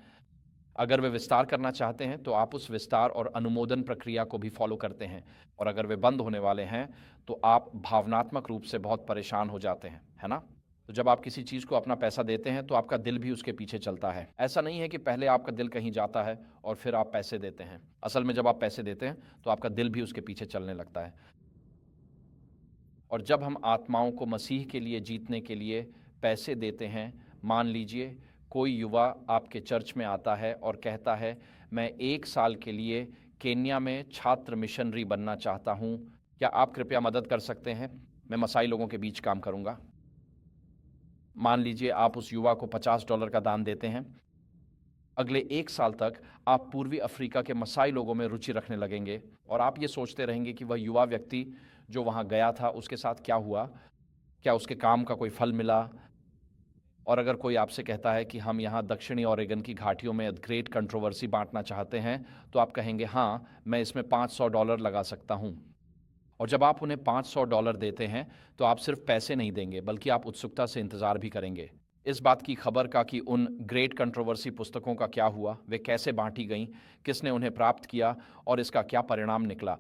Speaker 1: अगर वे विस्तार करना चाहते हैं तो आप उस विस्तार और अनुमोदन प्रक्रिया को भी फॉलो करते हैं, और अगर वे बंद होने वाले हैं तो आप भावनात्मक रूप से बहुत परेशान हो जाते हैं, है ना? तो जब आप किसी चीज़ को अपना पैसा देते हैं तो आपका दिल भी उसके पीछे चलता है। ऐसा नहीं है कि पहले आपका दिल कहीं जाता है और फिर आप पैसे देते हैं। असल में जब आप पैसे देते हैं तो आपका दिल भी उसके पीछे चलने लगता है। और जब हम आत्माओं को मसीह के लिए जीतने के लिए पैसे देते हैं, मान लीजिए कोई युवा आपके चर्च में आता है और कहता है, मैं 1 साल के लिए केन्या में छात्र मिशनरी बनना चाहता हूँ, क्या आप कृपया मदद कर सकते हैं? मैं मसाई लोगों के बीच काम करूँगा। मान लीजिए आप उस युवा को $50 का दान देते हैं। अगले 1 साल तक आप पूर्वी अफ्रीका के मसाई लोगों में रुचि रखने लगेंगे, और आप ये सोचते रहेंगे कि वह युवा व्यक्ति जो वहाँ गया था उसके साथ क्या हुआ, क्या उसके काम का कोई फल मिला। और अगर कोई आपसे कहता है कि हम यहाँ दक्षिणी ओरेगन की घाटियों में ग्रेट कंट्रोवर्सी बांटना चाहते हैं, तो आप कहेंगे, हाँ, मैं इसमें $500 लगा सकता हूँ। और जब आप उन्हें $500 देते हैं तो आप सिर्फ पैसे नहीं देंगे, बल्कि आप उत्सुकता से इंतज़ार भी करेंगे इस बात की खबर का कि उन ग्रेट कंट्रोवर्सी पुस्तकों का क्या हुआ, वे कैसे बांटी गईं, किसने उन्हें प्राप्त किया और इसका क्या परिणाम निकला।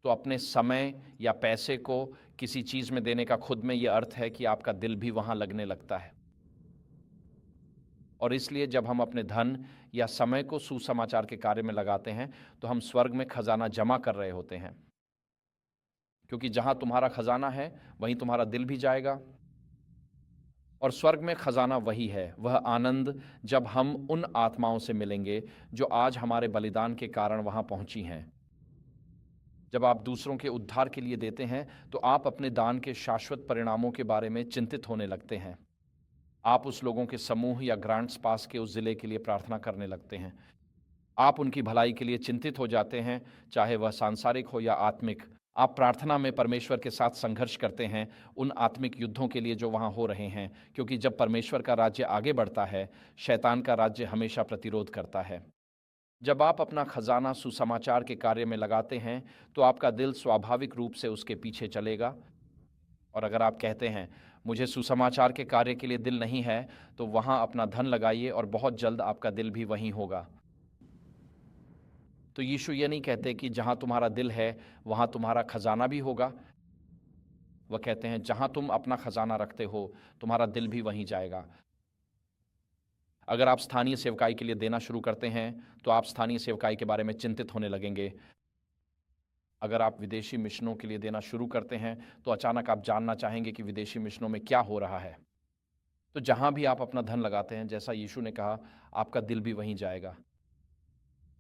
Speaker 1: तो अपने समय या पैसे को किसी चीज़ में देने का खुद में ये अर्थ है कि आपका दिल भी वहाँ लगने लगता है। और इसलिए जब हम अपने धन या समय को सुसमाचार के कार्य में लगाते हैं तो हम स्वर्ग में खजाना जमा कर रहे होते हैं, क्योंकि जहाँ तुम्हारा खजाना है वहीं तुम्हारा दिल भी जाएगा। और स्वर्ग में खजाना वही है, वह आनंद जब हम उन आत्माओं से मिलेंगे जो आज हमारे बलिदान के कारण वहाँ पहुँची हैं। जब आप दूसरों के उद्धार के लिए देते हैं तो आप अपने दान के शाश्वत परिणामों के बारे में चिंतित होने लगते हैं। आप उस लोगों के समूह या ग्रांट्स पास के उस ज़िले के लिए प्रार्थना करने लगते हैं। आप उनकी भलाई के लिए चिंतित हो जाते हैं, चाहे वह सांसारिक हो या आत्मिक। आप प्रार्थना में परमेश्वर के साथ संघर्ष करते हैं उन आत्मिक युद्धों के लिए जो वहाँ हो रहे हैं, क्योंकि जब परमेश्वर का राज्य आगे बढ़ता है, शैतान का राज्य हमेशा प्रतिरोध करता है। जब आप अपना खजाना सुसमाचार के कार्य में लगाते हैं तो आपका दिल स्वाभाविक रूप से उसके पीछे चलेगा। और अगर आप कहते हैं, मुझे सुसमाचार के कार्य के लिए दिल नहीं है, तो वहाँ अपना धन लगाइए और बहुत जल्द आपका दिल भी वहीं होगा। तो यीशु ये नहीं कहते कि जहाँ तुम्हारा दिल है वहाँ तुम्हारा खजाना भी होगा। वह कहते हैं, जहाँ तुम अपना खजाना रखते हो तुम्हारा दिल भी वहीं जाएगा। अगर आप स्थानीय सेवकाई के लिए देना शुरू करते हैं तो आप स्थानीय सेवकाई के बारे में चिंतित होने लगेंगे। अगर आप विदेशी मिशनों के लिए देना शुरू करते हैं तो अचानक आप जानना चाहेंगे कि विदेशी मिशनों में क्या हो रहा है। तो जहाँ भी आप अपना धन लगाते हैं, जैसा यीशु ने कहा, आपका दिल भी वहीं जाएगा।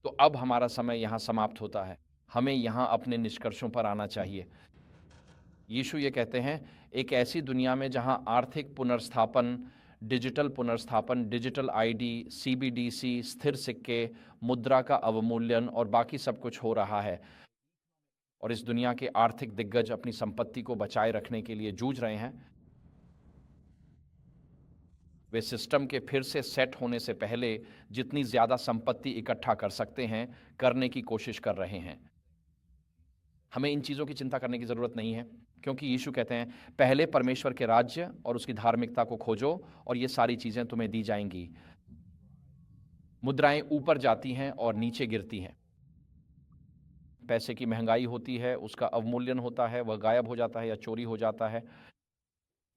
Speaker 1: तो अब हमारा समय यहाँ समाप्त होता है। हमें यहाँ अपने निष्कर्षों पर आना चाहिए। यीशु ये कहते हैं, एक ऐसी दुनिया में जहाँ आर्थिक पुनर्स्थापन, डिजिटल पुनर्स्थापन, डिजिटल आईडी, सीबीडीसी, स्थिर सिक्के, मुद्रा का अवमूल्यन और बाकी सब कुछ हो रहा है, और इस दुनिया के आर्थिक दिग्गज अपनी संपत्ति को बचाए रखने के लिए जूझ रहे हैं। वे सिस्टम के फिर से सेट होने से पहले जितनी ज़्यादा संपत्ति इकट्ठा कर सकते हैं, करने की कोशिश कर रहे हैं। हमें इन चीज़ों की चिंता करने की ज़रूरत नहीं है, क्योंकि यीशु कहते हैं, पहले परमेश्वर के राज्य और उसकी धार्मिकता को खोजो और ये सारी चीज़ें तुम्हें दी जाएंगी। मुद्राएं ऊपर जाती हैं और नीचे गिरती हैं। पैसे की महंगाई होती है, उसका अवमूल्यन होता है, वह गायब हो जाता है या चोरी हो जाता है।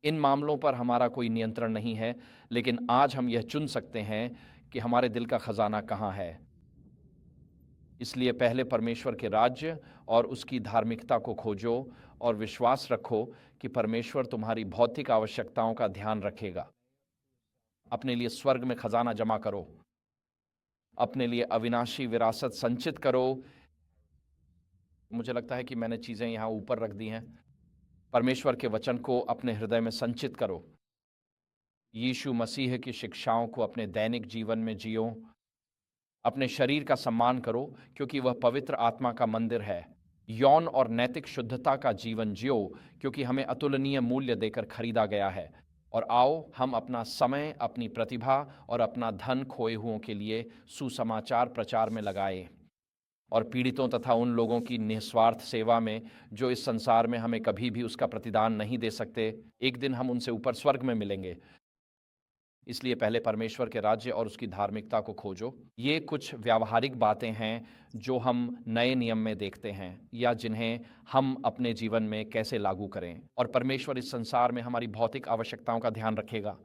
Speaker 1: इन मामलों पर हमारा कोई नियंत्रण नहीं है, लेकिन आज हम यह चुन सकते हैं कि हमारे दिल का खजाना कहाँ है। इसलिए पहले परमेश्वर के राज्य और उसकी धार्मिकता को खोजो और विश्वास रखो कि परमेश्वर तुम्हारी भौतिक आवश्यकताओं का ध्यान रखेगा। अपने लिए स्वर्ग में खजाना जमा करो, अपने लिए अविनाशी विरासत संचित करो। मुझे लगता है कि मैंने चीज़ें यहाँ ऊपर रख दी हैं। परमेश्वर के वचन को अपने हृदय में संचित करो। यीशु मसीह की शिक्षाओं को अपने दैनिक जीवन में जियो। अपने शरीर का सम्मान करो, क्योंकि वह पवित्र आत्मा का मंदिर है। यौन और नैतिक शुद्धता का जीवन जियो, क्योंकि हमें अतुलनीय मूल्य देकर खरीदा गया है। और आओ हम अपना समय, अपनी प्रतिभा और अपना धन खोए हुओं के लिए सुसमाचार प्रचार में लगाएं, और पीड़ितों तथा उन लोगों की निस्वार्थ सेवा में जो इस संसार में हमें कभी भी उसका प्रतिदान नहीं दे सकते। एक दिन हम उनसे ऊपर स्वर्ग में मिलेंगे। इसलिए पहले परमेश्वर के राज्य और उसकी धार्मिकता को खोजो। ये कुछ व्यावहारिक बातें हैं जो हम नए नियम में देखते हैं, या जिन्हें हम अपने जीवन में कैसे लागू करें। और परमेश्वर इस संसार में हमारी भौतिक आवश्यकताओं का ध्यान रखेगा।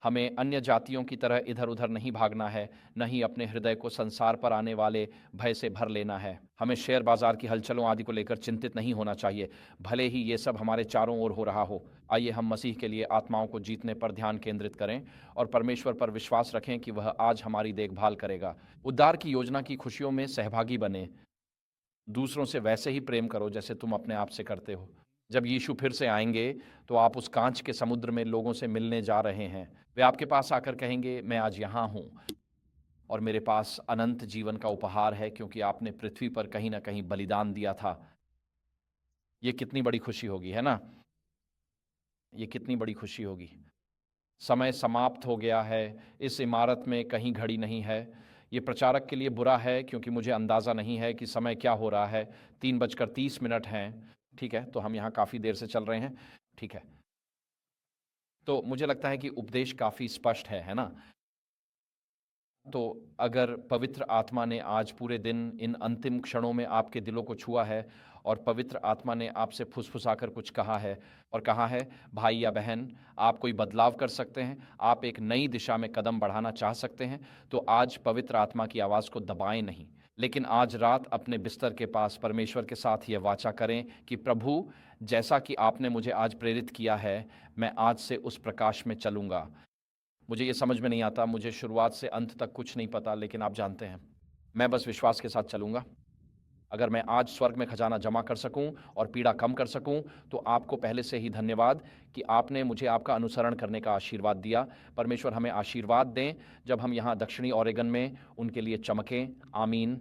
Speaker 1: हमें अन्य जातियों की तरह इधर उधर नहीं भागना है, न ही अपने हृदय को संसार पर आने वाले भय से भर लेना है। हमें शेयर बाजार की हलचलों आदि को लेकर चिंतित नहीं होना चाहिए, भले ही ये सब हमारे चारों ओर हो रहा हो। आइए हम मसीह के लिए आत्माओं को जीतने पर ध्यान केंद्रित करें और परमेश्वर पर विश्वास रखें कि वह आज हमारी देखभाल करेगा। उद्धार की योजना की खुशियों में सहभागी बने। दूसरों से वैसे ही प्रेम करो जैसे तुम अपने आप से करते हो। जब यीशु फिर से आएंगे तो आप उस कांच के समुद्र में लोगों से मिलने जा रहे हैं। वे आपके पास आकर कहेंगे, मैं आज यहाँ हूँ और मेरे पास अनंत जीवन का उपहार है, क्योंकि आपने पृथ्वी पर कहीं ना कहीं बलिदान दिया था। ये कितनी बड़ी खुशी होगी, है ना? ये कितनी बड़ी खुशी होगी। समय समाप्त हो गया है, इस इमारत में कहीं घड़ी नहीं है। ये प्रचारक के लिए बुरा है, क्योंकि मुझे अंदाज़ा नहीं है कि समय क्या हो रहा है। 3:30 हैं। ठीक है, तो हम यहाँ काफ़ी देर से चल रहे हैं। ठीक है, तो मुझे लगता है कि उपदेश काफ़ी स्पष्ट है ना? तो अगर पवित्र आत्मा ने आज पूरे दिन इन अंतिम क्षणों में आपके दिलों को छुआ है और पवित्र आत्मा ने आपसे फुसफुसाकर कुछ कहा है और कहा है, भाई या बहन, आप कोई बदलाव कर सकते हैं, आप एक नई दिशा में कदम बढ़ाना चाह सकते हैं, तो आज पवित्र आत्मा की आवाज़ को दबाएं नहीं, लेकिन आज रात अपने बिस्तर के पास परमेश्वर के साथ ये वाचा करें कि प्रभु, जैसा कि आपने मुझे आज प्रेरित किया है, मैं आज से उस प्रकाश में चलूँगा। मुझे ये समझ में नहीं आता, मुझे शुरुआत से अंत तक कुछ नहीं पता, लेकिन आप जानते हैं, मैं बस विश्वास के साथ चलूँगा। अगर मैं आज स्वर्ग में खजाना जमा कर सकूं और पीड़ा कम कर सकूं, तो आपको पहले से ही धन्यवाद कि आपने मुझे आपका अनुसरण करने का आशीर्वाद दिया। परमेश्वर हमें आशीर्वाद दें जब हम यहाँ दक्षिणी ओरेगन में उनके लिए चमकें। आमीन।